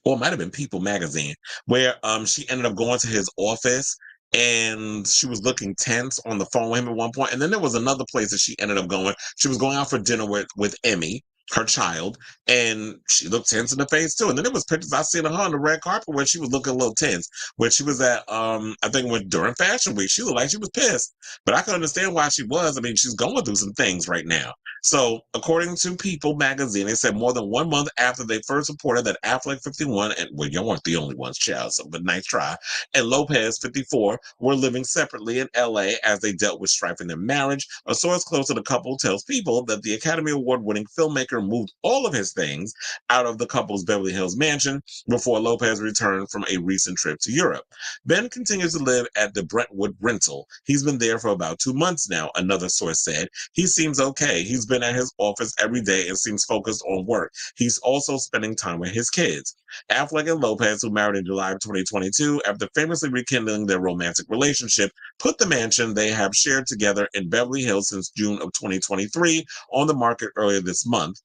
or it might have been People magazine, where she ended up going to his office and she was looking tense on the phone with him at one point. And then there was another place that she ended up going. She was going out for dinner with Emmy, her child, and she looked tense in the face too. And then there was pictures I seen of her on the red carpet where she was looking a little tense. When she was at I think during Fashion Week, she looked like she was pissed. But I can understand why she was. I mean, she's going through some things right now. So, according to People magazine, they said more than 1 month after they first reported that Affleck 51, and well, you weren't the only ones, child, so, but nice try, and Lopez 54 were living separately in LA as they dealt with strife in their marriage. A source close to the couple tells People that the Academy Award winning filmmaker moved all of his things out of the couple's Beverly Hills mansion before Lopez returned from a recent trip to Europe. Ben continues to live at the Brentwood rental. He's been there for about 2 months now, another source said. He seems okay. He's been at his office every day and seems focused on work. He's also spending time with his kids. Affleck and Lopez, who married in July of 2022, after famously rekindling their romantic relationship, put the mansion they have shared together in Beverly Hills since June of 2023 on the market earlier this month,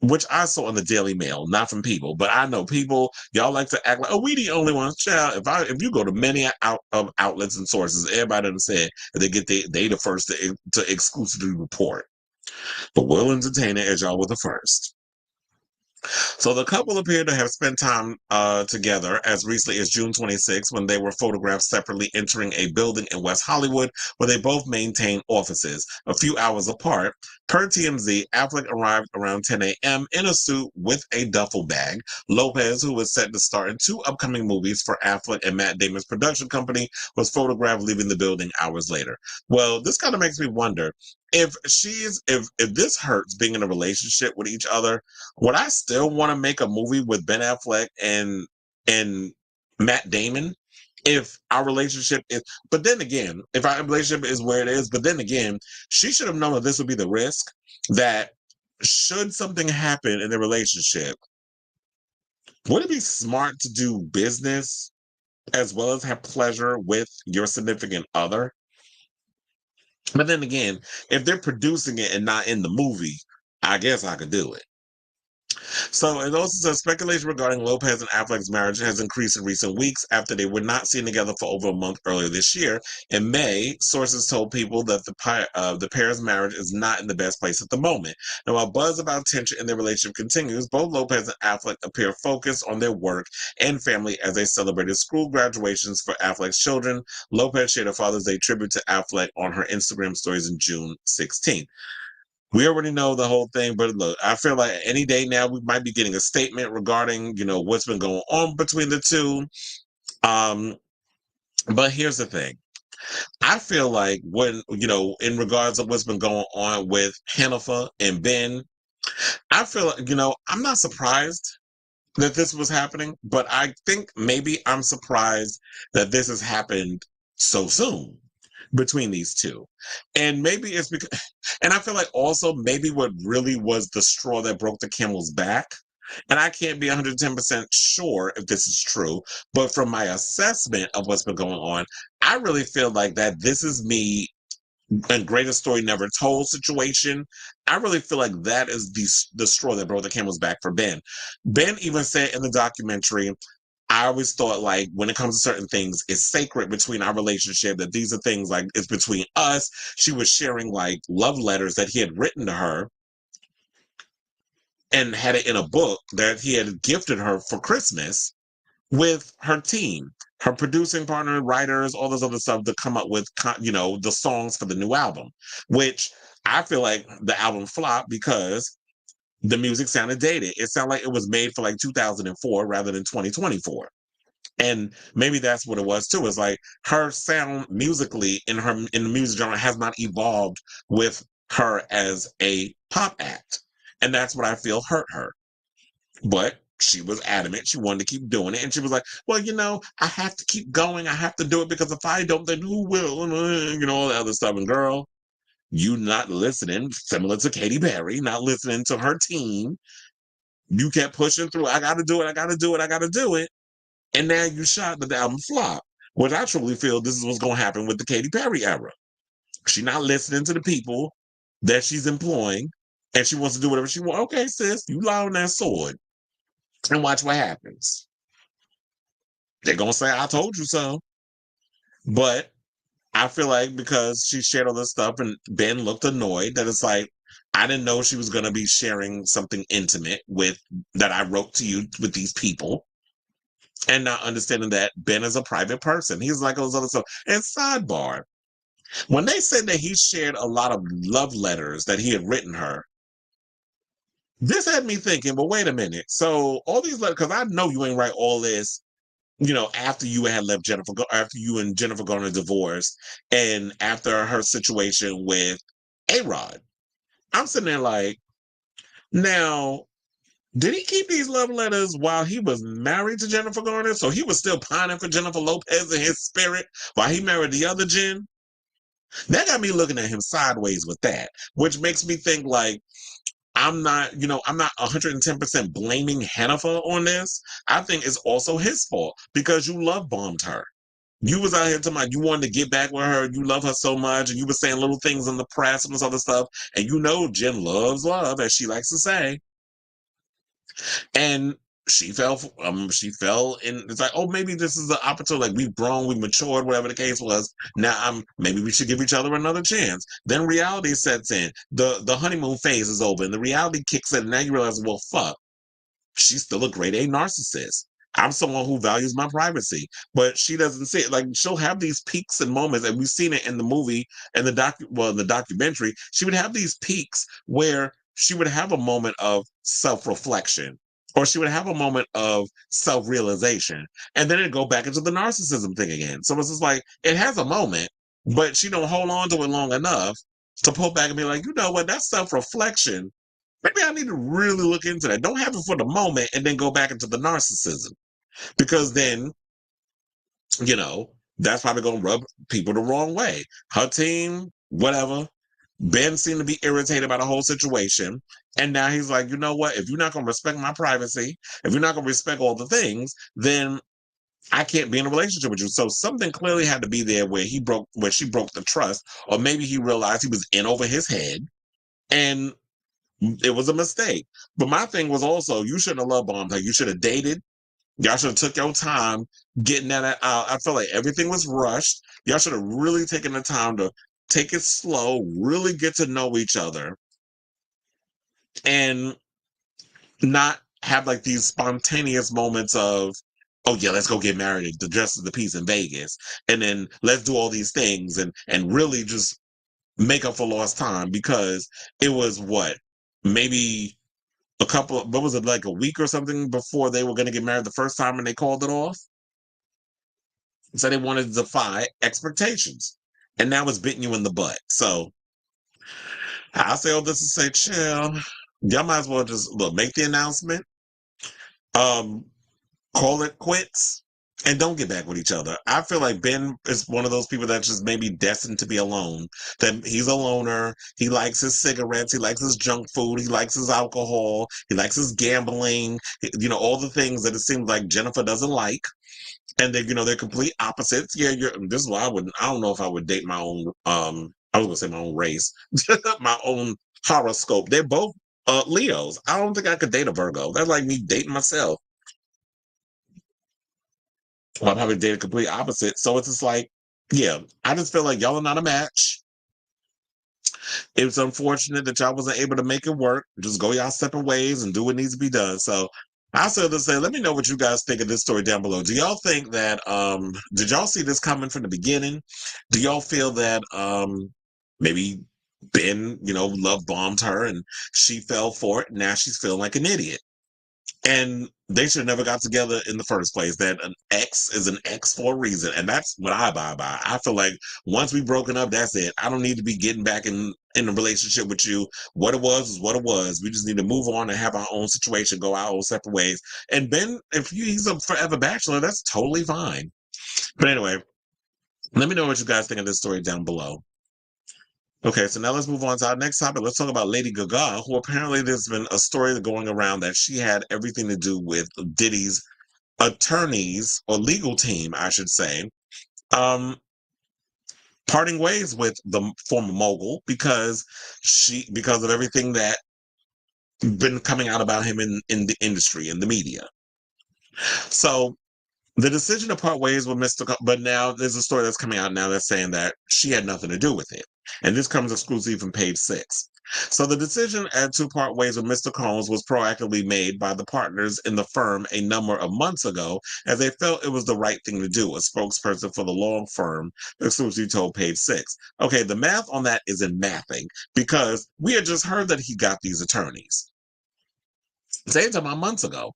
which I saw in the Daily Mail, not from People, but I know People, y'all like to act like, oh, we the only ones. Child, if you go to many outlets and sources, everybody done said that they the first to exclusively report. But we'll entertain it as y'all were the first. So the couple appeared to have spent time together as recently as June 26 when they were photographed separately entering a building in West Hollywood where they both maintain offices. A few hours apart, per TMZ, Affleck arrived around 10 a.m. in a suit with a duffel bag. Lopez, who was set to star in 2 upcoming movies for Affleck and Matt Damon's production company, was photographed leaving the building hours later. Well, this kind of makes me wonder, if this hurts being in a relationship with each other, would I still want to make a movie with Ben Affleck and Matt Damon if our relationship is, but then again, if our relationship is where it is, but then again, she should have known that this would be the risk, that should something happen in the relationship, would it be smart to do business as well as have pleasure with your significant other? But then again, if they're producing it and not in the movie, I guess I could do it. So it also says speculation regarding Lopez and Affleck's marriage has increased in recent weeks after they were not seen together for over a month earlier this year. In May, sources told people that the pair's marriage is not in the best place at the moment. Now, while buzz about tension in their relationship continues, both Lopez and Affleck appear focused on their work and family as they celebrated school graduations for Affleck's children. Lopez shared a Father's Day tribute to Affleck on her Instagram stories in June 16th. We already know the whole thing, but look, I feel like any day now we might be getting a statement regarding, what's been going on between the two. Um, but here's the thing. I feel like when, in regards to what's been going on with Hanifa and Ben, I feel like, I'm not surprised that this was happening, but I think maybe I'm surprised that this has happened so soon between these two. And maybe it's because, and I feel like also maybe what really was the straw that broke the camel's back, and I can't be 110% sure if this is true, but from my assessment of what's been going on, I really feel like that this is me and greatest story never told situation. I really feel like that is the straw that broke the camel's back for Ben. Ben even said in the documentary, I always thought like when it comes to certain things, it's sacred between our relationship, that these are things like it's between us. She was sharing like love letters that he had written to her and had it in a book that he had gifted her for Christmas with her team, her producing partner, writers, all this other stuff to come up with, the songs for the new album, which I feel like the album flopped because the music sounded dated. It sounded like it was made for like 2004 rather than 2024. And maybe that's what it was too. It's like her sound musically in the music genre has not evolved with her as a pop act. And that's what I feel hurt her. But she was adamant. She wanted to keep doing it. And she was like, well, I have to keep going. I have to do it because if I don't, then who will? And, all the other stuff. And girl, you not listening, similar to Katy Perry, not listening to her team. You kept pushing through. I got to do it. I got to do it. I got to do it. And now you shot that the album flop. Which I truly feel this is what's going to happen with the Katy Perry era. She's not listening to the people that she's employing. And she wants to do whatever she wants. Okay, sis, you lie on that sword. And watch what happens. They're going to say, I told you so. But I feel like because she shared all this stuff and Ben looked annoyed that it's like, I didn't know she was going to be sharing something intimate that I wrote to you with these people. And not understanding that Ben is a private person. He's like all this other stuff. And sidebar, when they said that he shared a lot of love letters that he had written her, this had me thinking, but wait a minute. So all these letters, because I know you ain't write all this, after you had left Jennifer, after you and Jennifer Garner divorced, and after her situation with A-Rod. I'm sitting there like, now, did he keep these love letters while he was married to Jennifer Garner? So he was still pining for Jennifer Lopez in his spirit while he married the other Jen? That got me looking at him sideways with that, which makes me think like, I'm not 110% blaming Hanifa on this. I think it's also his fault because you love bombed her. You was out here talking about you wanted to get back with her. You love her so much, and you were saying little things in the press and this other stuff. And Jen loves love, as she likes to say. And she fell. She fell in. It's like, oh, maybe this is the opportunity. Like we've grown, we matured, whatever the case was. Now, maybe we should give each other another chance. Then reality sets in. The honeymoon phase is over, and the reality kicks in. And now you realize, well, fuck, she's still a grade A narcissist. I'm someone who values my privacy, but she doesn't see it. Like she'll have these peaks and moments, and we've seen it in the movie and in the documentary. She would have these peaks where she would have a moment of self-reflection, or she would have a moment of self-realization, and then it'd go back into the narcissism thing again. So it's just like it has a moment, but she don't hold on to it long enough to pull back and be like, you know what, that's self-reflection. Maybe I need to really look into that. Don't have it for the moment and then go back into the narcissism. Because then, that's probably going to rub people the wrong way. Her team, whatever. Ben seemed to be irritated by the whole situation. And now he's like, you know what? If you're not going to respect my privacy, if you're not going to respect all the things, then I can't be in a relationship with you. So something clearly had to be there where she broke the trust, or maybe he realized he was in over his head. And It was a mistake. But my thing was also, you shouldn't have love bombed her. You should have dated. Y'all should have took your time getting that out. I felt like everything was rushed. Y'all should have really taken the time to take it slow, really get to know each other, and not have like these spontaneous moments of, oh yeah, let's go get married at the Justice of the Peace in Vegas, and then let's do all these things and really just make up for lost time, because it was what, maybe a couple, what was it, like a week or something before they were going to get married the first time, and they called it off. So they wanted to defy expectations, and now it's bitten you in the butt. So I say all this to say, chill. Y'all might as well just look, make the announcement, um, call it quits, and don't get back with each other. I feel like Ben is one of those people that's just maybe destined to be alone. That he's a loner. He likes his cigarettes. He likes his junk food. He likes his alcohol. He likes his gambling. You know, all the things that it seems like Jennifer doesn't like. And they, they're complete opposites. Yeah, this is why I don't know if I would date my own, I was gonna say my own race, my own horoscope. They're both Leos. I don't think I could date a Virgo. That's like me dating myself. Well, I'd probably date a complete opposite. So it's just like, yeah, I just feel like y'all are not a match. It's unfortunate that y'all wasn't able to make it work. Just go y'all separate ways and do what needs to be done. So I said to say, let me know what you guys think of this story down below. Do y'all think that did y'all see this coming from the beginning? Do y'all feel that maybe Ben, love bombed her and she fell for it? Now she's feeling like an idiot. And they should have never got together in the first place. That an ex is an ex for a reason. And that's what I buy by. I feel like once we broken up, that's it. I don't need to be getting back in a relationship with you. What it was is what it was. We just need to move on and have our own situation, go our own separate ways. And Ben, if he's a forever bachelor, that's totally fine. But anyway, let me know what you guys think of this story down below. Okay, so now let's move on to our next topic. Let's talk about Lady Gaga, who apparently there's been a story going around that she had everything to do with Diddy's attorneys, or legal team, I should say, um, parting ways with the former mogul because of everything that been coming out about him in the industry, in the media. So the decision to part ways with but now there's a story that's coming out now that's saying that she had nothing to do with it. And this comes exclusively from Page 6. So the decision to part ways with Mr. Combs was proactively made by the partners in the firm a number of months ago, as they felt it was the right thing to do. A spokesperson for the law firm exclusively told Page 6. Okay, the math on that is in mathing, because we had just heard that he got these attorneys. Same time months ago.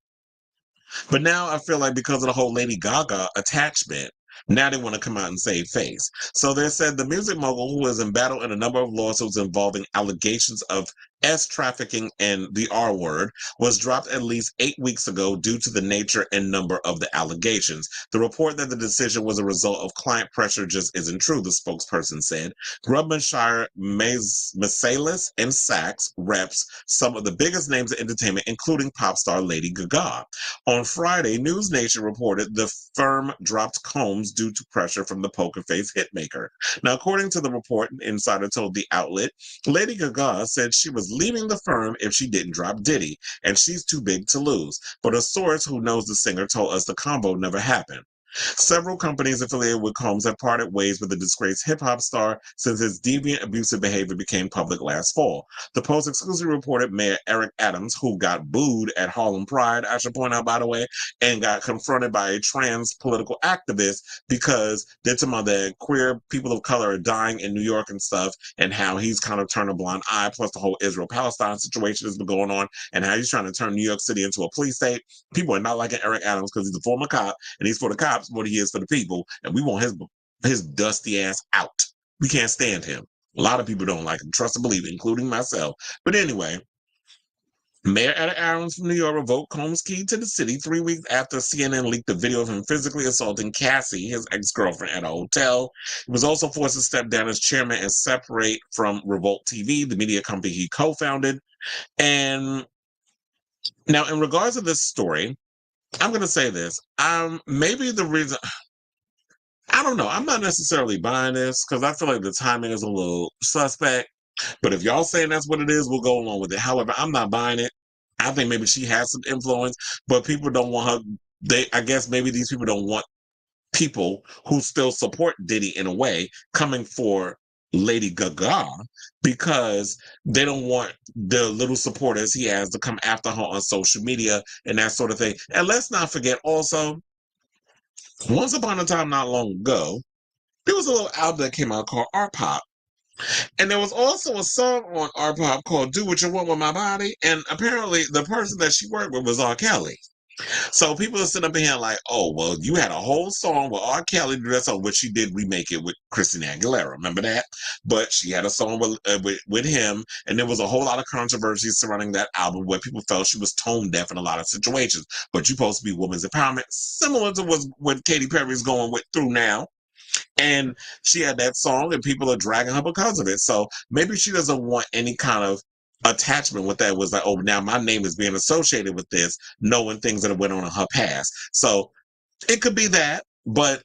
But now I feel like because of the whole Lady Gaga attachment, now they want to come out and save face. So they said the music mogul, who is in battle in a number of lawsuits involving allegations of S trafficking and the R word, was dropped at least 8 weeks ago due to the nature and number of the allegations. The report that the decision was a result of client pressure just isn't true, the spokesperson said. Grubmanshire, Masalis, and Sachs reps some of the biggest names in entertainment, including pop star Lady Gaga. On Friday, News Nation reported the firm dropped Combs due to pressure from the poker face hitmaker. Now, according to the report, an insider told the outlet, Lady Gaga said she was leaving the firm if she didn't drop Diddy, and she's too big to lose. But a source who knows the singer told us the combo never happened. Several companies affiliated with Combs have parted ways with the disgraced hip-hop star since his deviant, abusive behavior became public last fall. The Post exclusively reported Mayor Eric Adams, who got booed at Harlem Pride, I should point out, by the way, and got confronted by a trans political activist because they're talking about that queer people of color are dying in New York and stuff, and how he's kind of turned a blind eye, plus the whole Israel-Palestine situation has been going on, and how he's trying to turn New York City into a police state. People are not liking Eric Adams because he's a former cop, and he's for the cops what he is for the people, and we want his dusty ass out. We can't stand him. A lot of people don't like him, trust and believe, including myself. But anyway, Mayor Eric Adams from New York revoked Combs' key to the city 3 weeks after CNN leaked the video of him physically assaulting Cassie, his ex-girlfriend, at a hotel. He was also forced to step down as chairman and separate from Revolt TV, the media company he co-founded. And now, in regards to this story, I'm going to say this. Maybe the reason, I don't know. I'm not necessarily buying this because I feel like the timing is a little suspect. But if y'all saying that's what it is, we'll go along with it. However, I'm not buying it. I think maybe she has some influence, but people don't want her. I guess maybe these people don't want people who still support Diddy in a way coming for Lady Gaga because they don't want the little supporters he has to come after her on social media and that sort of thing. And let's not forget also, once upon a time not long ago, there was a little album that came out called Art Pop. And there was also a song on Art Pop called Do What You Want With My Body. And apparently the person that she worked with was R. Kelly. So people are sitting up here like, oh, well, you had a whole song with R. Kelly do that song, which she did remake it with Christina Aguilera. Remember that? But she had a song with him, and there was a whole lot of controversy surrounding that album where people felt she was tone deaf in a lot of situations. But you're supposed to be women's empowerment, similar to what Katy Perry's going through now. And she had that song, and people are dragging her because of it. So maybe she doesn't want any kind of attachment with that. Was like, oh, now my name is being associated with this, knowing things that went on in her past. So it could be that. But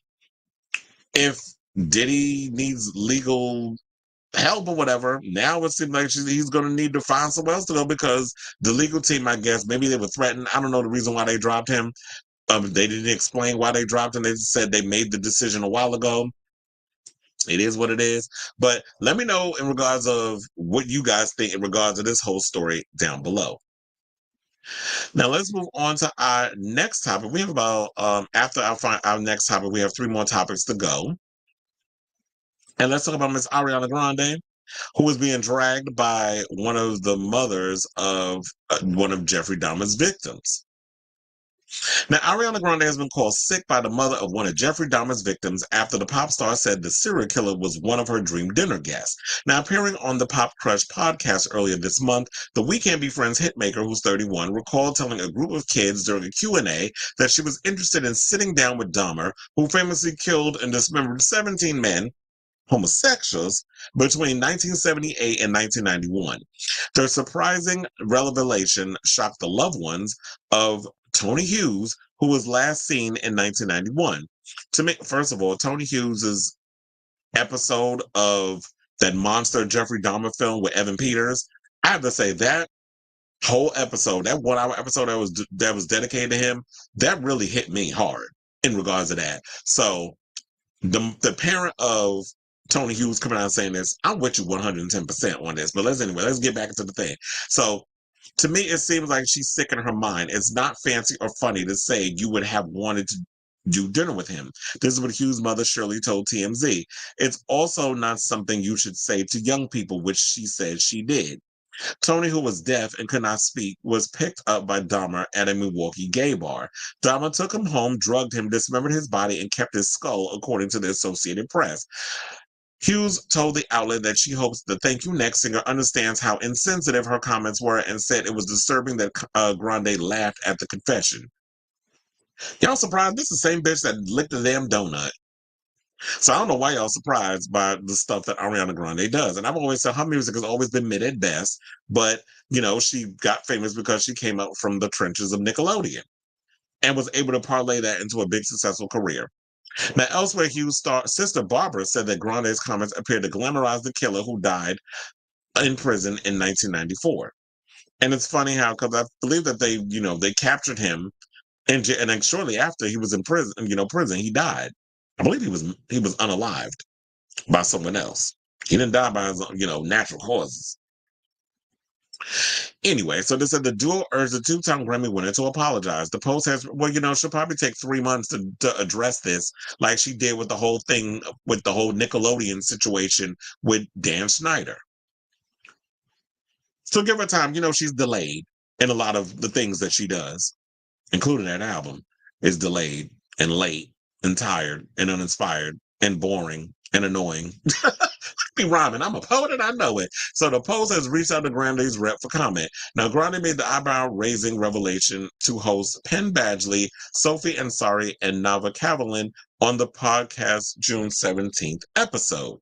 if Diddy needs legal help or whatever, now it seems like he's going to need to find somewhere else to go because the legal team, I guess, maybe they were threatened. I don't know the reason why they dropped him. They didn't explain why they dropped him. They said they made the decision a while ago. It is what it is. But let me know in regards of what you guys think in regards to this whole story down below. Now let's move on to our next topic. We have about after our next topic, we have 3 more topics to go. And let's talk about Miss Ariana Grande, who is being dragged by one of the mothers of one of Jeffrey Dahmer's victims. Now, Ariana Grande has been called sick by the mother of one of Jeffrey Dahmer's victims after the pop star said the serial killer was one of her dream dinner guests. Now, appearing on the Pop Crush podcast earlier this month, the We Can't Be Friends hitmaker, who's 31, recalled telling a group of kids during a Q&A that she was interested in sitting down with Dahmer, who famously killed and dismembered 17 men, homosexuals, between 1978 and 1991. Their surprising revelation shocked the loved ones of Tony Hughes, who was last seen in 1991. To me, first of all, Tony Hughes's episode of that monster Jeffrey Dahmer film with Evan Peters, I have to say that whole episode, that 1-hour episode that was dedicated to him, that really hit me hard in regards to that. So the parent of Tony Hughes coming out and saying this, I'm with you 110% on this. But let's get back into the thing. So to me, it seems like she's sick in her mind. It's not fancy or funny to say you would have wanted to do dinner with him. This is what Hugh's mother Shirley told TMZ. It's also not something you should say to young people, which she said she did. Tony, who was deaf and could not speak, was picked up by Dahmer at a Milwaukee gay bar. Dahmer took him home, drugged him, dismembered his body, and kept his skull, according to the Associated Press. Hughes told the outlet that she hopes the Thank You Next singer understands how insensitive her comments were and said it was disturbing that Grande laughed at the confession. Y'all surprised? This is the same bitch that licked the damn donut. So I don't know why y'all surprised by the stuff that Ariana Grande does. And I've always said her music has always been mid at best, but, she got famous because she came up from the trenches of Nickelodeon and was able to parlay that into a big successful career. Now, elsewhere, Hugh's sister Barbara said that Grande's comments appeared to glamorize the killer who died in prison in 1994. And it's funny how, because I believe that they captured him, and then shortly after he was in prison, he died. I believe he was unalived by someone else. He didn't die by his natural causes. Anyway, so they said the duo urged the 2-time Grammy winner to apologize. The Post has, she'll probably take 3 months to address this, like she did with the whole thing, with the whole Nickelodeon situation with Dan Schneider. So give her time. She's delayed in a lot of the things that she does, including that album, is delayed and late and tired and uninspired and boring and annoying. Be rhyming. I'm a poet and I know it. So the Post has reached out to Grande's rep for comment. Now, Grande made the eyebrow-raising revelation to hosts Penn Badgley, Sophie Ansari, and Nava Kavalin on the podcast June 17th episode.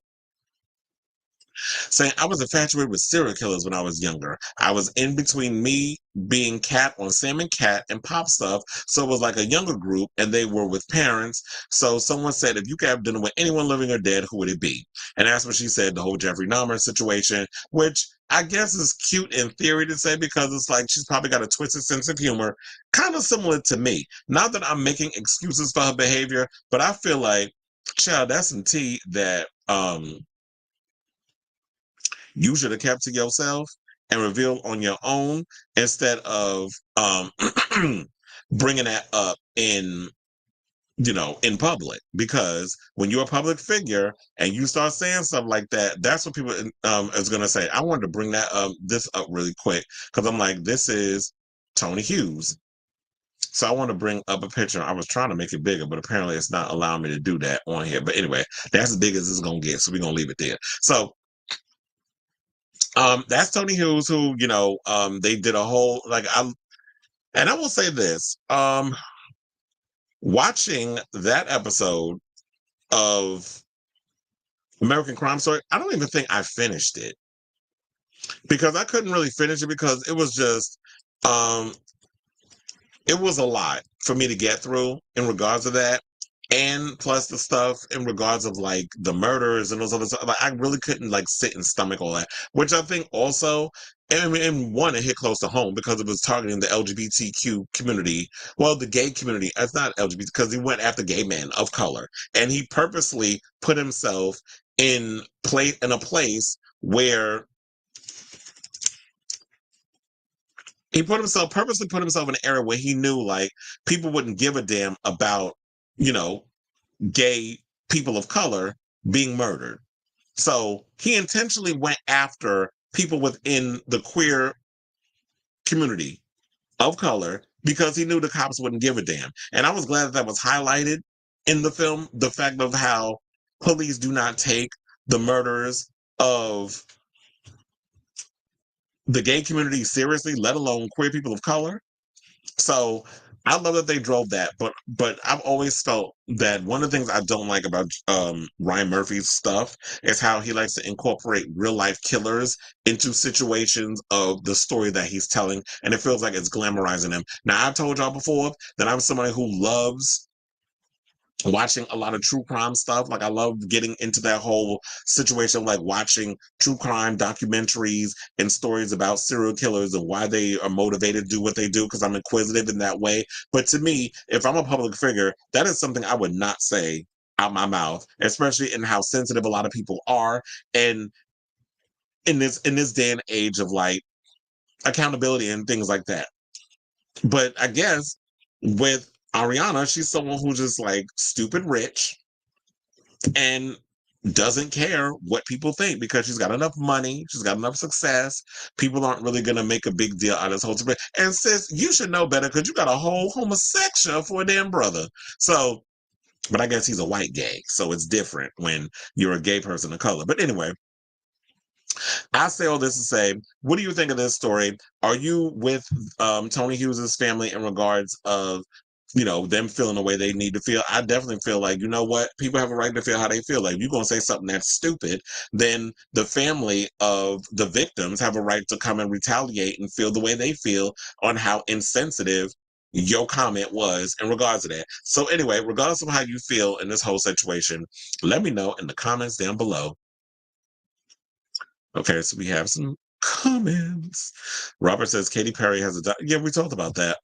saying I was infatuated with serial killers when I was younger. I was in between me being Cat on Sam and Cat and Pop Stuff, so it was like a younger group, and they were with parents. So someone said, if you could have dinner with anyone living or dead, who would it be? And that's what she said, the whole Jeffrey Dahmer situation, which I guess is cute in theory to say because it's like she's probably got a twisted sense of humor, kind of similar to me. Not that I'm making excuses for her behavior, but I feel like, child, that's some tea that you should have kept to yourself and revealed on your own instead of bringing that up in public. Because when you're a public figure and you start saying stuff like that, that's what people is going to say. I wanted to bring this up really quick because I'm like, this is Tony Hughes. So I want to bring up a picture. I was trying to make it bigger, but apparently it's not allowing me to do that on here. But anyway, that's as big as it's going to get. So we're going to leave it there. So that's Tony Hughes, who, they did a whole, and I will say this, watching that episode of American Crime Story, I don't even think I finished it because I couldn't really finish it because it was just, it was a lot for me to get through in regards to that. And plus the stuff in regards of like the murders and those other stuff, like I really couldn't like sit and stomach all that, which I think also, and one, it hit close to home because it was targeting the LGBTQ community. Well, the gay community, it's not LGBT because he went after gay men of color and he purposely put himself in a place where he purposely put himself in an area where he knew like people wouldn't give a damn about, gay people of color being murdered. So he intentionally went after people within the queer community of color because he knew the cops wouldn't give a damn. And I was glad that was highlighted in the film, the fact of how police do not take the murders of the gay community seriously, let alone queer people of color. So I love that they drove that, but I've always felt that one of the things I don't like about Ryan Murphy's stuff is how he likes to incorporate real life killers into situations of the story that he's telling, and it feels like it's glamorizing him. Now, I've told y'all before that I'm somebody who loves watching a lot of true crime stuff. Like I love getting into that whole situation, like watching true crime documentaries and stories about serial killers and why they are motivated to do what they do because I'm inquisitive in that way. But to me, if I'm a public figure, that is something I would not say out my mouth, especially in how sensitive a lot of people are. And in this day and age of like accountability and things like that. But I guess with Ariana, she's someone who's just like stupid rich and doesn't care what people think because she's got enough money, she's got enough success. People aren't really going to make a big deal out of this whole thing. And sis, you should know better because you got a whole homosexual for a damn brother. So, but I guess he's a white gay, so it's different when you're a gay person of color. But anyway, I say all this to say, what do you think of this story? Are you with Tony Hughes' family in regards of, them feeling the way they need to feel? I definitely feel like, you know what? People have a right to feel how they feel. Like, if you're going to say something that's stupid, then the family of the victims have a right to come and retaliate and feel the way they feel on how insensitive your comment was in regards to that. So anyway, regardless of how you feel in this whole situation, let me know in the comments down below. Okay, so we have some comments. Robert says Katy Perry has yeah, we talked about that.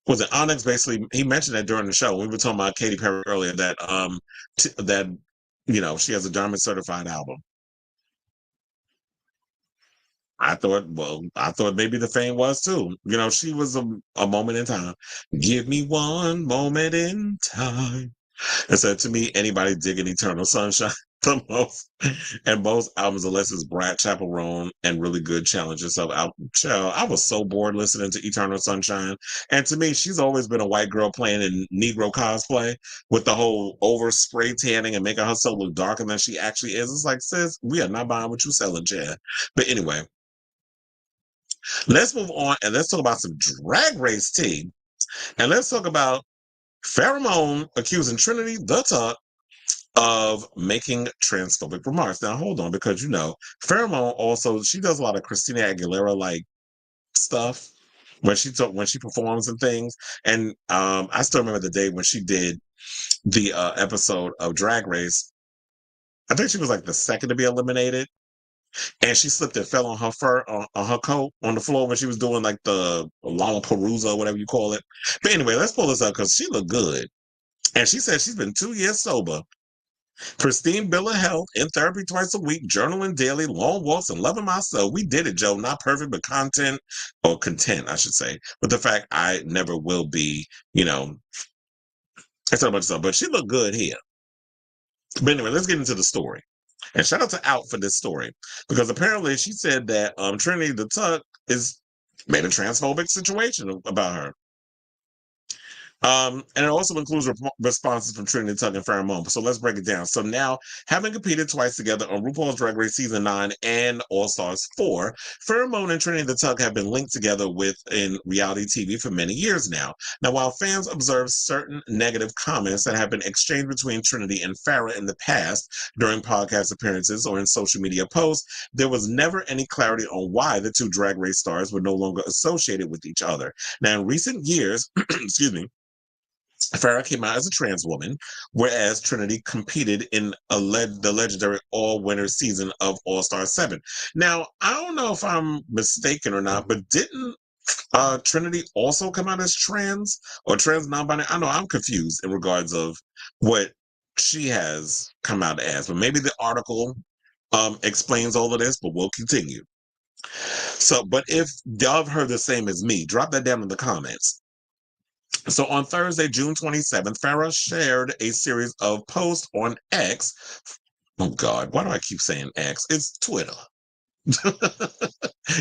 Was it Onyx? Basically, he mentioned that during the show. We were talking about Katy Perry earlier that she has a Diamond certified album. I thought maybe the fame was too. She was a moment in time. Give me one moment in time. And so to me, anybody digging Eternal Sunshine the most, and most albums, unless it's Brad Chaperone and Really Good Challenges. So I was so bored listening to Eternal Sunshine. And to me, she's always been a white girl playing in Negro cosplay with the whole over spray tanning and making herself look darker than she actually is. It's like, sis, we are not buying what you selling, Chad. But anyway, let's move on and let's talk about some Drag Race tea. And let's talk about Pheromone accusing Trinity the Tuck of making transphobic remarks. Now, hold on, because Pheromone also, she does a lot of Christina Aguilera like stuff when she performs and things. And I still remember the day when she did the episode of Drag Race. I think she was like the second to be eliminated, and she slipped and fell on her fur on her coat on the floor when she was doing like the Lollapalooza or whatever you call it. But anyway, let's pull this up because she looked good, and she said she's been 2 years sober. Pristine bill of health, in therapy twice a week, journaling daily, long walks, and loving myself. We did it, Joe. Not perfect, but content, I should say. But the fact I never will be, it's not much stuff. But she looked good here. But anyway, let's get into the story. And shout out to Out for this story, because apparently she said that Trinity the Tuck is made a transphobic situation about her. And it also includes responses from Trinity Tuck and Pheromone. So let's break it down. So now, having competed twice together on RuPaul's Drag Race Season 9 and All Stars 4, Pheromone and Trinity the Tuck have been linked together in reality TV for many years now. Now, while fans observe certain negative comments that have been exchanged between Trinity and Farrah in the past during podcast appearances or in social media posts, there was never any clarity on why the two Drag Race stars were no longer associated with each other. Now, in recent years, excuse me, Farrah came out as a trans woman, whereas Trinity competed in the legendary all-winner season of All-Star 7. Now, I don't know if I'm mistaken or not, but didn't Trinity also come out as trans or trans non-binary? I know I'm confused in regards of what she has come out as, but maybe the article explains all of this, but we'll continue. So, but if y'all have heard the same as me, drop that down in the comments. So on Thursday, June 27th, Farrah shared a series of posts on X. Oh God, why do I keep saying X? It's Twitter.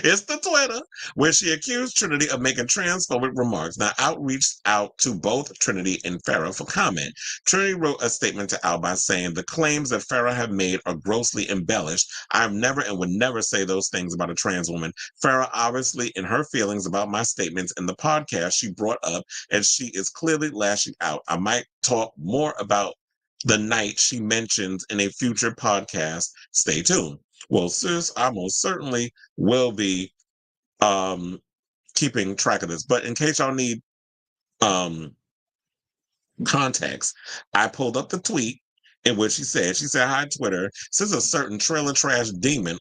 It's the Twitter, where she accused Trinity of making transphobic remarks. Now, Out reached out to both Trinity and Farrah for comment. Trinity wrote a statement to Out by saying, "The claims that Farrah have made are grossly embellished. I've never and would never say those things about a trans woman. Farrah, obviously, in her feelings about my statements in the podcast she brought up, and she is clearly lashing out. I might talk more about the night she mentions in a future podcast. Stay tuned." Well, sis, I most certainly will be keeping track of this. But in case y'all need context, I pulled up the tweet in which she said, "Hi, Twitter. Since a certain trailer trash demon,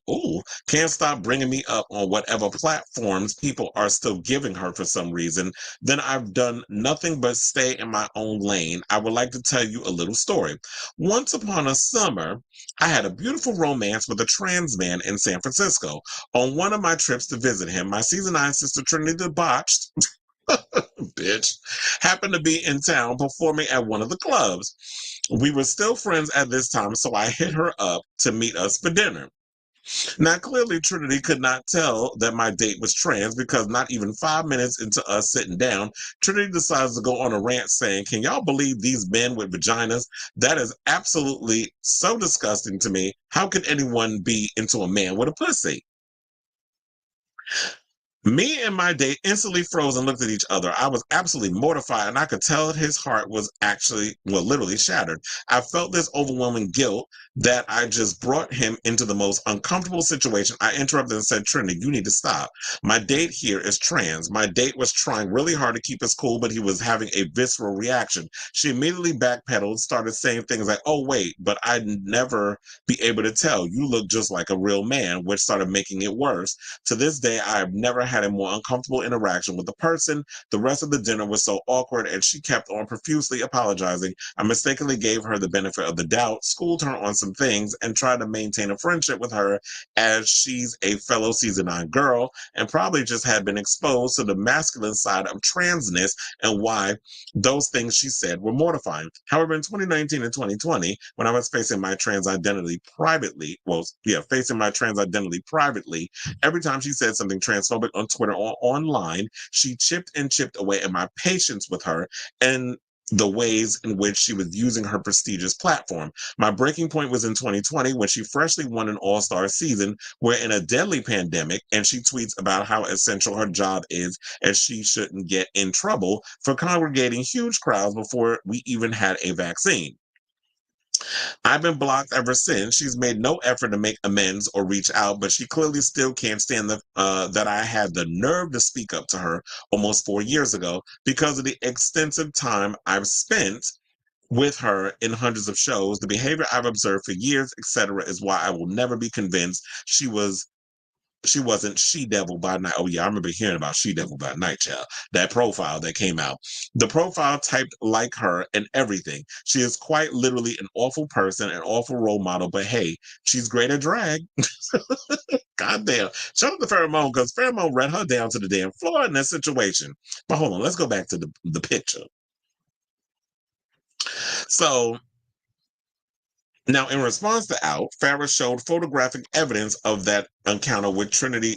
can't stop bringing me up on whatever platforms people are still giving her for some reason, then I've done nothing but stay in my own lane. I would like to tell you a little story. Once upon a summer, I had a beautiful romance with a trans man in San Francisco. On one of my trips to visit him, my season 9 sister Trinity the Botched bitch, happened to be in town performing at one of the clubs. We were still friends at this time, so I hit her up to meet us for dinner. Now, clearly, Trinity could not tell that my date was trans because not even 5 minutes into us sitting down, Trinity decides to go on a rant saying, "Can y'all believe these men with vaginas? That is absolutely so disgusting to me. How could anyone be into a man with a pussy?" Me and my date instantly froze and looked at each other. I was absolutely mortified, and I could tell his heart was literally shattered. I felt this overwhelming guilt that I just brought him into the most uncomfortable situation. I interrupted and said, "Trinity, you need to stop. My date here is trans. My date was trying really hard to keep us cool, but he was having a visceral reaction." She immediately backpedaled, started saying things like, "Oh, wait, but I'd never be able to tell. You look just like a real man," which started making it worse. To this day, I have never had a more uncomfortable interaction with the person. The rest of the dinner was so awkward, and she kept on profusely apologizing. I mistakenly gave her the benefit of the doubt, schooled her on some things, and tried to maintain a friendship with her as she's a fellow season 9 girl and probably just had been exposed to the masculine side of transness and why those things she said were mortifying. However, in 2019 and 2020, when I was facing my trans identity privately, every time she said something transphobic on Twitter or online, she chipped away at my patience with her and the ways in which she was using her prestigious platform. My breaking point was in 2020 when she freshly won an all-star season. We're in a deadly pandemic, and she tweets about how essential her job is and she shouldn't get in trouble for congregating huge crowds before we even had a vaccine. I've been blocked ever since. She's made no effort to make amends or reach out, but she clearly still can't stand that I had the nerve to speak up to her almost 4 years ago because of the extensive time I've spent with her in hundreds of shows. The behavior I've observed for years, etc., is why I will never be convinced she wasn't She Devil by Night. Oh yeah, I remember hearing about She Devil by Night, child. That profile that came out. The profile typed like her and everything. She is quite literally an awful person, an awful role model, but hey, she's great at drag. Goddamn. Shout out to Pheromone, because Pheromone ran her down to the damn floor in that situation. But hold on, let's go back to the picture. So now, in response to Out, Farrah showed photographic evidence of that encounter with Trinity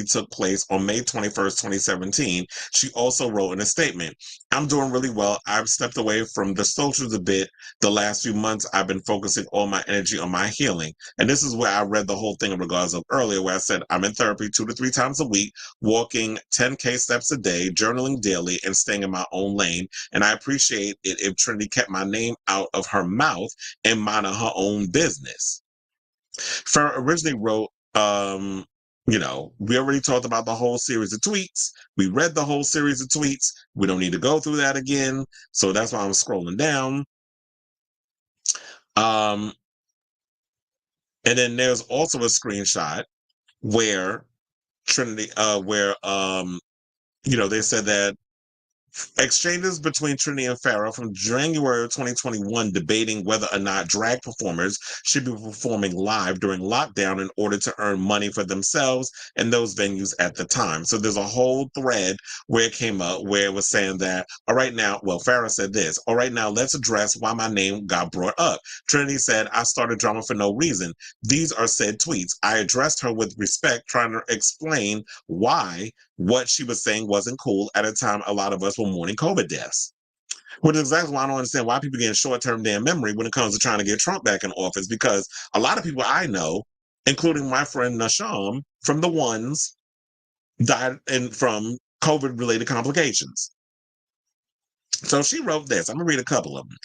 took place on May 21st, 2017. She also wrote in a statement, I'm doing really well. I've stepped away from the socials a bit. The last few months, I've been focusing all my energy on my healing. And this is where I read the whole thing in regards of earlier, where I said, I'm in therapy 2 to 3 times a week, walking 10K steps a day, journaling daily, and staying in my own lane. And I appreciate it if Trinity kept my name out of her mouth and minding her own business. Farrah originally wrote, we already talked about the whole series of tweets. We read the whole series of tweets. We don't need to go through that again. So that's why I'm scrolling down. And then there's also a screenshot where Trinity, they said that exchanges between Trinity and Farrah from January 2021 debating whether or not drag performers should be performing live during lockdown in order to earn money for themselves and those venues at the time. So there's a whole thread where it came up where it was saying that, all right now, well, Farrah said this, all right now, let's address why my name got brought up. Trinity said, I started drama for no reason. These are said tweets. I addressed her with respect, trying to explain why what she was saying wasn't cool at a time a lot of us were mourning COVID deaths. Which is exactly why I don't understand why people get short-term damn memory when it comes to trying to get Trump back in office, because a lot of people I know, including my friend Nasham from The Ones, died from COVID-related complications. So she wrote this. I'm going to read a couple of them.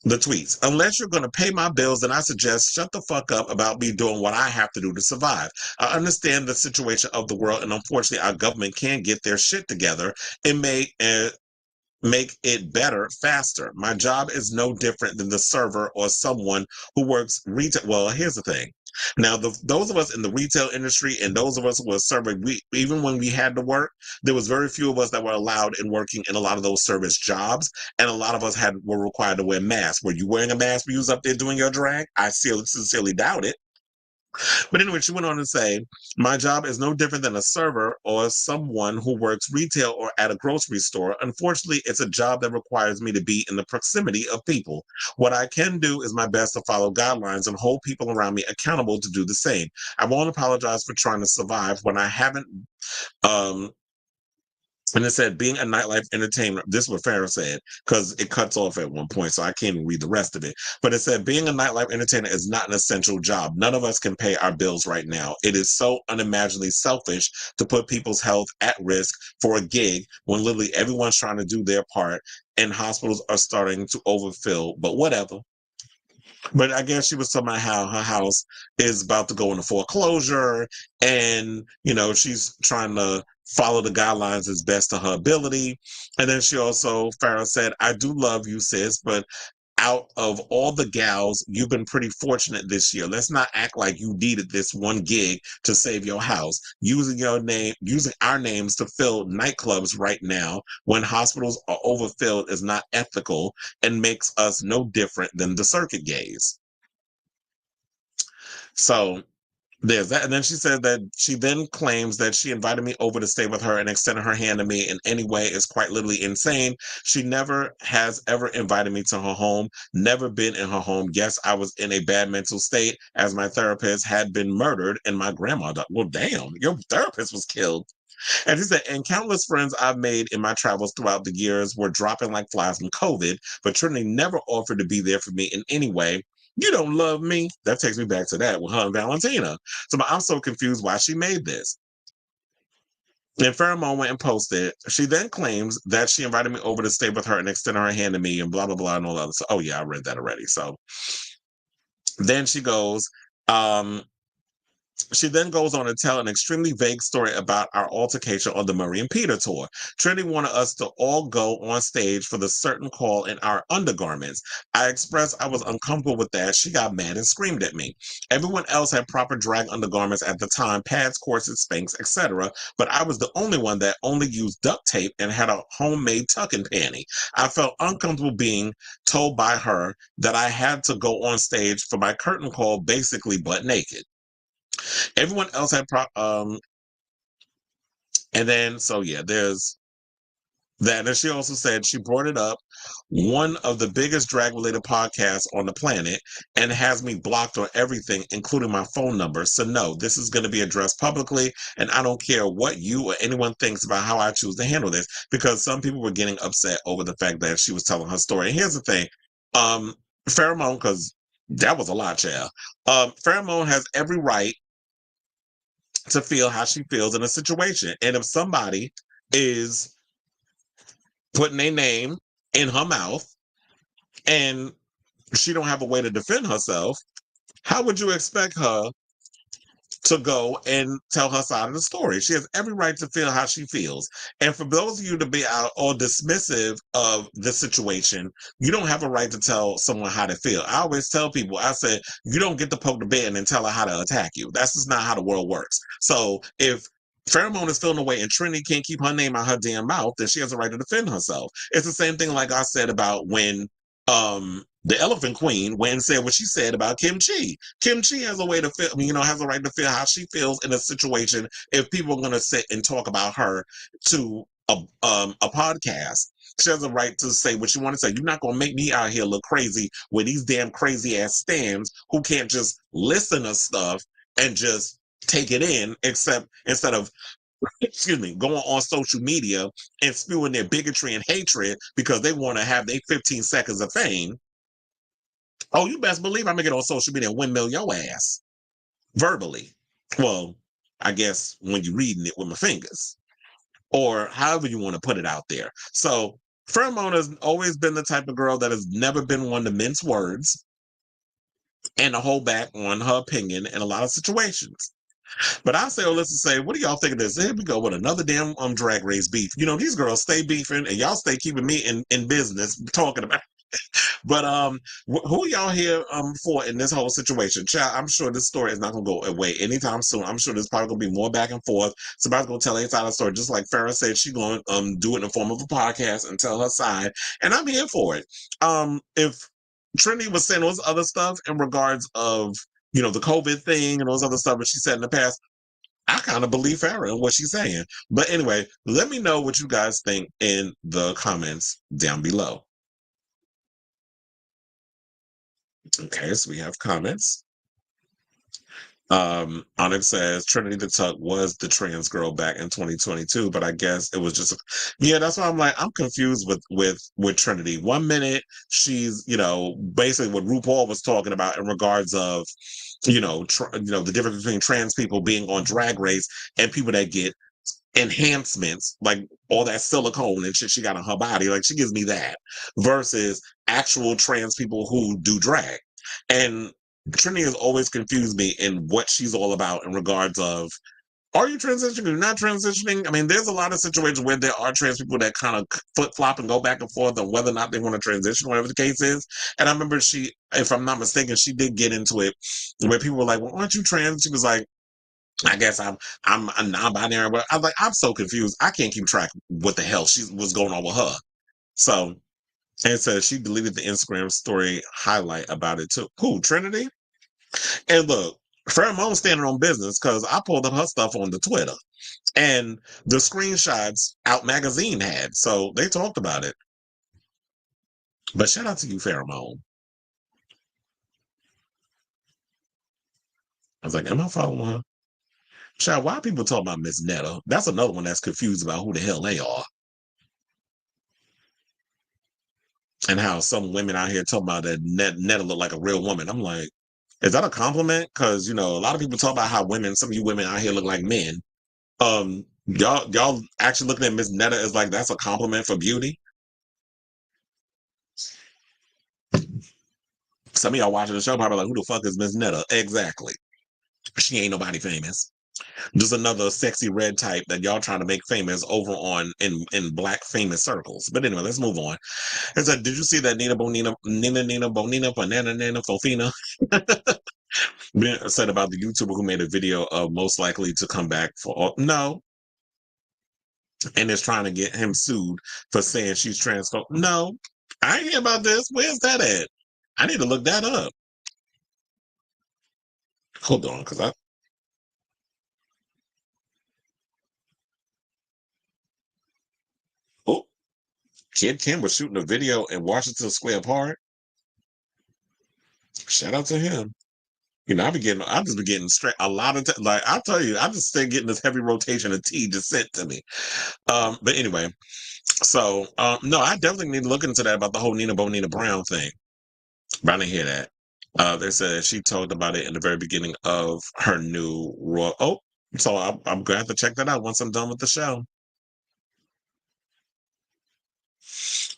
The tweets. Unless you're going to pay my bills, then I suggest shut the fuck up about me doing what I have to do to survive. I understand the situation of the world, and unfortunately, our government can't get their shit together and make it better faster. My job is no different than the server or someone who works retail. Well, here's the thing. Now, those of us in the retail industry and those of us who were serving, even when we had to work, there was very few of us that were allowed in working in a lot of those service jobs, and a lot of us were required to wear masks. Were you wearing a mask when you was up there doing your drag? I sincerely doubt it. But anyway, she went on to say, my job is no different than a server or someone who works retail or at a grocery store. Unfortunately, it's a job that requires me to be in the proximity of people. What I can do is my best to follow guidelines and hold people around me accountable to do the same. I won't apologize for trying to survive when I haven't and it said, being a nightlife entertainer, this is what Farrah said, because it cuts off at one point, so I can't even read the rest of it. But it said, being a nightlife entertainer is not an essential job. None of us can pay our bills right now. It is so unimaginably selfish to put people's health at risk for a gig when literally everyone's trying to do their part and hospitals are starting to overfill, but whatever. But I guess she was talking about how her house is about to go into foreclosure and, she's trying to follow the guidelines as best to her ability. And then Farrah said, I do love you, sis, but out of all the gals, you've been pretty fortunate this year. Let's not act like you needed this one gig to save your house. Using our names to fill nightclubs right now when hospitals are overfilled is not ethical and makes us no different than the circuit gays. So there's that. And then she said that she then claims that she invited me over to stay with her and extended her hand to me in any way is quite literally insane. She never has ever invited me to her home, never been in her home. Yes, I was in a bad mental state as my therapist had been murdered and my grandma died. Well, damn, your therapist was killed. And she said, and countless friends I've made in my travels throughout the years were dropping like flies from COVID, but Trinity never offered to be there for me in any way. You don't love me. That takes me back to that with her and Valentina. So I'm so confused why she made this. And Pheromone went and posted. She then claims that she invited me over to stay with her and extended her hand to me and blah, blah, blah, and all that. So, oh, yeah, I read that already. So then she then goes on to tell an extremely vague story about our altercation on the Murray and Peter tour. Trinity wanted us to all go on stage for the certain call in our undergarments. I expressed I was uncomfortable with that. She got mad and screamed at me. Everyone else had proper drag undergarments at the time, pads, corsets, Spanx, etc. But I was the only one that only used duct tape and had a homemade tuck-in panty. I felt uncomfortable being told by her that I had to go on stage for my curtain call basically butt naked. Everyone else had and then there's that. And she also said she brought it up one of the biggest drag related podcasts on the planet and has me blocked on everything, including my phone number. So no, this is going to be addressed publicly, and I don't care what you or anyone thinks about how I choose to handle this, because some people were getting upset over the fact that she was telling her story. And here's the thing, Pheromone, because that was a lot, child. Pheromone has every right to feel how she feels in a situation. And if somebody is putting a name in her mouth and she don't have a way to defend herself, how would you expect her to go and tell her side of the story? She has every right to feel how she feels. And for those of you to be out all dismissive of the situation, you don't have a right to tell someone how to feel. I always tell people, I said, you don't get to poke the bear and tell her how to attack you. That's just not how the world works. So if Pheromone is feeling away and Trinity can't keep her name out her damn mouth, then she has a right to defend herself. It's the same thing like I said about when the Elephant Queen went and said what she said about Kim Chi. Kim Chi has a way to feel, has a right to feel how she feels in a situation if people are going to sit and talk about her to a podcast. She has a right to say what she want to say. You're not going to make me out here look crazy with these damn crazy ass stands who can't just listen to stuff and just take it in, instead of going on social media and spewing their bigotry and hatred because they want to have their 15 seconds of fame. Oh, you best believe I'm gonna get on social media and windmill your ass verbally. Well, I guess when you're reading it with my fingers, or however you want to put it out there. So Pheromone has always been the type of girl that has never been one to mince words and to hold back on her opinion in a lot of situations. But I say, let's say, what do y'all think of this? Here we go with another damn drag race beef. These girls stay beefing and y'all stay keeping me in business talking about. But who y'all here for in this whole situation? Child, I'm sure this story is not gonna go away anytime soon. I'm sure there's probably gonna be more back and forth. Somebody's gonna tell a side of the story, just like Farrah said, she's gonna do it in the form of a podcast and tell her side. And I'm here for it. If Trinity was saying those other stuff in regards of the COVID thing and those other stuff that she said in the past, I kind of believe Farrah and what she's saying. But anyway, let me know what you guys think in the comments down below. Okay, so we have comments. Onyx says Trinity the Tuck was the trans girl back in 2022, but I guess it was just that's why I'm like, I'm confused with Trinity. 1 minute she's basically what RuPaul was talking about in regards of the difference between trans people being on Drag Race and people that get enhancements, like all that silicone and shit she got on her body. Like, she gives me that versus actual trans people who do drag. And Trinity has always confused me in what she's all about in regards of, are you transitioning? Are you not transitioning? I mean, there's a lot of situations where there are trans people that kind of flip-flop and go back and forth on whether or not they want to transition, whatever the case is. And I remember she, if I'm not mistaken, she did get into it where people were like, well, aren't you trans? She was like, I guess I'm a non-binary, but I'm like, I'm so confused. I can't keep track of what the hell was going on with her. So, and it says she deleted the Instagram story highlight about it too. Who, Trinity? And look, Pheromone standing on business because I pulled up her stuff on the Twitter. And the screenshots Out Magazine had. So they talked about it. But shout out to you, Pheromone. I was like, am I following her? Child, why people talk about Miss Netta? That's another one that's confused about who the hell they are. And how some women out here talk about that Netta look like a real woman. I'm like, is that a compliment? Because, a lot of people talk about how some of you women out here look like men. Y'all actually looking at Miss Netta as like that's a compliment for beauty? Some of y'all watching the show probably like, who the fuck is Miss Netta? Exactly. She ain't nobody famous. Just another sexy red type that y'all trying to make famous over on in black famous circles. But anyway, let's move on. It said, did you see that Nina Bonina Banana Nana Fofina said about the YouTuber who made a video of most likely to come back for no, and is trying to get him sued for saying she's transphobic? No, I ain't hear about this. Where's that at? I need to look that up. Hold on, because I. Oh, Kid Kim was shooting a video in Washington Square Park. Shout out to him. You know, I just be getting straight a lot of like I tell you, I just stay getting this heavy rotation of tea just sent to me. But anyway, so no, I definitely need to look into that about the whole Nina Bonina Brown thing. But I didn't hear that. They said she talked about it in the very beginning of her new Raw. Oh, so I'm gonna have to check that out once I'm done with the show.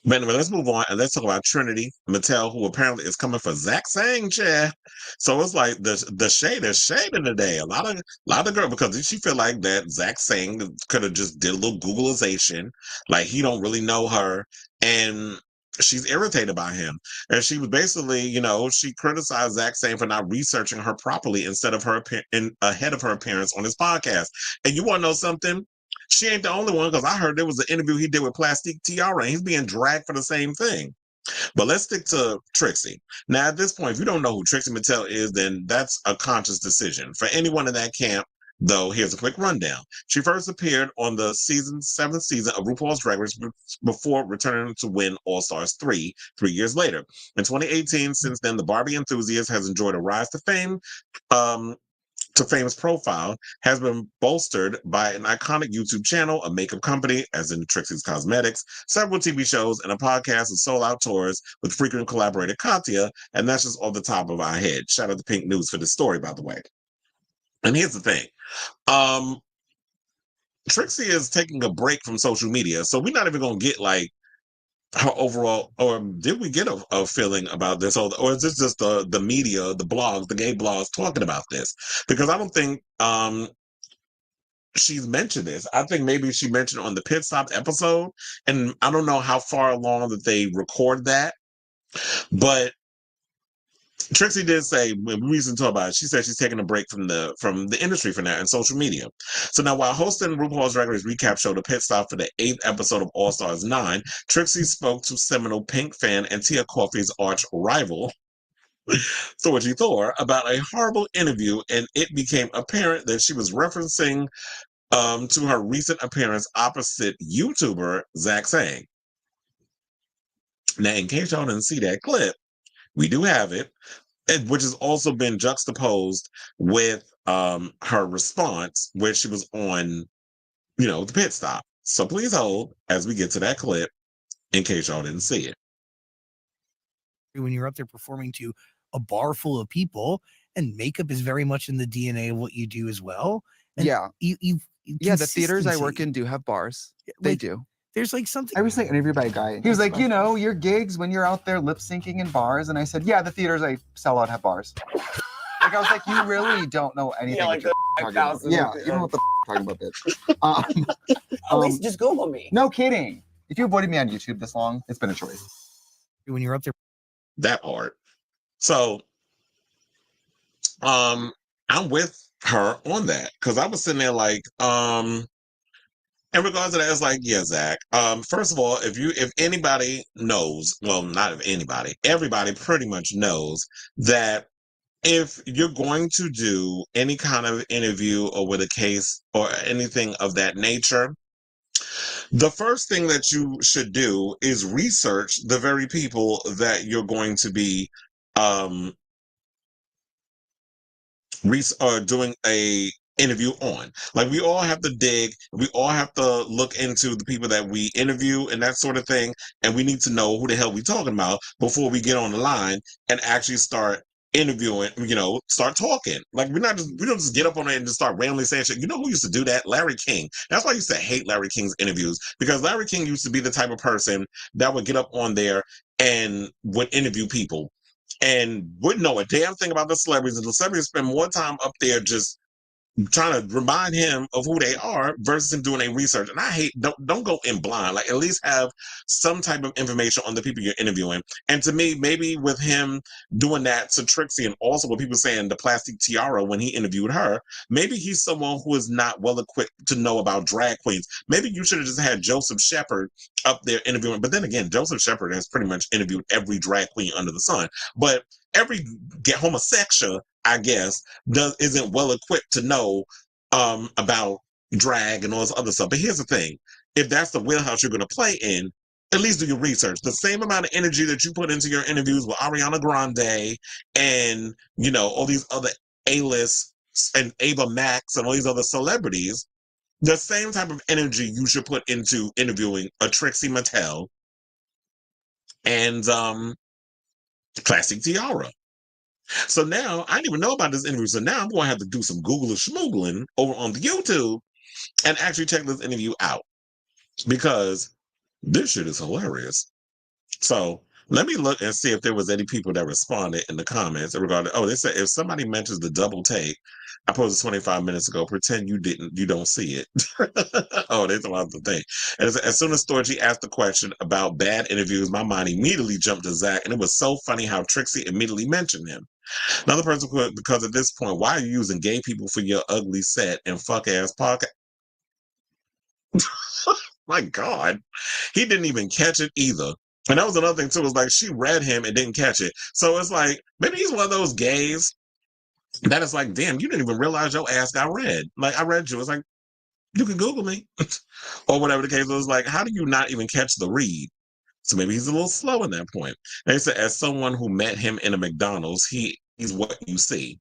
But anyway, let's move on and let's talk about Trinity Mattel, who apparently is coming for Zach Sang chair. So it's like the shade is shading today. A lot of girl because she feel like that Zach Sang could have just did a little Googleization, like he don't really know her, and she's irritated by him. And she was basically, you know, she criticized Zach Sang for not researching her properly instead of her ahead of her appearance on his podcast. And you want to know something? She ain't the only one because I heard there was an interview he did with Plastique Tiara and he's being dragged for the same thing. But let's stick to Trixie. Now, at this point, if you don't know who Trixie Mattel is, then that's a conscious decision. For anyone in that camp, though, here's a quick rundown. She first appeared on the seventh season of RuPaul's Drag Race before returning to win All Stars 3 years later. In 2018, since then, the Barbie enthusiast has enjoyed a rise to fame. Fame's profile has been bolstered by an iconic YouTube channel, a makeup company, as in Trixie's Cosmetics, several TV shows, and a podcast of sold-out tours with frequent collaborator Katya, and that's just off the top of our head. Shout out to Pink News for this story, by the way. And here's the thing. Trixie is taking a break from social media, so we're not even going to get, like, her overall, or did we get a feeling about this, or is this just the media, the blogs, the gay blogs talking about this? Because I don't think she's mentioned this. I think maybe she mentioned on the Pit Stop episode, and I don't know how far along that they record that, but Trixie did say when we recently talked about it, she said she's taking a break from the industry for now and social media. So now while hosting RuPaul's Drag Race recap show The Pit Stop for the 8th episode of All Stars 9, Trixie spoke to seminal Pink fan and Tia Kofi's arch rival, Thorgy Thor, about a horrible interview, and it became apparent that she was referencing to her recent appearance opposite YouTuber Zach Sang. Now, in case y'all didn't see that clip, we do have it, which has also been juxtaposed with her response where she was on, you know, the pit stop. So please hold as we get to that clip in case y'all didn't see it. When you're up there performing to a bar full of people, and makeup is very much in the DNA of what you do as well. And yeah. The theaters I work in do have bars. They do. There's like something. I was like interviewed by a guy. He was like, you know, your gigs when you're out there lip syncing in bars. And I said, yeah, the theaters I sell out have bars. Like, I was like, you really don't know anything. Yeah, like the yeah, you don't know what the talking about, bitch. At least just Google me. No kidding. If you avoided me on YouTube this long, it's been a choice. When you're up there. That part. So, I'm with her on that because I was sitting there like, in regards to that, it's like, yeah, Zach. First of all, if anybody knows, well, not if anybody, everybody pretty much knows that if you're going to do any kind of interview or with a case or anything of that nature, the first thing that you should do is research the very people that you're going to be doing a interview on. Like, we all have to dig, we all have to look into the people that we interview and that sort of thing, and we need to know who the hell we talking about before we get on the line and actually start interviewing, start talking. Like we don't just get up on it and just start randomly saying shit. You know who used to do that? Larry King. That's why I used to hate Larry King's interviews, because Larry King used to be the type of person that would get up on there and would interview people and wouldn't know a damn thing about the celebrities, and the celebrities spend more time up there just trying to remind him of who they are versus him doing a research. And I hate, don't go in blind. Like, at least have some type of information on the people you're interviewing. And to me, maybe with him doing that to Trixie, and also with people saying the plastic tiara when he interviewed her, maybe he's someone who is not well equipped to know about drag queens. Maybe you should have just had Joseph Shepard up there interviewing. But then again, Joseph Shepard has pretty much interviewed every drag queen under the sun. But every homosexual, I guess, isn't well equipped to know about drag and all this other stuff. But here's the thing: if that's the wheelhouse you're going to play in, at least do your research. The same amount of energy that you put into your interviews with Ariana Grande and all these other A-list and Ava Max and all these other celebrities, the same type of energy you should put into interviewing a Trixie Mattel and Plastic Tiara. So now I didn't even know about this interview. So now I'm going to have to do some Googling schmoogling over on the YouTube and actually check this interview out, because this shit is hilarious. So let me look and see if there was any people that responded in the comments regarding. Oh, they said if somebody mentions the double take, I posted 25 minutes ago, pretend you don't see it. Oh, they thought the thing. And as soon as Storgy asked the question about bad interviews, my mind immediately jumped to Zach, and it was so funny how Trixie immediately mentioned him. Another person could, because at this point, why are you using gay people for your ugly set and fuck ass podcast? My God, he didn't even catch it either. And that was another thing too. It was like she read him and didn't catch it. So it's like maybe he's one of those gays that is like, damn, you didn't even realize your ass got read. Like, I read you. It's like, you can Google me or whatever the case was. Like, how do you not even catch the read? So maybe he's a little slow in that point. They said, as someone who met him in a McDonald's, he's what you see.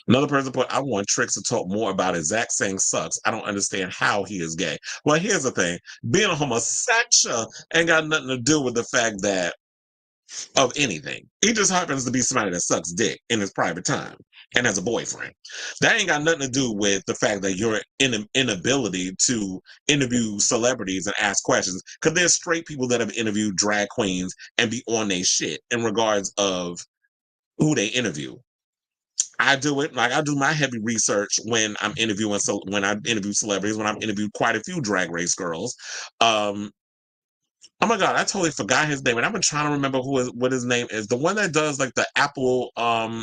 Another person put, I want Trix to talk more about it. Zach saying sucks. I don't understand how he is gay. Well, here's the thing. Being a homosexual ain't got nothing to do with the fact that of anything. He just happens to be somebody that sucks dick in his private time and has a boyfriend. That ain't got nothing to do with the fact that your inability to interview celebrities and ask questions, because there's straight people that have interviewed drag queens and be on their shit in regards of who they interview. I do it, like I do my heavy research when I'm interviewing, so when I interview celebrities, when I've interviewed quite a few Drag Race girls. Oh my God, I totally forgot his name, and I've been trying to remember what his name is. The one that does like the Apple,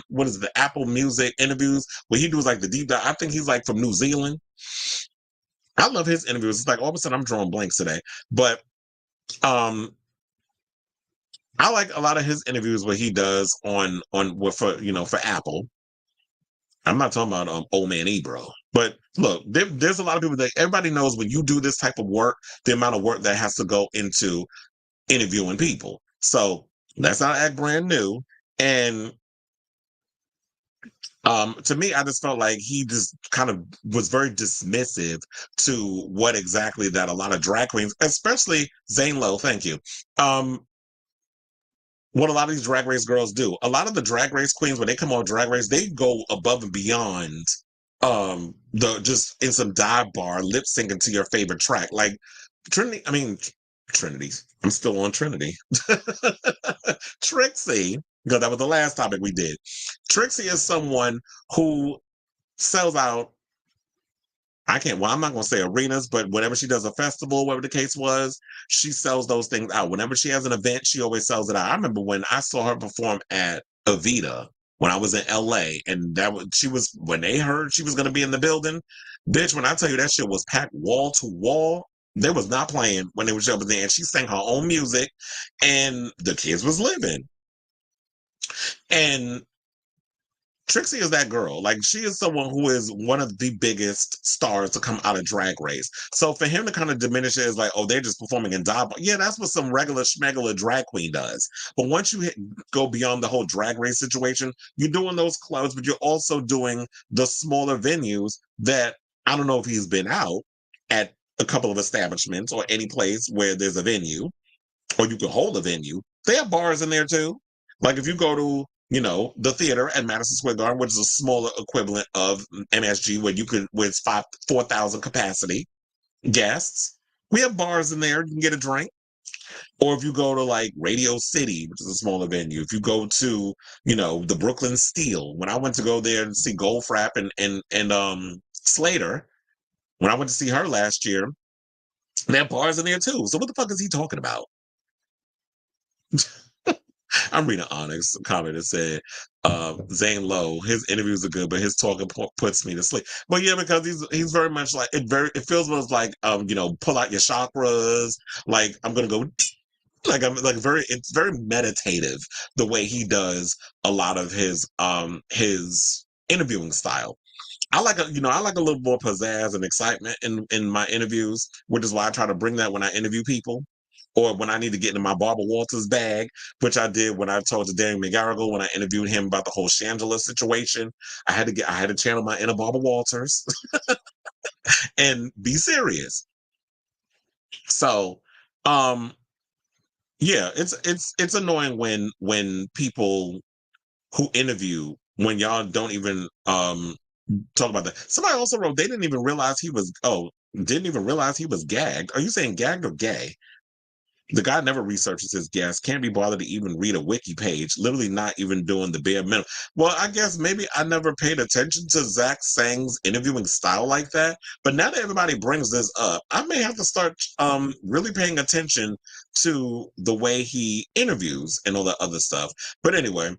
what is it, the Apple Music interviews, where he does like the deep dive. I think he's like from New Zealand. I love his interviews. It's like all of a sudden I'm drawing blanks today, but I like a lot of his interviews where he does for Apple. I'm not talking about old man Ebro. But look, there's a lot of people that everybody knows when you do this type of work, the amount of work that has to go into interviewing people. So let's not act brand new. And to me, I just felt like he just kind of was very dismissive to what exactly that a lot of drag queens, especially Zane Lowe, thank you. What a lot of these Drag Race girls do. A lot of the Drag Race queens, when they come on Drag Race, they go above and beyond the just in some dive bar lip syncing to your favorite track. Like Trinity, I'm still on Trinity. Trixie, because that was the last topic we did. Trixie is someone who sells out, I'm not going to say arenas, but whenever she does a festival, whatever the case was, she sells those things out. Whenever she has an event, she always sells it out. I remember when I saw her perform at Evita when I was in LA, and when they heard she was going to be in the building, bitch, when I tell you that shit was packed wall to wall, they was not playing when they were showing there, and she sang her own music, and the kids was living. And Trixie is that girl. Like, she is someone who is one of the biggest stars to come out of Drag Race. So for him to kind of diminish it as like, oh, they're just performing in dive bar. Yeah, that's what some regular schmegular drag queen does. But once you go beyond the whole Drag Race situation, you're doing those clubs, but you're also doing the smaller venues that, I don't know if he's been out at a couple of establishments or any place where there's a venue or you can hold a venue. They have bars in there too. Like if you go to the theater at Madison Square Garden, which is a smaller equivalent of MSG, where it's 4,000 capacity guests. We have bars in there. You can get a drink. Or if you go to like Radio City, which is a smaller venue, if you go to, the Brooklyn Steel, when I went to go there and see Goldfrapp and Slater, when I went to see her last year, they have bars in there too. So what the fuck is he talking about? I'm reading Onyx comment that said, Zane Lowe, his interviews are good, but his talking puts me to sleep. But yeah, because he's very much like it feels much like pull out your chakras, like I'm gonna go like I'm like it's very meditative the way he does a lot of his interviewing style. I like a little more pizzazz and excitement in my interviews, which is why I try to bring that when I interview people. Or when I need to get into my Barbara Walters bag, which I did when I talked to Daniel McGarrigle when I interviewed him about the whole Shangela situation. I had to channel my inner Barbara Walters and be serious. So, yeah, it's annoying when people who interview, when y'all don't even talk about that. Somebody also wrote they didn't even realize he was gagged. Are you saying gagged or gay? The guy never researches his guests, can't be bothered to even read a wiki page, literally not even doing the bare minimum. Well, I guess maybe I never paid attention to Zach Sang's interviewing style like that. But now that everybody brings this up, I may have to start really paying attention to the way he interviews and all that other stuff. But anyway,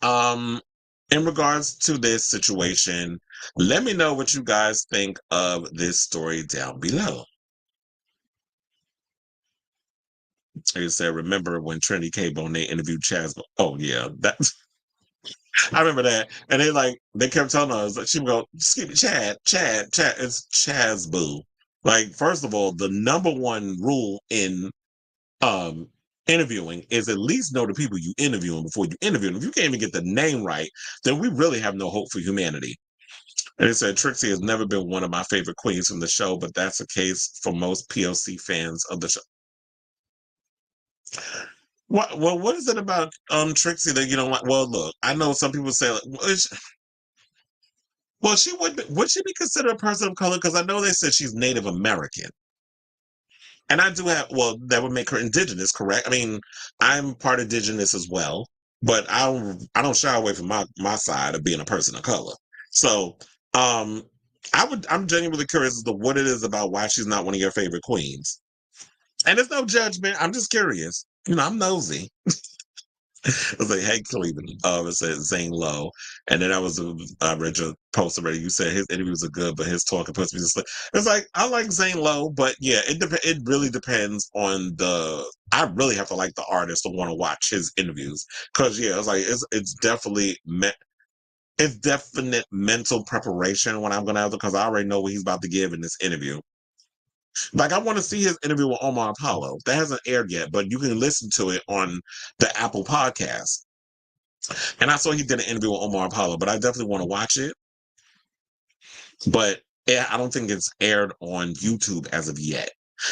in regards to this situation, let me know what you guys think of this story down below. He said, remember when Trinity K. Bonet interviewed Chaz? Oh, yeah. I remember that. And they kept telling us, like, she would go, excuse me, Chad, it's Chaz Boo. Like, first of all, the number one rule in interviewing is at least know the people you interviewing before you interview them. If you can't even get the name right, then we really have no hope for humanity. And it said, Trixie has never been one of my favorite queens from the show, but that's the case for most POC fans of the show. What is it about Trixie that you don't like? Well, look, I know some people say like, well, would she be considered a person of color? Because I know they said she's Native American, and I do have that would make her indigenous, correct? I mean, I'm part indigenous as well, but I don't shy away from my side of being a person of color. So I'm genuinely curious as to what it is about why she's not one of your favorite queens. And there's no judgment. I'm just curious. I'm nosy. I was like, hey, Cleveland. It said Zane Lowe. And then I read your post already. You said his interviews are good, but his talking puts me to sleep. It's like, I like Zane Lowe, but yeah, it really depends on I really have to like the artist to want to watch his interviews. Because, yeah, it's like, it's definitely it's definite mental preparation when I'm going to have to, because I already know what he's about to give in this interview. Like, I want to see his interview with Omar Apollo. That hasn't aired yet, but you can listen to it on the Apple Podcast. And I saw he did an interview with Omar Apollo, but I definitely want to watch it. But I don't think it's aired on YouTube as of yet.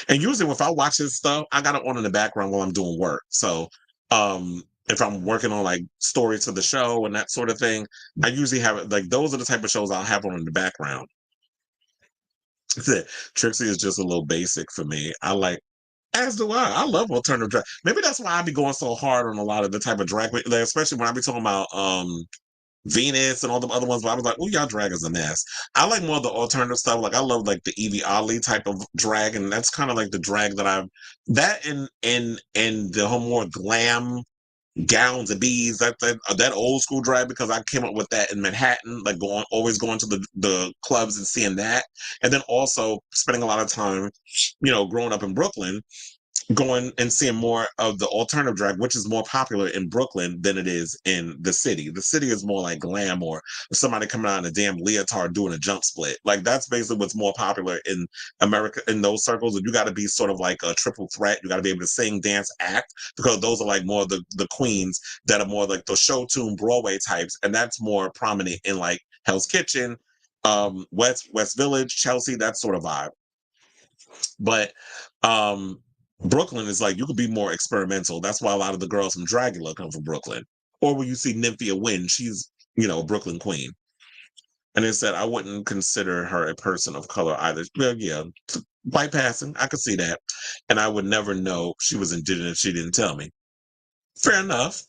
And usually if I watch his stuff, I got it on in the background while I'm doing work. So if I'm working on like stories to the show and that sort of thing, I usually have it, like, those are the type of shows I'll have on in the background. Trixie is just a little basic for me. As do I. I love alternative drag. Maybe that's why I be going so hard on a lot of the type of drag, like, especially when I be talking about Venus and all the other ones. But I was like, oh, y'all drag is a mess. I like more of the alternative stuff. Like, I love like the Evie Oddly type of drag, and that's kind of like the drag that and the whole more glam gowns and beads, that old school drag, because I came up with that in Manhattan, like always going to the clubs and seeing that, and then also spending a lot of time, growing up in Brooklyn, going and seeing more of the alternative drag, which is more popular in Brooklyn than it is in the city. The city is more like glam, or somebody coming out in a damn leotard doing a jump split. Like, that's basically what's more popular in America, in those circles. And you got to be sort of like a triple threat. You got to be able to sing, dance, act, because those are like more of the queens that are more like the show tune Broadway types. And that's more prominent in like Hell's Kitchen, West Village, Chelsea, that sort of vibe. But Brooklyn is like, you could be more experimental. That's why a lot of the girls from Dragula come from Brooklyn. Or will you see Nymphia win? She's, a Brooklyn queen. And it said, I wouldn't consider her a person of color either. Well, yeah, white passing, I could see that. And I would never know she was indigenous. She didn't tell me. Fair enough.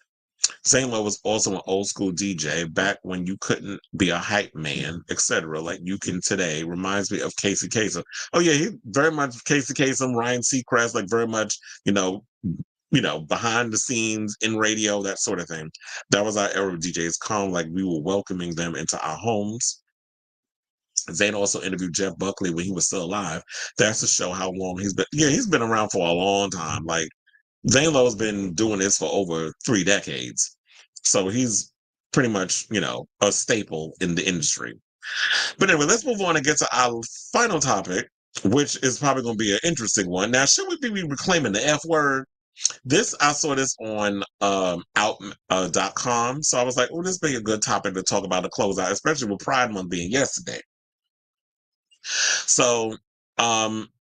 Zane Lowe was also an old school DJ back when you couldn't be a hype man, etc. Like you can today. Reminds me of Casey Kasem. Oh yeah, he very much Casey Kasem, Ryan Seacrest, like very much, behind the scenes in radio, that sort of thing. That was our era of DJs. Calm, like we were welcoming them into our homes. Zane also interviewed Jeff Buckley when he was still alive. That's to show how long he's been. Yeah, he's been around for a long time. Like Zane Lowe's been doing this for over 3 decades. So he's pretty much, a staple in the industry. But anyway, let's move on and get to our final topic, which is probably going to be an interesting one. Now, should we be reclaiming the F word? I saw this on out.com. So I was like, oh, this would be a good topic to talk about to close out, especially with Pride Month being yesterday. So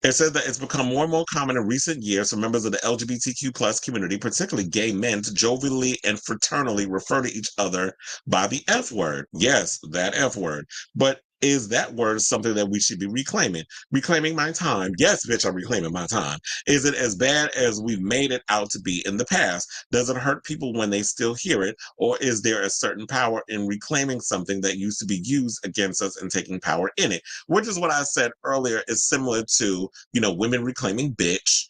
it says that it's become more and more common in recent years for members of the LGBTQ plus community, particularly gay men, to jovially and fraternally refer to each other by the F word. Yes, that F word. But is that word something that we should be reclaiming? Reclaiming my time? Yes, bitch, I'm reclaiming my time. Is it as bad as we've made it out to be in the past? Does it hurt people when they still hear it? Or is there a certain power in reclaiming something that used to be used against us and taking power in it? Which is what I said earlier is similar to, women reclaiming bitch,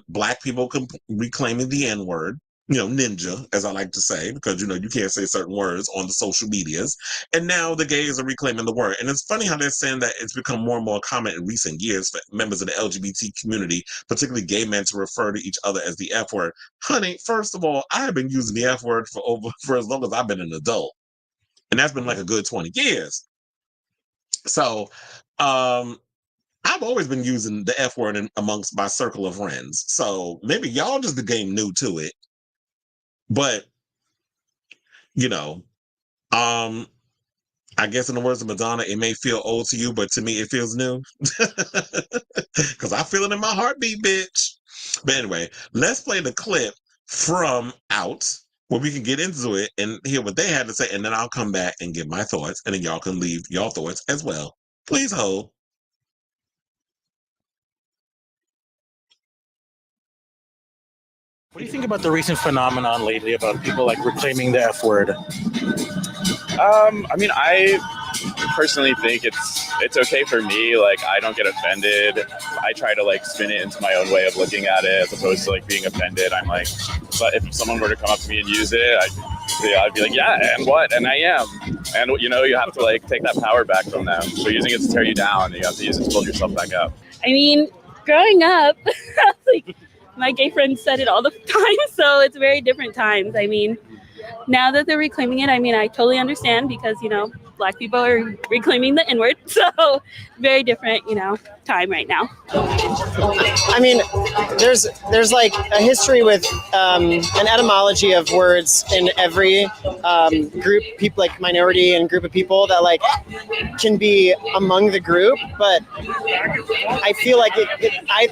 Black people reclaiming the N-word, ninja, as I like to say, because, you can't say certain words on the social medias. And now the gays are reclaiming the word. And it's funny how they're saying that it's become more and more common in recent years for members of the LGBT community, particularly gay men, to refer to each other as the F word. Honey, first of all, I have been using the F word for as long as I've been an adult. And that's been like a good 20 years. So, I've always been using the F word amongst my circle of friends. So maybe y'all just became new to it. But, I guess in the words of Madonna, it may feel old to you, but to me, it feels new. Because I feel it in my heartbeat, bitch. But anyway, let's play the clip from Out, where we can get into it and hear what they had to say. And then I'll come back and give my thoughts. And then y'all can leave your thoughts as well. Please hold. What do you think about the recent phenomenon lately about people like reclaiming the F word? I personally think it's okay for me. Like, I don't get offended. I try to spin it into my own way of looking at it as opposed to being offended. I'm like, but if someone were to come up to me and use it, I'd be like, yeah, and what? And I am. And you have to take that power back from them. So using it to tear you down, you have to use it to build yourself back up. Growing up, my gay friends said it all the time, so it's very different times. Now that they're reclaiming it, I totally understand because, Black people are reclaiming the N-word, so very different, time right now. There's a history with an etymology of words in every group, people minority and group of people that can be among the group, but I feel like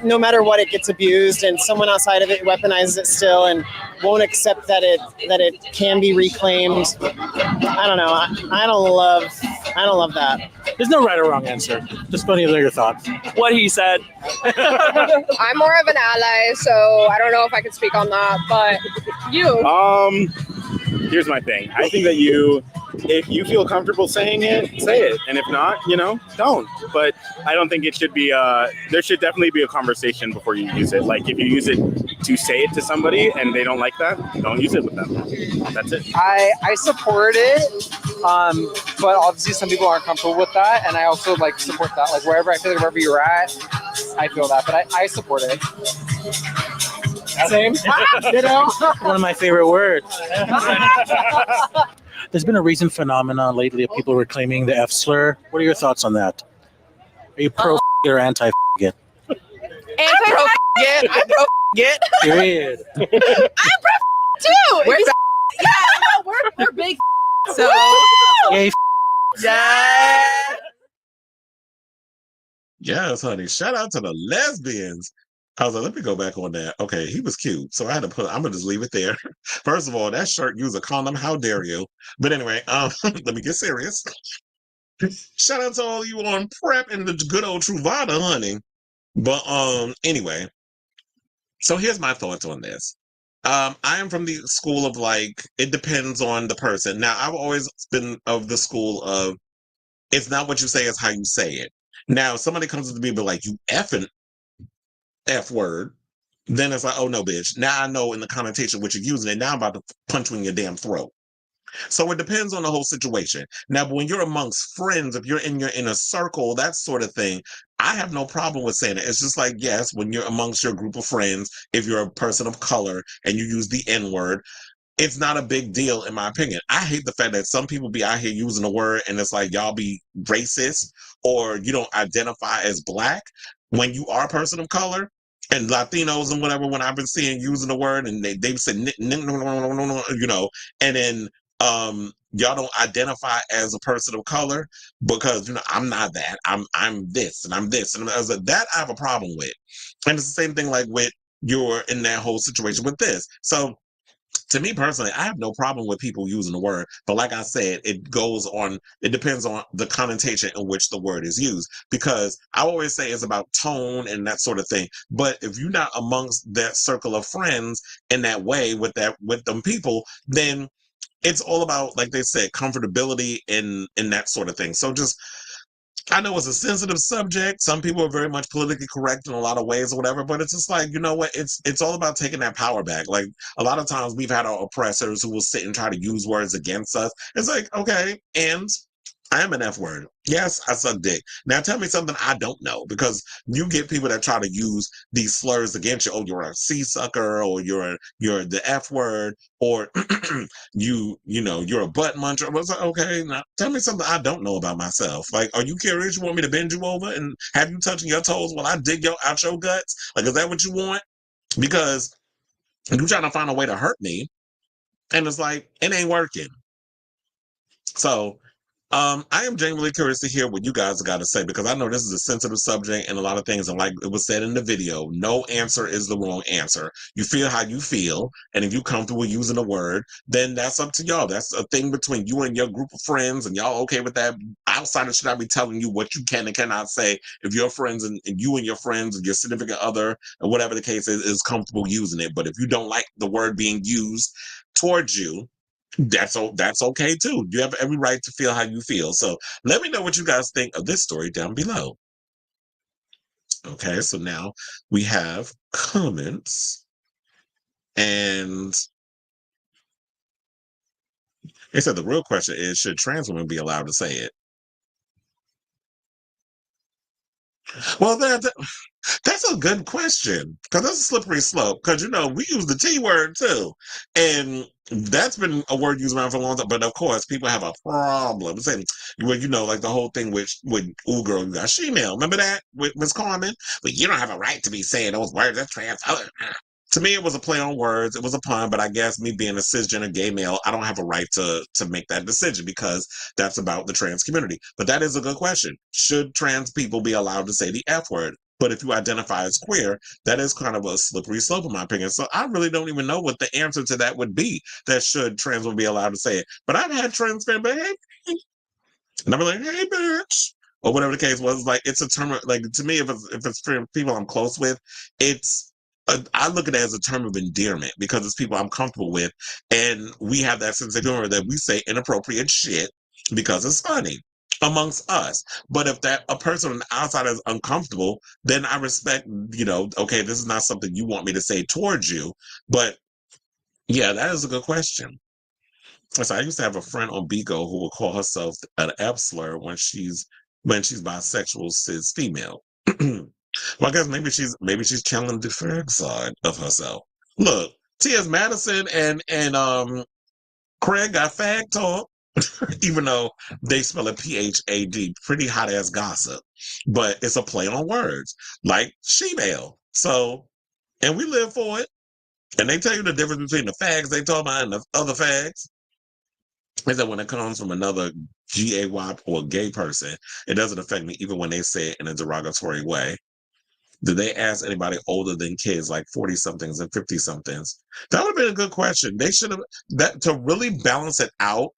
no matter what, it gets abused, and someone outside of it weaponizes it still and won't accept that it can be reclaimed. I don't know. I don't love that. There's no right or wrong answer. Just funny to hear your thoughts. What he said. I'm more of an ally, so I don't know if I can speak on that, but you. Here's my thing. I think that if you feel comfortable saying it, say it. And if not, don't. But I don't think it should be, there should definitely be a conversation before you use it. If you use it to say it to somebody and they don't like that, don't use it with them. That's it. I support it, but obviously some people aren't comfortable with that. And I also support that. Wherever I feel wherever you're at, I feel that. But I support it. Same. One of my favorite words. There's been a recent phenomenon lately of people reclaiming the F slur. What are your thoughts on that? Are you pro or anti it? Anti-get. I'm pro-get. Period. I'm pro too. We're big. So. Yay. Yeah. Yes, honey. Shout out to the lesbians. I was like, let me go back on that. Okay, he was cute. So I had to I'm gonna just leave it there. First of all, that shirt use a condom. How dare you? But anyway, let me get serious. Shout out to all you on prep and the good old Truvada, honey. But anyway, so here's my thoughts on this. I am from the school of like, it depends on the person. Now, I've always been of the school of it's not what you say, it's how you say it. Now, if somebody comes to me and be like, you effing F word, then it's like, oh no, bitch. Now I know in the connotation which you're using it. Now I'm about to punch you in your damn throat. So it depends on the whole situation. Now, but when you're amongst friends, if you're in your inner circle, that sort of thing, I have no problem with saying it. It's just like, yes, when you're amongst your group of friends, if you're a person of color and you use the N word, it's not a big deal in my opinion. I hate the fact that some people be out here using the word and it's like y'all be racist or you don't identify as black when you are a person of color. And Latinos and whatever, when I've been seeing using the word and they've said, you know, and then y'all don't identify as a person of color because, you know, I'm not that. I'm this and I'm this. And I was like, that I have a problem with. And it's the same thing like with you're in that whole situation with this. So to me personally, I have no problem with people using the word, but like I said, it depends on the connotation in which the word is used, because I always say it's about tone and that sort of thing. But if you're not amongst that circle of friends in that way with them people, then it's all about, like they said, comfortability in that sort of thing. So just, I know it's a sensitive subject. Some people are very much politically correct in a lot of ways or whatever, but it's just like, you know what? It's all about taking that power back. Like a lot of times we've had our oppressors who will sit and try to use words against us. It's like, okay, and I am an F word. Yes, I suck dick. Now tell me something I don't know, because you get people that try to use these slurs against you. Oh, you're a C sucker, or you're the F word, or you know, you're a butt muncher. I was like, okay, now tell me something I don't know about myself. Like, are you curious? You want me to bend you over and have you touching your toes while I dig out your guts? Like, is that what you want? Because you're trying to find a way to hurt me, and it's like, it ain't working. So I am genuinely curious to hear what you guys got to say, because I know this is a sensitive subject and a lot of things. And like it was said in the video, no answer is the wrong answer. You feel how you feel. And if you're comfortable using the word, then that's up to y'all. That's a thing between you and your group of friends, and y'all okay with that. Outsiders should not be telling you what you can and cannot say. If your friends and you and your friends and your significant other, or whatever the case is comfortable using it. But if you don't like the word being used towards you, that's okay too. You have every right to feel how you feel. So let me know what you guys think of this story down below. Okay, so now we have comments, and they said the real question is, should trans women be allowed to say it? Well, that's a good question, because that's a slippery slope. Because, you know, we use the T word too, and that's been a word used around for a long time. But of course, people have a problem saying, well, you know, like the whole thing with "ooh girl, you got shemale." Remember that with Miss Carmen? But you don't have a right to be saying those words. That's trans. To me, it was a play on words. It was a pun, but I guess me being a cisgender gay male, I don't have a right to make that decision, because that's about the trans community. But that is a good question. Should trans people be allowed to say the F word? But if you identify as queer, that is kind of a slippery slope, in my opinion. So I really don't even know what the answer to that would be, that should trans women be allowed to say it. But I've had trans fans be, hey, and I'm like, hey, bitch, or whatever the case was. Like, it's a term, like, to me, if it's for people I'm close with, I look at it as a term of endearment, because it's people I'm comfortable with, and we have that sense of humor that we say inappropriate shit because it's funny amongst us. But if a person on the outside is uncomfortable, then I respect, you know, okay, this is not something you want me to say towards you. But yeah, that is a good question. So I used to have a friend on Bigo who would call herself an F slur when she's bisexual, cis female. Well, I guess maybe she's channeling the fag side of herself. Look, T.S. Madison and Craig got fag talk, even though they spell it P-H-A-D, pretty hot ass gossip. But it's a play on words, like shemale. So, and we live for it. And they tell you the difference between the fags they talk about and the other fags. Is that when it comes from another G-A-Y or gay person, it doesn't affect me even when they say it in a derogatory way. Did they ask anybody older than kids, like 40 somethings and 50 somethings? That would have been a good question. They should have, that to really balance it out,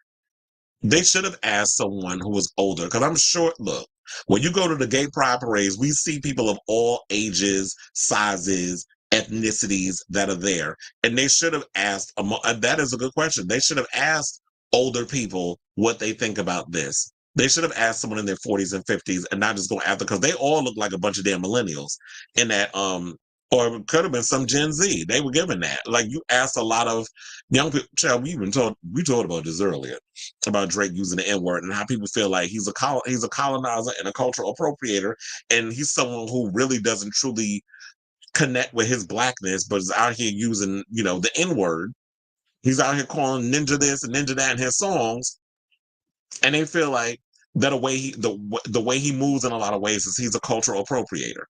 they should have asked someone who was older. Because I'm sure, look, when you go to the gay pride parades, we see people of all ages, sizes, ethnicities that are there. And they should have asked, that is a good question. They should have asked older people what they think about this. They should have asked someone in their 40s and 50s and not just go after, because they all look like a bunch of damn millennials in that, or it could have been some Gen Z. They were given that. Like, you asked a lot of young people. Child, we talked about this earlier, about Drake using the N-word and how people feel like he's a colonizer and a cultural appropriator, and he's someone who really doesn't truly connect with his blackness, but is out here using, the N-word. He's out here calling ninja this and ninja that in his songs, and they feel like that the way he moves in a lot of ways is he's a cultural appropriator.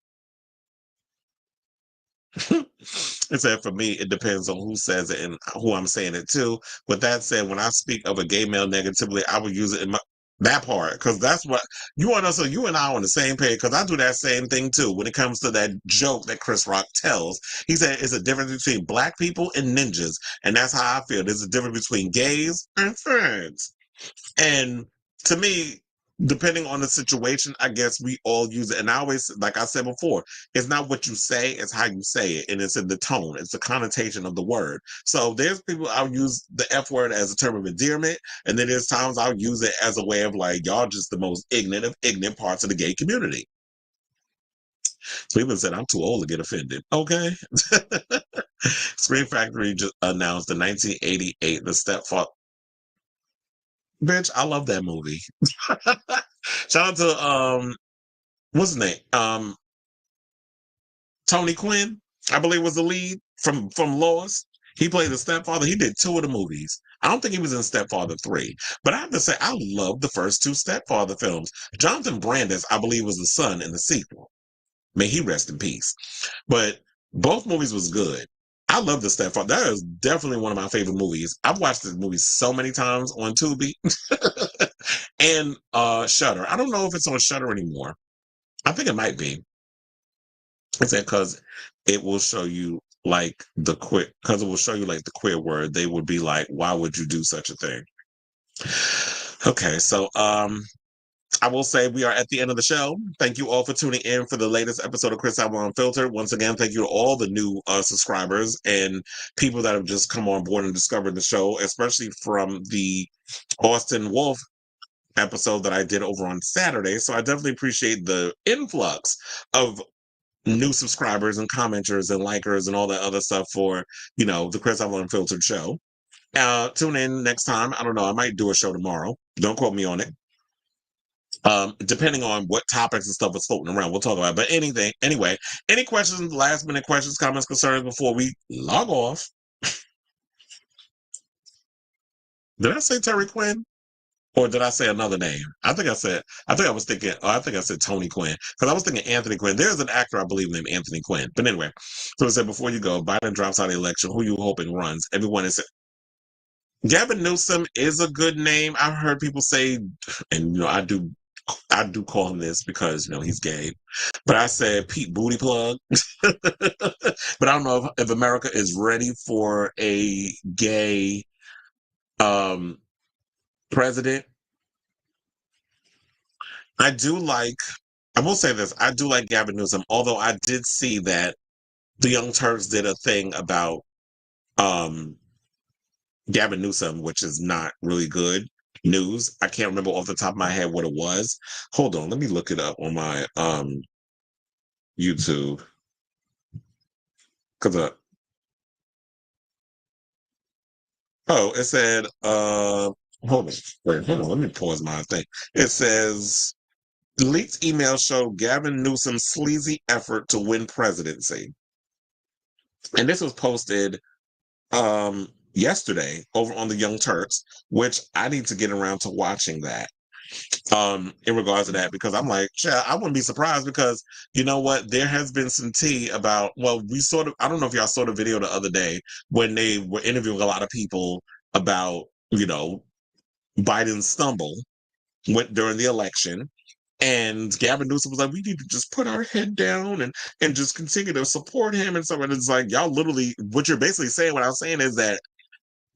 It said, for me, it depends on who says it and who I'm saying it to. With that said, when I speak of a gay male negatively, I would use it in that part, because that's what you want us. So you and I are on the same page, because I do that same thing too. When it comes to that joke that Chris Rock tells, he said it's a difference between black people and ninjas, and that's how I feel. There's a difference between gays and friends, and to me, depending on the situation, I guess we all use it. And I always, like I said before, it's not what you say, it's how you say it. And it's in the tone, it's the connotation of the word. So there's people, I'll use the F word as a term of endearment. And then there's times I'll use it as a way of like, y'all just the most ignorant of ignorant parts of the gay community. So even said, I'm too old to get offended. Okay. Scream Factory just announced in 1988, The Stepfather. Bitch, I love that movie. Shout out to what's his name? Tony Quinn, I believe, was the lead from Lost. He played the stepfather. He did 2 of the movies. I don't think he was in Stepfather 3, but I have to say I love the first 2 Stepfather films. Jonathan Brandis, I believe, was the son in the sequel. May he rest in peace. But both movies was good. I love The Stepfather. That is definitely one of my favorite movies. I've watched this movie so many times on Tubi and Shudder. I don't know if it's on Shudder anymore. I think it might be. It's because it will show you like the queer word. They would be like, why would you do such a thing? Okay, so I will say we are at the end of the show. Thank you all for tuning in for the latest episode of Chris Allen Unfiltered. Once again, thank you to all the new subscribers and people that have just come on board and discovered the show, especially from the Austin Wolf episode that I did over on Saturday. So I definitely appreciate the influx of new subscribers and commenters and likers and all that other stuff for, the Chris Allen Unfiltered show. Tune in next time. I don't know. I might do a show tomorrow. Don't quote me on it. Depending on what topics and stuff is floating around, we'll talk about it. But anyway, any questions, last minute questions, comments, concerns before we log off? Did I say Terry Quinn? Or did I say another name? I think I said Tony Quinn. Because I was thinking Anthony Quinn. There's an actor, I believe, named Anthony Quinn. But anyway, so it said, before you go, Biden drops out of the election. Who you hoping runs? Everyone is... Gavin Newsom is a good name. I've heard people say, and I do call him this because he's gay, but I said Pete Booty Plug. But I don't know if America is ready for a gay president. I will say this, I do like Gavin Newsom, although I did see that the Young Turks did a thing about Gavin Newsom, which is not really good news. I can't remember off the top of my head what it was. Hold on, let me look it up on my YouTube. Because it said hold on, let me pause my thing. It says leaked emails show Gavin Newsom's sleazy effort to win presidency. And this was posted yesterday over on the Young Turks, which I need to get around to watching that in regards to that, because I'm like, I wouldn't be surprised, because you know what, there has been some tea about, I don't know if y'all saw the video the other day when they were interviewing a lot of people about Biden's stumble during the election, And Gavin Newsom was like, we need to just put our head down and just continue to support him and stuff. And it's like, y'all literally, what you're basically saying, what I'm saying is that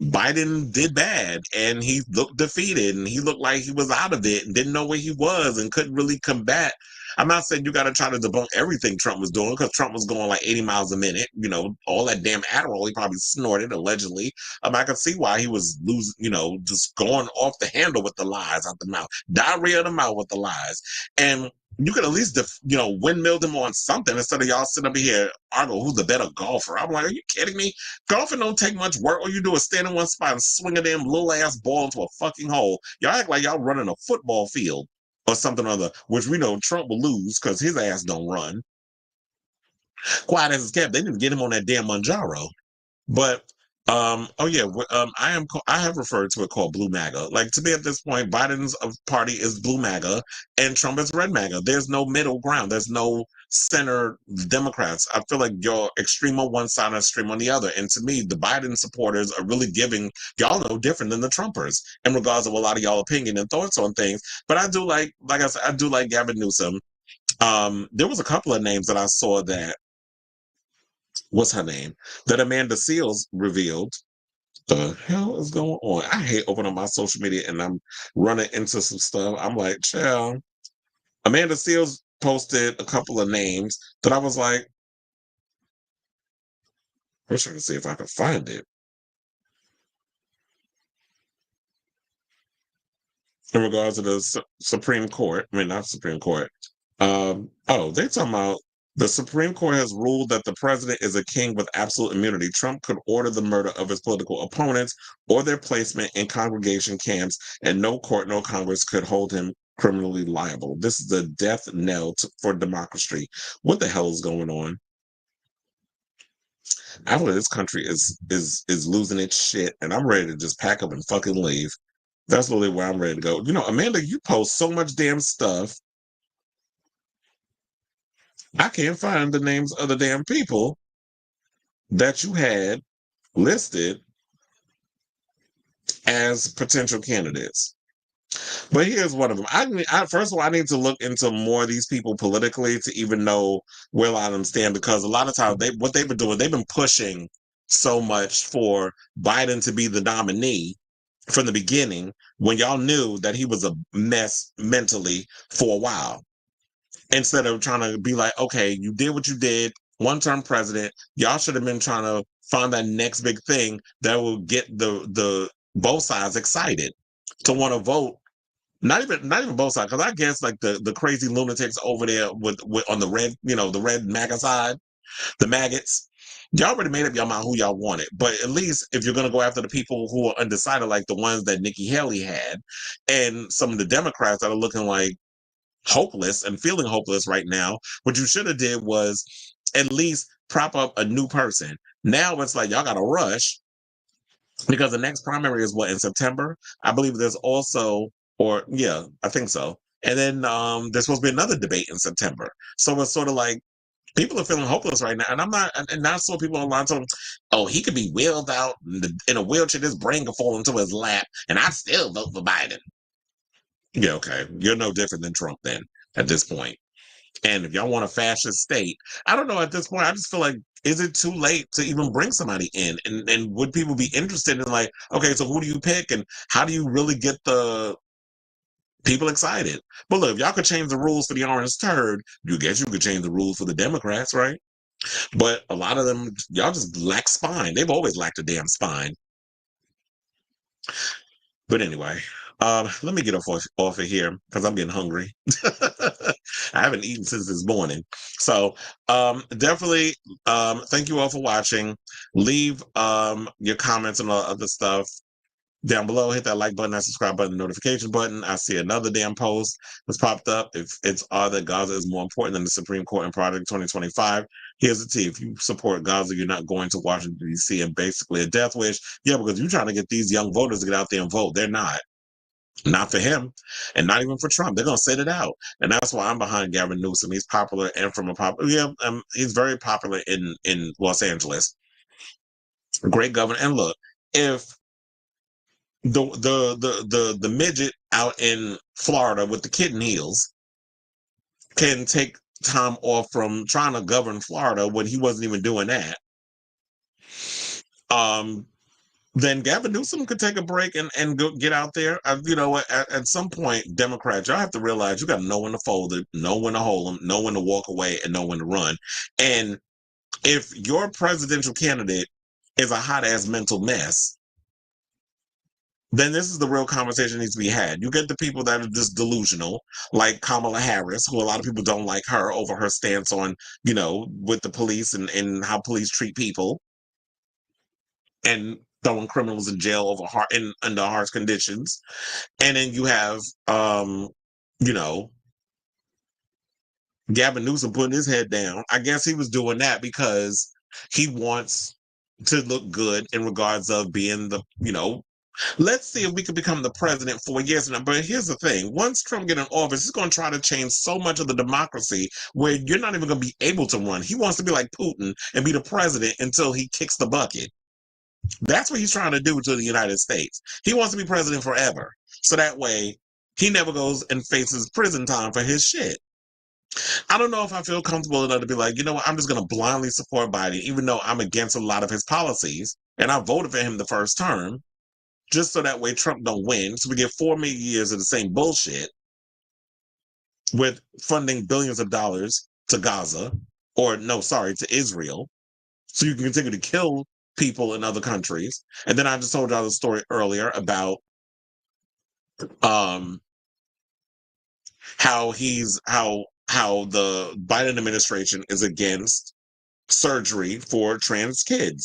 Biden did bad and he looked defeated and he looked like he was out of it and didn't know where he was and couldn't really combat. I'm not saying you got to try to debunk everything Trump was doing because Trump was going like 80 miles a minute, you know, all that damn Adderall he probably snorted allegedly. I can see why he was losing, you know, just going off the handle with the lies out the mouth, diarrhea of the mouth with the lies. And you could at least, you know, windmill them on something instead of y'all sitting up here arguing who's the better golfer. I'm like, are you kidding me? Golfing don't take much work. All you do is stand in one spot and swing a damn little ass ball into a fucking hole. Y'all act like y'all running a football field or something or other, which we know Trump will lose because his ass don't run. Quiet as it's kept, they didn't get him on that damn Manjaro. But I have referred to it called Blue MAGA. Like, to me at this point, Biden's party is Blue MAGA and Trump is Red MAGA. There's no middle ground. There's no center Democrats. I feel like you're extreme on one side and extreme on the other. And to me, the Biden supporters are really giving y'all no different than the Trumpers in regards of a lot of y'all opinion and thoughts on things. But I do like I said, I do like Gavin Newsom. There was a couple of names that I saw that, what's her name? That Amanda Seals revealed. The hell is going on? I hate opening my social media and I'm running into some stuff. I'm like, chill. Amanda Seals posted a couple of names that I was like, I wish I could see if I could find it. In regards to the Supreme Court, I mean, not Supreme Court. They're talking about the Supreme Court has ruled that the president is a king with absolute immunity. Trump could order the murder of his political opponents or their placement in congregation camps, and no court, no Congress could hold him criminally liable. This is the death knell for democracy. What the hell is going on? I feel like this country is losing its shit, and I'm ready to just pack up and fucking leave. That's really where I'm ready to go. You know, Amanda, you post so much damn stuff. I can't find the names of the damn people that you had listed as potential candidates. But here's one of them. First of all, I need to look into more of these people politically to even know where a lot of them stand, because a lot of times what they've been doing, they've been pushing so much for Biden to be the nominee from the beginning when y'all knew that he was a mess mentally for a while. Instead of trying to be like, okay, you did what you did, one-term president, y'all should have been trying to find that next big thing that will get the both sides excited to want to vote. Not even both sides, because I guess like the crazy lunatics over there with on the red, you know, the red MAGA side, the maggots. Y'all already made up your mind who y'all wanted, but at least if you're going to go after the people who are undecided, like the ones that Nikki Haley had, and some of the Democrats that are looking like hopeless and feeling hopeless right now, what you should have did was at least prop up a new person. Now it's like y'all got to rush because the next primary is what, in September? I believe there's also, I think so. And then there's supposed to be another debate in September. So it's sort of like people are feeling hopeless right now. And I saw people online talking, oh, he could be wheeled out in a wheelchair, his brain could fall into his lap, and I still vote for Biden. Yeah, okay. You're no different than Trump then at this point. And if y'all want a fascist state, I don't know at this point. I just feel like, is it too late to even bring somebody in? And would people be interested in like, okay, so who do you pick? And how do you really get the people excited? But look, if y'all could change the rules for the orange turd, you guess you could change the rules for the Democrats, right? But a lot of them, y'all just lack spine. They've always lacked a damn spine. But anyway, let me get off of here because I'm getting hungry. I haven't eaten since this morning. So definitely thank you all for watching. Leave your comments and all other stuff down below. Hit that like button, that subscribe button, the notification button. I see another damn post that's popped up. If it's all that Gaza is more important than the Supreme Court in Project 2025. Here's the tea. If you support Gaza, you're not going to Washington, D.C. and basically a death wish. Yeah, because you're trying to get these young voters to get out there and vote. They're not. Not for him, and not even for Trump. They're going to sit it out. And that's why I'm behind Gavin Newsom. He's popular and from a popular, he's very popular in Los Angeles. Great governor. And look, if the midget out in Florida with the kitten heels can take time off from trying to govern Florida when he wasn't even doing that. Then Gavin Newsom could take a break and go get out there. You know, at some point, Democrats, y'all have to realize you got to know when to fold it, know when to hold them, know when to walk away, and know when to run. And if your presidential candidate is a hot-ass mental mess, then this is the real conversation that needs to be had. You get the people that are just delusional, like Kamala Harris, who a lot of people don't like her over her stance on, you know, with the police and how police treat people. And throwing criminals in jail under harsh conditions. And then you have, you know, Gavin Newsom putting his head down. I guess he was doing that because he wants to look good in regards of being the, you know, let's see if we can become the president 4 years now. But here's the thing. Once Trump gets in office, he's going to try to change so much of the democracy where you're not even going to be able to run. He wants to be like Putin and be the president until he kicks the bucket. That's what he's trying to do to the United States. He wants to be president forever. So that way, he never goes and faces prison time for his shit. I don't know if I feel comfortable enough to be like, you know what, I'm just going to blindly support Biden, even though I'm against a lot of his policies. And I voted for him the first term, just so that way Trump don't win. So we get 4 more years of the same bullshit with funding billions of dollars to Gaza, to Israel. So you can continue to kill people in other countries. And then I just told y'all the story earlier about how the Biden administration is against surgery for transgender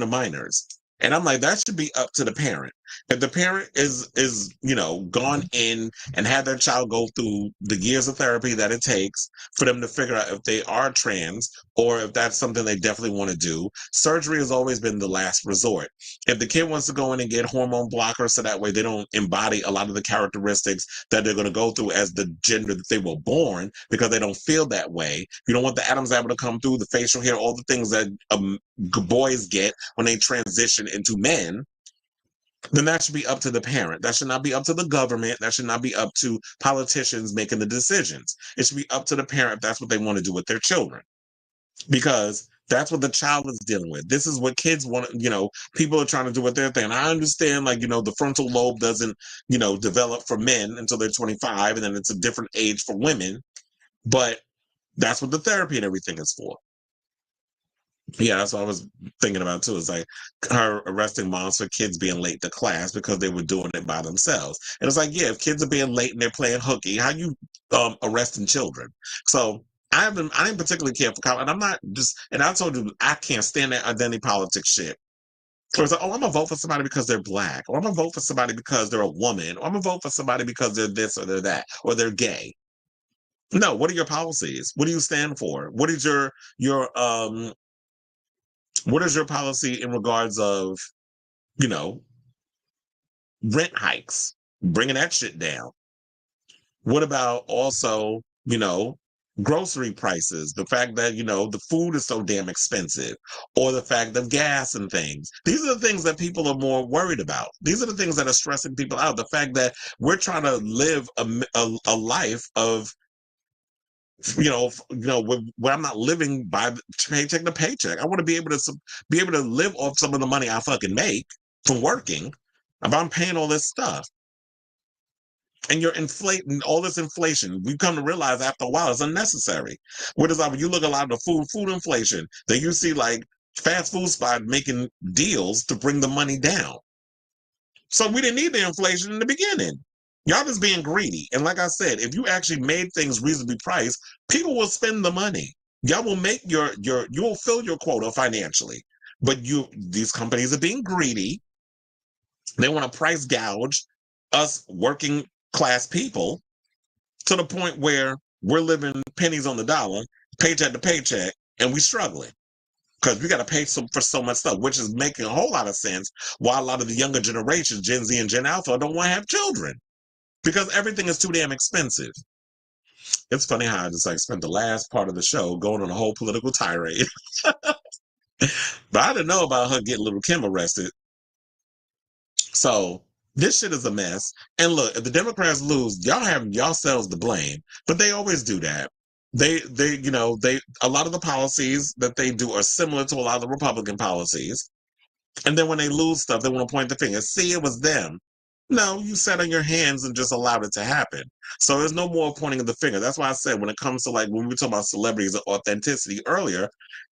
minors. And I'm like, that should be up to the parent. If the parent is, you know, gone in and had their child go through the years of therapy that it takes for them to figure out if they are trans or if that's something they definitely want to do, surgery has always been the last resort. If the kid wants to go in and get hormone blockers so that way they don't embody a lot of the characteristics that they're going to go through as the gender that they were born because they don't feel that way. You don't want the Adam's apple to come through, the facial hair, all the things that boys get when they transition into men, then that should be up to the parent. That should not be up to the government. That should not be up to politicians making the decisions. It should be up to the parent if that's what they want to do with their children. Because that's what the child is dealing with. This is what kids want, you know, people are trying to do with their thing. And I understand, like, you know, the frontal lobe doesn't, you know, develop for men until they're 25, and then it's a different age for women. But that's what the therapy and everything is for. Yeah, that's what I was thinking about too. It's like her arresting moms for kids being late to class because they were doing it by themselves. And it's like, yeah, if kids are being late and they're playing hooky, how you arresting children? So I didn't particularly care for college, and I'm not just. And I told you I can't stand that identity politics shit. So it's like, oh, I'm gonna vote for somebody because they're black, or I'm gonna vote for somebody because they're a woman, or I'm gonna vote for somebody because they're this or they're that, or they're gay. No, what are your policies? What do you stand for? What is your what is your policy in regards of, you know, rent hikes, bringing that shit down? What about also, you know, grocery prices, the fact that, you know, the food is so damn expensive, or the fact of gas and things. These are the things that people are more worried about. These are the things that are stressing people out. The fact that we're trying to live a life of, where I'm not living by paycheck to paycheck. I want to be able to live off some of the money I fucking make from working. If I'm paying all this stuff, and you're inflating all this inflation, we come to realize after a while it's unnecessary. When you look at a lot of the food inflation, then you see like fast food spots making deals to bring the money down. So we didn't need the inflation in the beginning. Y'all just being greedy. And like I said, if you actually made things reasonably priced, people will spend the money. Y'all will make you will fill your quota financially. But these companies are being greedy. They want to price gouge us working class people to the point where we're living pennies on the dollar, paycheck to paycheck, and we're struggling. Because we got to pay for so much stuff, which is making a whole lot of sense why a lot of the younger generations, Gen Z and Gen Alpha, don't want to have children. Because everything is too damn expensive. It's funny how I just like spent the last part of the show going on a whole political tirade. But I didn't know about her getting Little Kim arrested. So, This shit is a mess. And look, if the Democrats lose, y'all have yourselves to blame. But they always do that. A lot of the policies that they do are similar to a lot of the Republican policies. And then when they lose stuff, they want to point the finger. See, it was them. No, you sat on your hands and just allowed it to happen. So there's no more pointing of the finger. That's why I said when it comes to like when we talk about celebrities and authenticity earlier,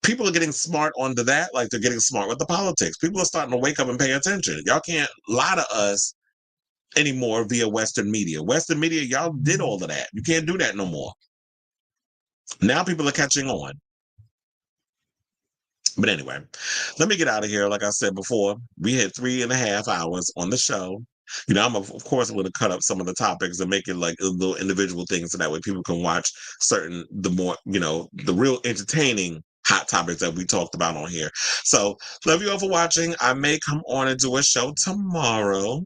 people are getting smart onto that. Like they're getting smart with the politics. People are starting to wake up and pay attention. Y'all can't lie to us anymore via Western media. Western media, y'all did all of that. You can't do that no more. Now people are catching on. But anyway, let me get out of here. Like I said before, we had 3.5 hours on the show. You know, of course, I'm going to cut up some of the topics and make it like little individual things so that way people can watch the real entertaining hot topics that we talked about on here. So, love you all for watching. I may come on and do a show tomorrow.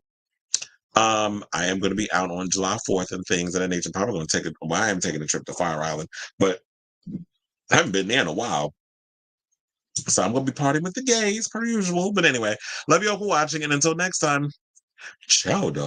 I am going to be out on July 4th and things of that nature. Probably going to I am taking a trip to Fire Island, but I haven't been there in a while. So I'm going to be partying with the gays per usual. But anyway, love you all for watching. And until next time, ciao, dog.